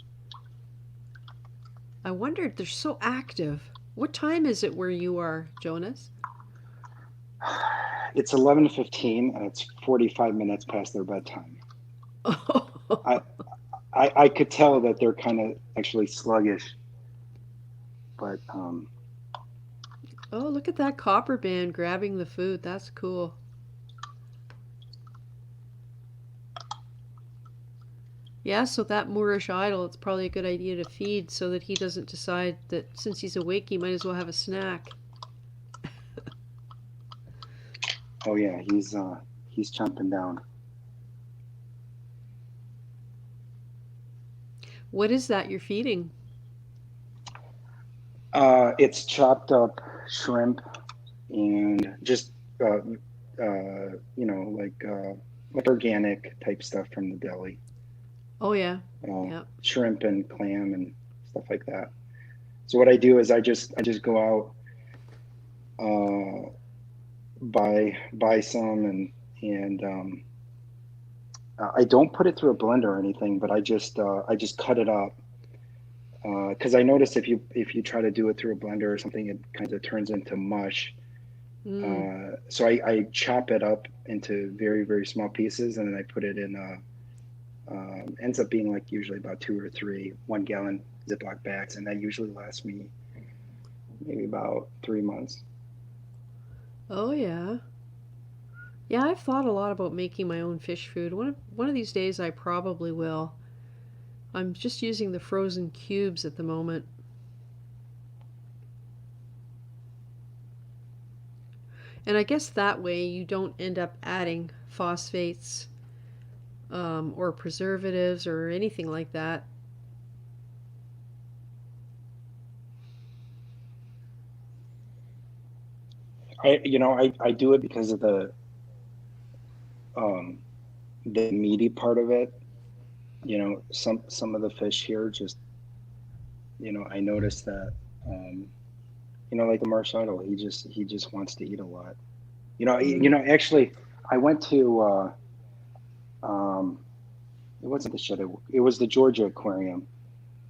I wondered, they're so active. What time is it where you are, Jonas? It's 11:15 and it's 45 minutes past their bedtime. I I could tell that they're kind of actually sluggish, but Oh, look at that copper band grabbing the food. That's cool. Yeah, so that Moorish idol, it's probably a good idea to feed so that he doesn't decide that since he's awake, he might as well have a snack. oh yeah, he's chomping down. What is that you're feeding? It's chopped up shrimp and just like organic type stuff from the deli. Oh, yeah. Yeah. Shrimp and clam and stuff like that. So what I do is I just go out, buy some and I don't put it through a blender or anything, but I just cut it up because I noticed if you try to do it through a blender or something, it kind of turns into mush. Mm. So I chop it up into very, very small pieces, and then I put it in ends up being like usually about 2 or 3 1-gallon Ziploc bags, and that usually lasts me maybe about 3 months. Oh, yeah. Yeah, I've thought a lot about making my own fish food. One of these days I probably will. I'm just using the frozen cubes at the moment. And I guess that way you don't end up adding phosphates or preservatives or anything like that. I do it because of um, the meaty part of it. Some of the fish here just I noticed that um, like the marshall, he just wants to eat a lot. Mm. Actually, I went to um, it wasn't the shed, it was the Georgia Aquarium,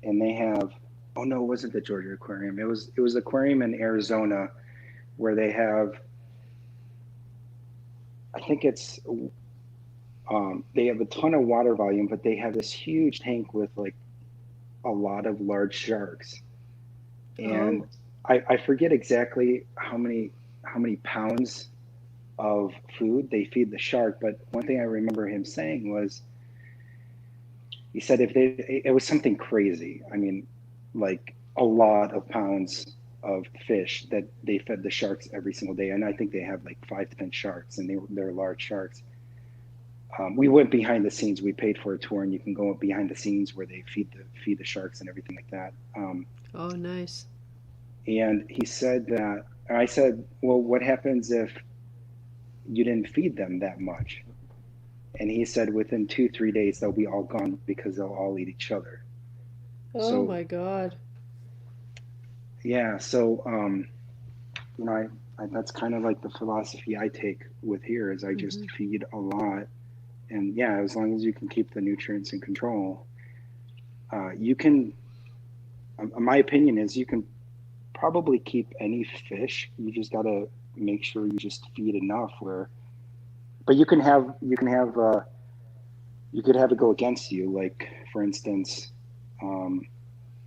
and they have, oh no, it wasn't the Georgia Aquarium. It was the aquarium in Arizona where they have, I think they have a ton of water volume, but they have this huge tank with like a lot of large sharks. And Oh. I forget exactly how many pounds of food they feed the shark, but one thing I remember him saying was he said if they it was something crazy. I mean, like a lot of pounds of fish that they fed the sharks every single day, and I think they have like 5 to 10 sharks, and they're large sharks. We went behind the scenes. We paid for a tour, and you can go behind the scenes where they feed the sharks and everything like that. Oh, nice. And he said that, and I said, well, what happens if you didn't feed them that much? And he said within 2 3 days they'll be all gone because they'll all eat each other. Oh So my God. yeah, so that's kind of like the philosophy I take with here is I just Hmm. feed a lot, and yeah, as long as you can keep the nutrients in control, you can. My opinion is you can probably keep any fish. You just gotta make sure you just feed enough where, but you could have it go against you. Like for instance, um,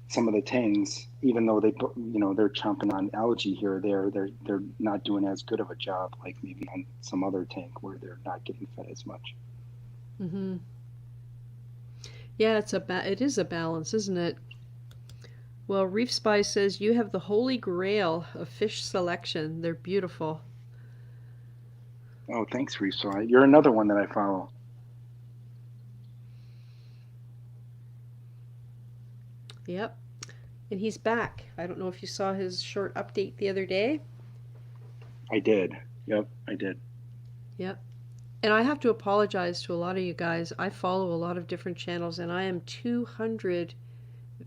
some of the tangs, even though they're chomping on algae here or there, they're not doing as good of a job like maybe on some other tank where they're not getting fed as much. Hmm. Yeah, it is a balance, isn't it? Well, Reef Spy says you have the holy grail of fish selection. They're beautiful. Oh, thanks, Reef. So you're another one that I follow. Yep. And he's back. I don't know if you saw his short update the other day. I did. Yep, I did. Yep. And I have to apologize to a lot of you guys. I follow a lot of different channels, and I am 200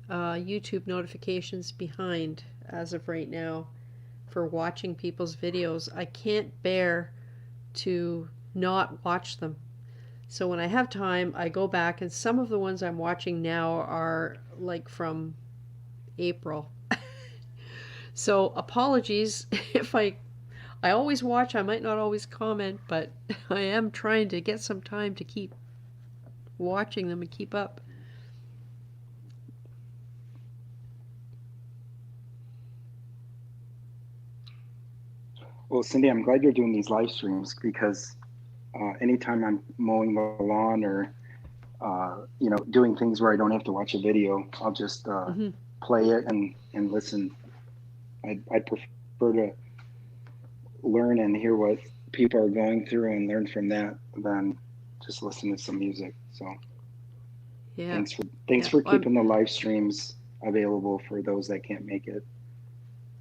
YouTube notifications behind as of right now for watching people's videos. I can't bear to not watch them. So when I have time, I go back, and some of the ones I'm watching now are like from April. So apologies if I always watch, I might not always comment, but I am trying to get some time to keep watching them and keep up. Well, Cindy, I'm glad you're doing these live streams because anytime I'm mowing the lawn or doing things where I don't have to watch a video, I'll just play it and listen. I prefer to learn and hear what people are going through and learn from that than just listen to some music. So Yeah. thanks for keeping the live streams available for those that can't make it.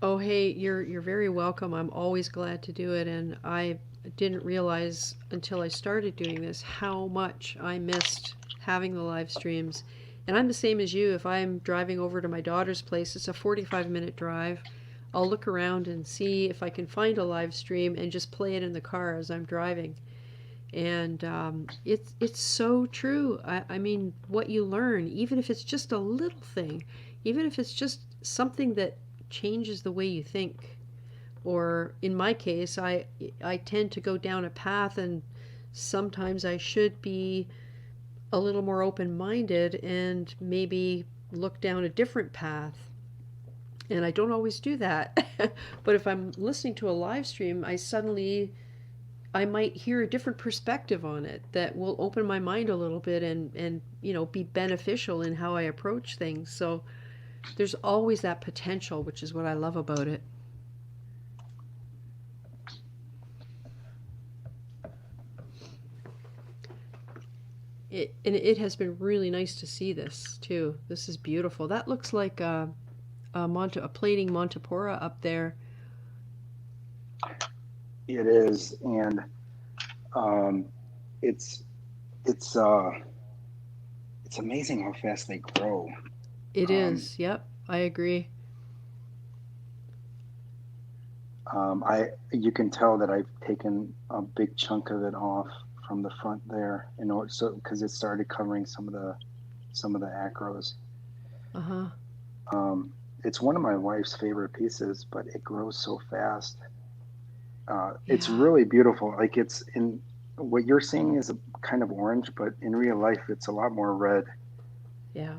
Oh, hey, you're very welcome. I'm always glad to do it, and I didn't realize until I started doing this how much I missed having the live streams. And I'm the same as you. If I'm driving over to my daughter's place, it's a 45-minute drive. I'll look around and see if I can find a live stream and just play it in the car as I'm driving. And it's so true. I mean, what you learn, even if it's just a little thing, even if it's just something that changes the way you think, or in my case, I tend to go down a path, and sometimes I should be a little more open-minded and maybe look down a different path. And I don't always do that. But if I'm listening to a live stream, I might hear a different perspective on it that will open my mind a little bit and be beneficial in how I approach things. So there's always that potential, which is what I love about it. It has been really nice to see this too. This is beautiful. That looks like a plating Montipora up there. It is, and it's amazing how fast they grow. It is. Yep, I agree. You can tell that I've taken a big chunk of it off from the front there in order because it started covering some of the acros. It's one of my wife's favorite pieces, but it grows so fast. It's really beautiful. Like it's in what you're seeing is a kind of orange, but in real life, it's a lot more red. Yeah.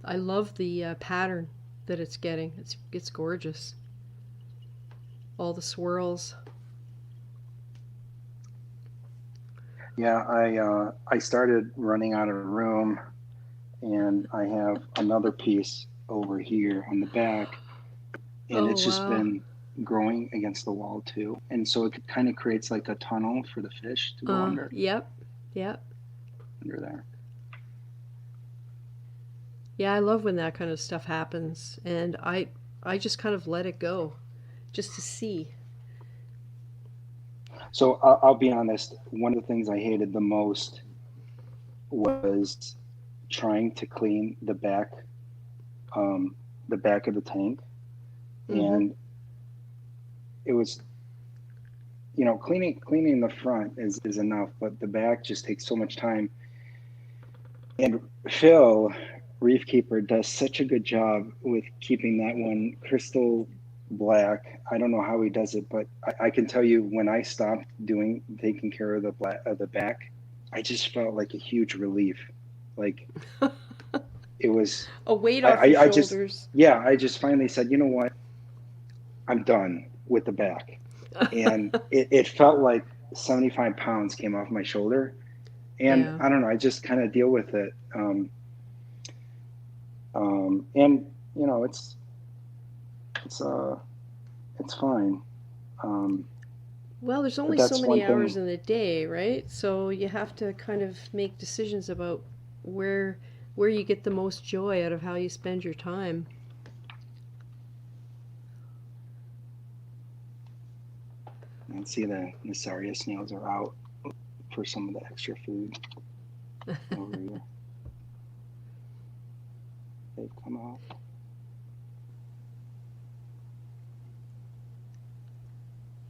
I love the pattern that it's getting. It's gorgeous. All the swirls. Yeah, I started running out of room, and I have another piece over here on the back, and it's just been growing against the wall too, and so it kind of creates like a tunnel for the fish to go under. Yep. Under there. Yeah, I love when that kind of stuff happens, and I just kind of let it go, just to see. So I'll be honest. One of the things I hated the most was trying to clean the back of the tank, and it was, cleaning the front is enough, but the back just takes so much time. And Phil, Reef Keeper, does such a good job with keeping that one crystal black. I don't know how he does it, but I can tell you when I stopped taking care of the back, I just felt like a huge relief. Like it was a weight off your shoulders. I just finally said, you know what? I'm done with the back. And it felt like 75 pounds came off my shoulder. And I don't know, I just kind of deal with it. And it's fine. Well, there's only so many hours in the day, right? So you have to kind of make decisions about where you get the most joy out of how you spend your time. And see, the Nasaria snails are out for some of the extra food over here. They've come out.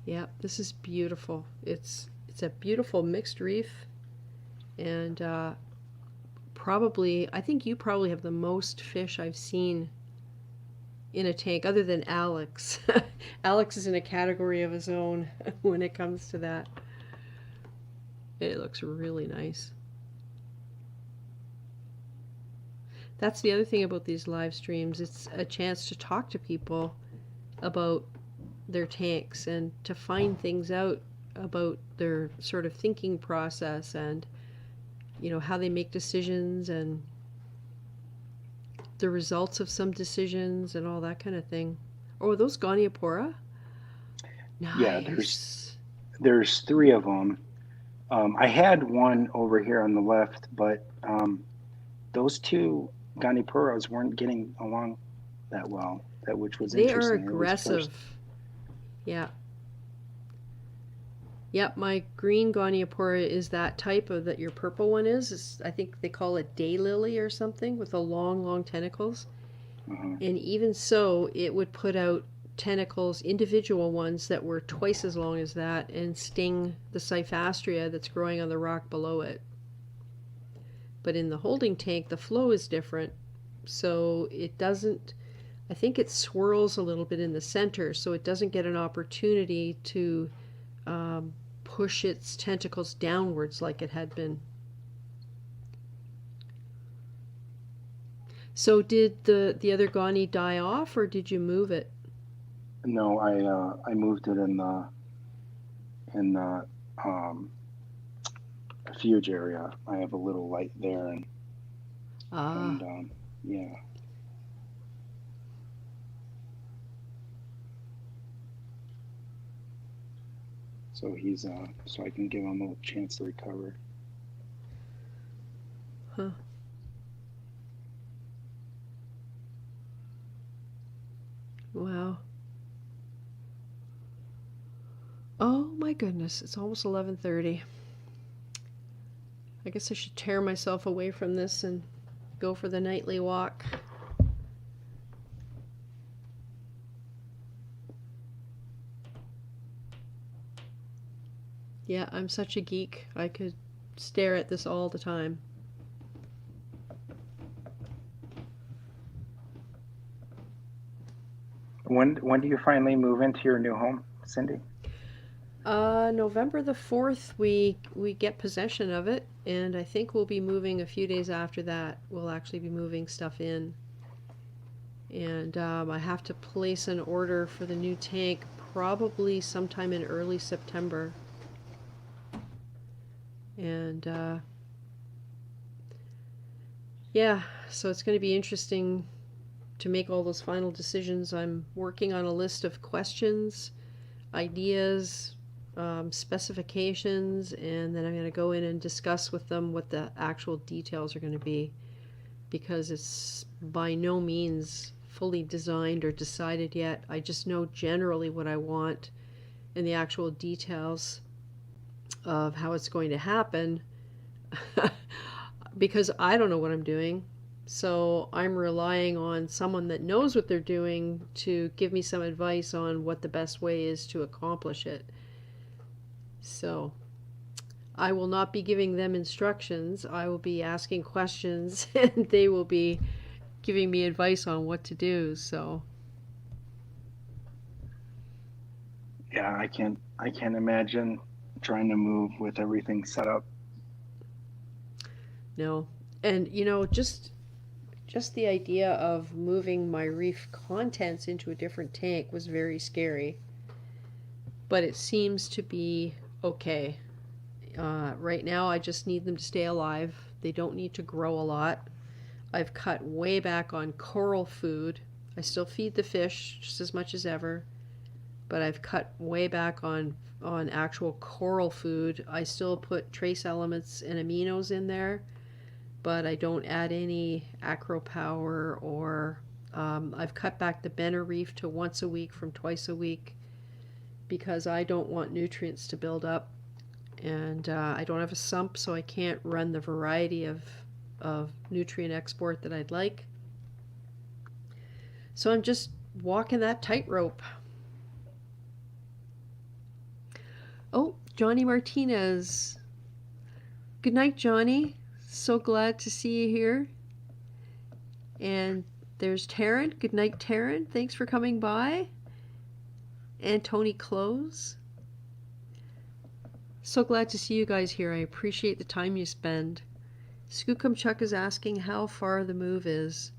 Yeah, this is beautiful. It's It's a beautiful mixed reef, and probably, I think you probably have the most fish I've seen in a tank, other than Alex. Alex is in a category of his own when it comes to that. It looks really nice. That's the other thing about these live streams. It's a chance to talk to people about their tanks and to find things out about their sort of thinking process and, you know, how they make decisions and the results of some decisions and all that kind of thing. Oh, are those Goniopora? Nice. Yeah, there's 3 of them. I had one over here on the left, but those 2 Goniporas weren't getting along that well, which was They interesting. are aggressive. Yeah. Yep, my green Goniopora is that type of that your purple one is. I think they call it daylily or something, with the long, long tentacles. And even so, it would put out tentacles, individual ones that were twice as long as that, and sting the Cyphastria that's growing on the rock below it. But in the holding tank, the flow is different, so it doesn't, I think it swirls a little bit in the center, so it doesn't get an opportunity to push its tentacles downwards like it had been. So did the other Goni die off, or did you move it? No, I moved it in the refuge area. I have a little light there, and yeah. So he's so I can give him a chance to recover. Huh. Wow. Oh my goodness, it's almost 11:30. I guess I should tear myself away from this and go for the nightly walk. Yeah, I'm such a geek. I could stare at this all the time. When do you finally move into your new home, Cindy? November the 4th, we get possession of it, and I think we'll be moving a few days after that. We'll actually be moving stuff in. And I have to place an order for the new tank probably sometime in early September. And yeah, so it's going to be interesting to make all those final decisions. I'm working on a list of questions, ideas, specifications, and then I'm going to go in and discuss with them what the actual details are going to be, because it's by no means fully designed or decided yet. I just know generally what I want, and the actual details of how it's going to happen because I don't know what I'm doing. So I'm relying on someone that knows what they're doing to give me some advice on what the best way is to accomplish it. So I will not be giving them instructions. I will be asking questions and they will be giving me advice on what to do. So yeah, I can't imagine trying to move with everything set up. No. And you know, just the idea of moving my reef contents into a different tank was very scary. But it seems to be okay. Right now I just need them to stay alive. They don't need to grow a lot. I've cut way back on coral food. I still feed the fish just as much as ever, but I've cut way back on actual coral food. I still put trace elements and aminos in there, but I don't add any acropower or I've cut back the Benner Reef to once a week from twice a week because I don't want nutrients to build up, and I don't have a sump, so I can't run the variety of nutrient export that I'd like. So I'm just walking that tightrope. Oh, Johnny Martinez. Good night, Johnny. So glad to see you here. And there's Taryn. Good night, Taryn. Thanks for coming by. And Tony Close. So glad to see you guys here. I appreciate the time you spend. Skookumchuck is asking how far the move is.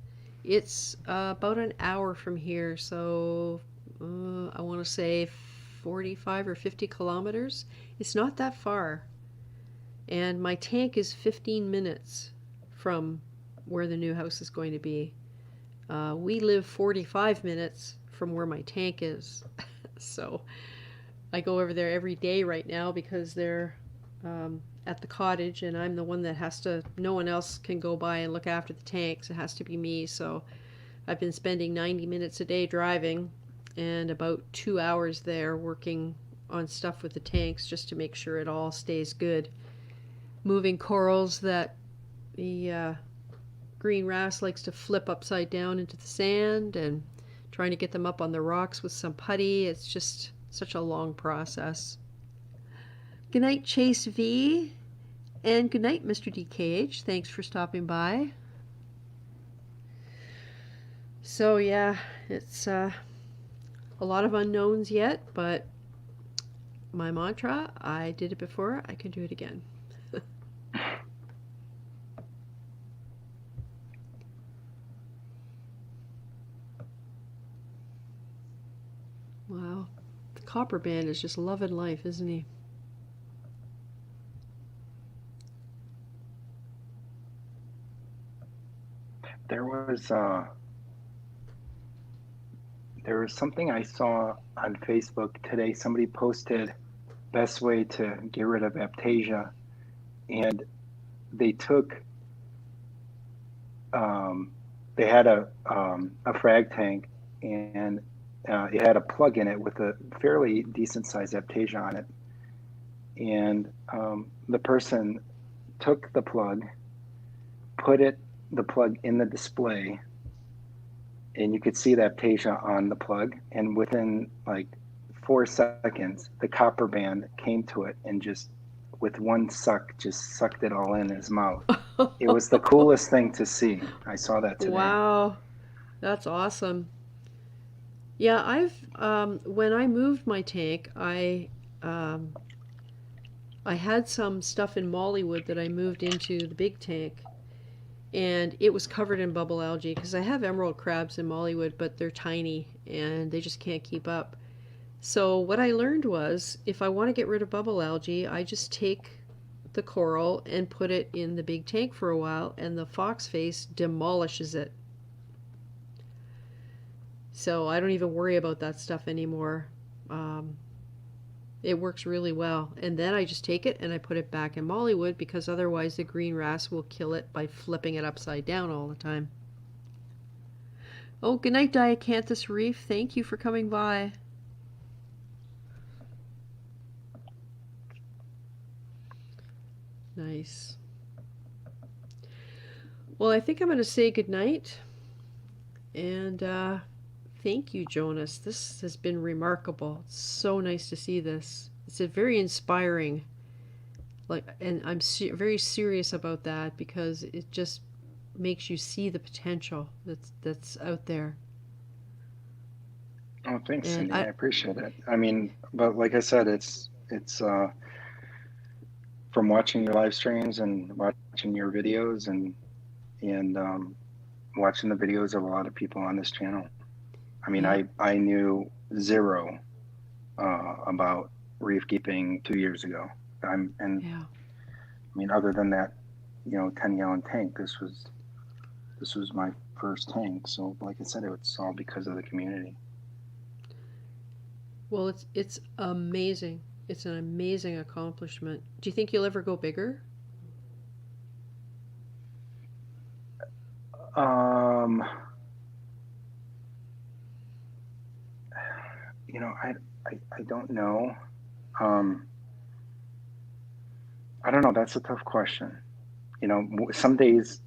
It's about an hour from here, so I want to say 45 or 50 kilometers. It's not that far. And my tank is 15 minutes from where the new house is going to be. We live 45 minutes from where my tank is. So I go over there every day right now because they're at the cottage, and I'm the one that has to, no one else can go by and look after the tanks. It has to be me. So I've been spending 90 minutes a day driving and about 2 hours there working on stuff with the tanks just to make sure it all stays good. Moving corals that the green wrasse likes to flip upside down into the sand, and trying to get them up on the rocks with some putty. It's just such a long process. Good night, Chase V. And good night, Mr. DKH. Thanks for stopping by. So yeah, it's a lot of unknowns yet, but my mantra, I did it before, I can do it again. Wow. The Copper Band is just loving life, isn't he? There was something I saw on Facebook today. Somebody posted best way to get rid of aptasia, and they took they had a frag tank, and it had a plug in it with a fairly decent sized aptasia on it, and the person took the plug, put the plug in the display, and you could see the aptasia on the plug, and within like 4 seconds the copper band came to it and just with one suck just sucked it all in his mouth. It was the coolest thing to see. I saw that today. Wow, that's awesome. Yeah, I've when I moved my tank, I had some stuff in Mollywood that I moved into the big tank, and it was covered in bubble algae because I have emerald crabs in Mollywood, but they're tiny and they just can't keep up. So what I learned was, if I want to get rid of bubble algae, I just take the coral and put it in the big tank for a while, and the fox face demolishes it. So I don't even worry about that stuff anymore. It works really well. And then I just take it and I put it back in Mollywood, because otherwise the green wrasse will kill it by flipping it upside down all the time. Oh, good night, Diacanthus Reef. Thank you for coming by. Nice. Well, I think I'm going to say goodnight. And thank you, Jonas. This has been remarkable. It's so nice to see this. It's a very inspiring. And I'm very serious about that, because it just makes you see the potential that's out there. Oh, thanks, Cindy. I appreciate it. I mean, but like I said, it's from watching your live streams and watching your videos and watching the videos of a lot of people on this channel. I mean, yeah. I knew zero about reef keeping 2 years ago. I mean, other than that, 10-gallon tank, this was my first tank. So like I said, it's all because of the community. Well, it's amazing. It's an amazing accomplishment. Do you think you'll ever go bigger? I don't know. I don't know. That's a tough question. Some days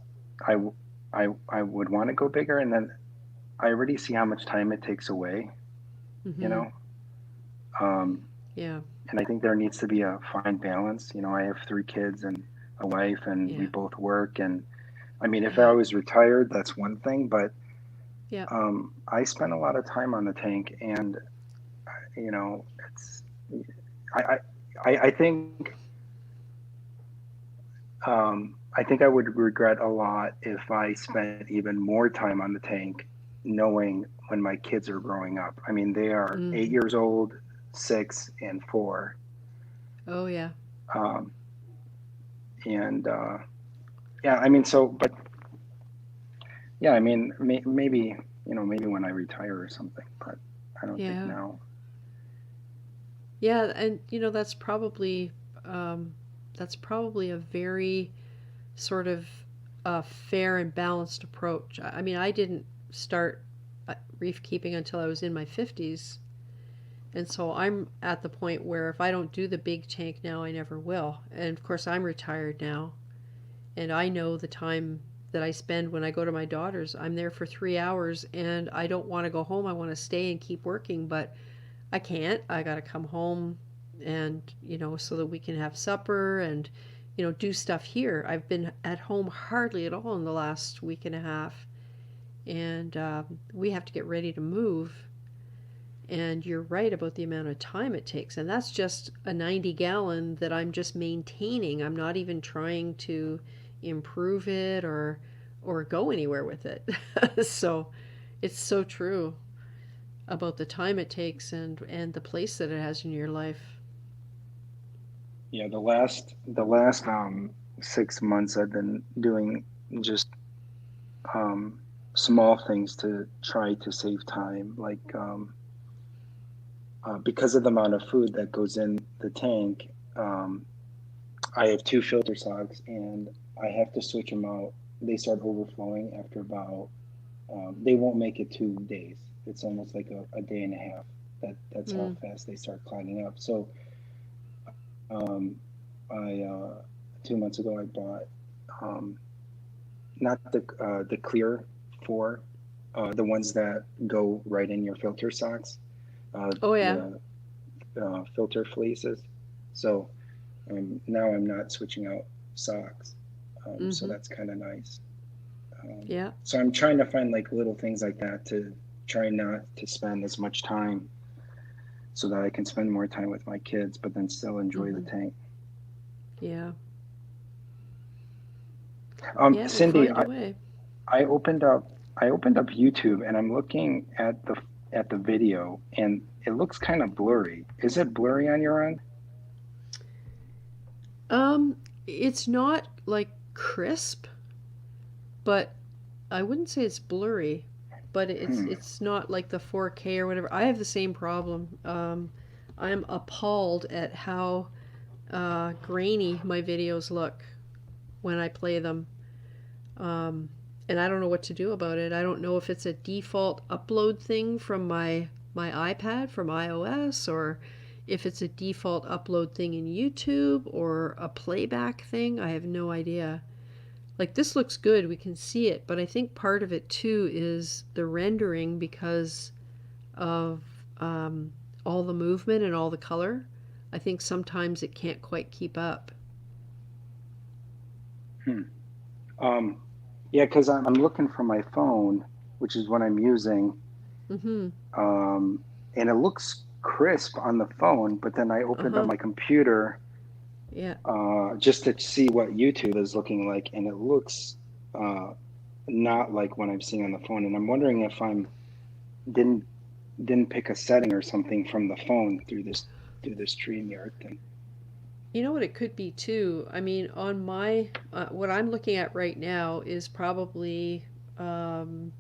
I would want to go bigger, and then I already see how much time it takes away. Mm-hmm. Yeah. and I think there needs to be a fine balance. You know, I have 3 kids and a wife, and we Yeah. both work. And I mean, if Yeah. I was retired, that's one thing, but Yeah. I spend a lot of time on the tank, and you know, it's I I think I think I would regret a lot if I spent even more time on the tank, knowing when my kids are growing up. I mean, they are 8 years old, 6 and 4. Oh yeah. Um, and yeah, I mean, so, but yeah, I mean, maybe, you know, maybe when I retire or something, but I don't think Yeah. now. Yeah, and um, that's probably a very sort of fair and balanced approach. I mean, I didn't start reef keeping until I was in my 50s, and so I'm at the point where if I don't do the big tank now, I never will. And of course, I'm retired now, and I know the time that I spend when I go to my daughter's. I'm there for 3 hours, and I don't want to go home. I want to stay and keep working, but I can't. I got to come home and, so that we can have supper and, do stuff here. I've been at home hardly at all in the last week and a half. And we have to get ready to move. And you're right about the amount of time it takes. And that's just a 90-gallon that I'm just maintaining. I'm not even trying to improve it or go anywhere with it. So it's so true about the time it takes and the place that it has in your life. Yeah, the last 6 months I've been doing just um, small things to try to save time, like because of the amount of food that goes in the tank. Um, I have 2 filter socks, and I have to switch them out. They start overflowing after about. They won't make it 2 days. It's almost like a day and a half. That's how Mm. fast they start clogging up. So um, I 2 months ago I bought um, not the clear four, the ones that go right in your filter socks, Oh yeah. the filter fleeces. So now I'm not switching out socks. So Mhm. that's kind of nice. Yeah. So I'm trying to find like little things like that to try not to spend as much time so that I can spend more time with my kids, but then still enjoy the Mhm. tank. Yeah. Yeah, we'll Cindy, find a way. I opened up I opened up YouTube, and I'm looking at the video, and it looks kind of blurry. Is it blurry on your end? Um it's not like crisp, but I wouldn't say it's blurry, but it's Hmm. it's not like the 4K or whatever. I have the same problem. I'm appalled at how grainy my videos look when I play them. Um, and I don't know what to do about it. I don't know if it's a default upload thing from my iPad from iOS, or if it's a default upload thing in YouTube or a playback thing. I have no idea. Like this looks good, we can see it, but I think part of it too is the rendering because of um, all the movement and all the color. I think sometimes it can't quite keep up. Hmm. Um, yeah, because I'm looking for my phone, which is what I'm using, Mm-hmm. um, and it looks crisp on the phone, but then I opened up Uh-huh. my computer Yeah. just to see what YouTube is looking like, and it looks uh, not like what I'm seeing on the phone. And I'm wondering if I'm didn't didn't pick a setting or something from the phone through this StreamYard thing. You know what it could be too? I mean, on my, what I'm looking at right now is probably um,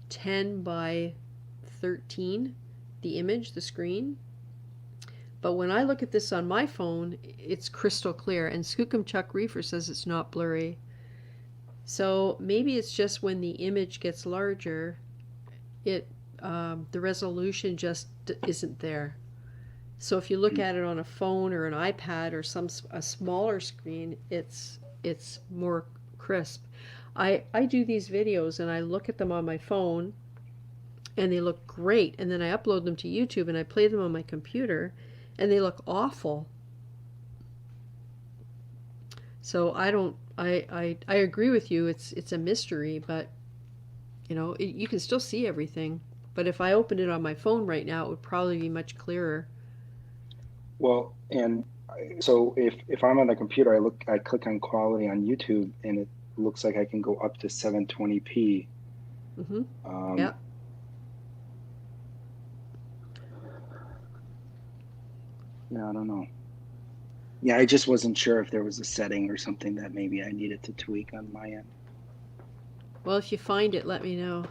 10 by 13, the image, the screen. But when I look at this on my phone, it's crystal clear. And Skookum Chuck Reefer says it's not blurry. So maybe it's just when the image gets larger, it the resolution just isn't there. So if you look Hmm. at it on a phone or an iPad or a smaller screen, it's more crisp. I do these videos and I look at them on my phone and they look great, and then I upload them to YouTube and I play them on my computer and they look awful. So I agree with you. It's a mystery, but you can still see everything. But if I opened it on my phone right now, it would probably be much clearer. Well, and so if I'm on the computer, I click on quality on YouTube, and it looks like I can go up to 720p. Mm-hmm. Um, Yeah. yeah, I don't know. Yeah, I just wasn't sure if there was a setting or something that maybe I needed to tweak on my end. Well, if you find it, let me know.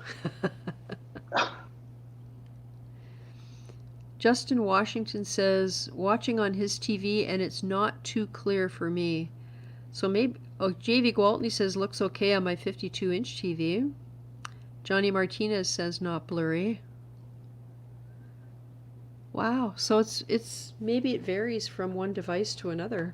Justin Washington says, watching on his TV and it's not too clear for me. So maybe, JV Gwaltney says, looks okay on my 52-inch TV. Johnny Martinez says, not blurry. Wow, so it's maybe it varies from one device to another.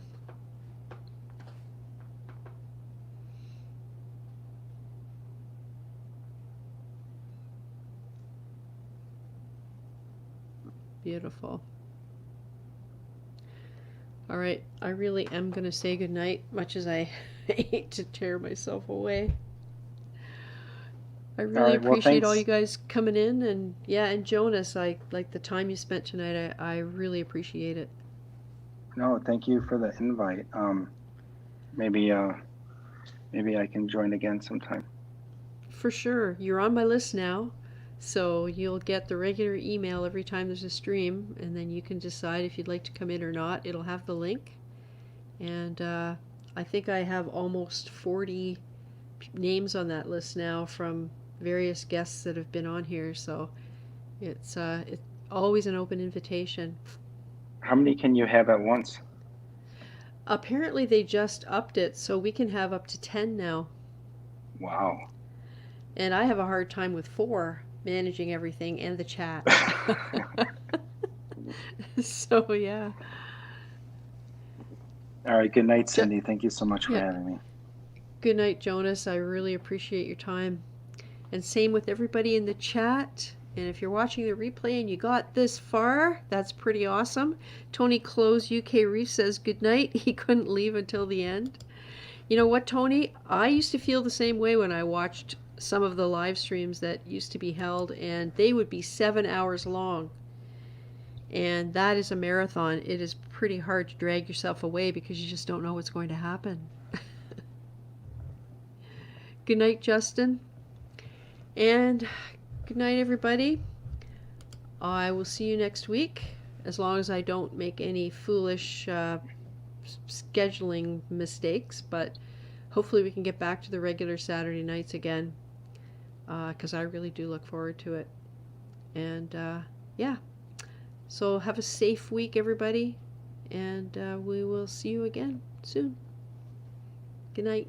Beautiful. All right, I really am going to say goodnight, much as I hate to tear myself away. I really right, well, appreciate all thanks. you guys coming in, and yeah, and Jonas, I like the time you spent tonight. I really appreciate it. No, thank you for the invite. Maybe I can join again sometime. For sure, you're on my list now, so you'll get the regular email every time there's a stream, and then you can decide if you'd like to come in or not. It'll have the link, and I think I have almost 40 names on that list now from various guests that have been on here, so it's always an open invitation. How many can you have at once? Apparently they just upped it, so we can have up to 10 now. Wow. And I have a hard time with 4, managing everything and the chat. So yeah. All right, good night, Cindy. Thank you so much for Yeah. having me. Good night, Jonas. I really appreciate your time. And same with everybody in the chat. And if you're watching the replay and you got this far, that's pretty awesome. Tony Close UK Reef says good night. He couldn't leave until the end. You know what, Tony? I used to feel the same way when I watched some of the live streams that used to be held, and they would be 7 hours long. And that is a marathon. It is pretty hard to drag yourself away because you just don't know what's going to happen. Good night, Justin. And good night, everybody. I will see you next week, as long as I don't make any foolish scheduling mistakes. But hopefully we can get back to the regular Saturday nights again, because I really do look forward to it. And yeah, so have a safe week, everybody, and we will see you again soon. Good night.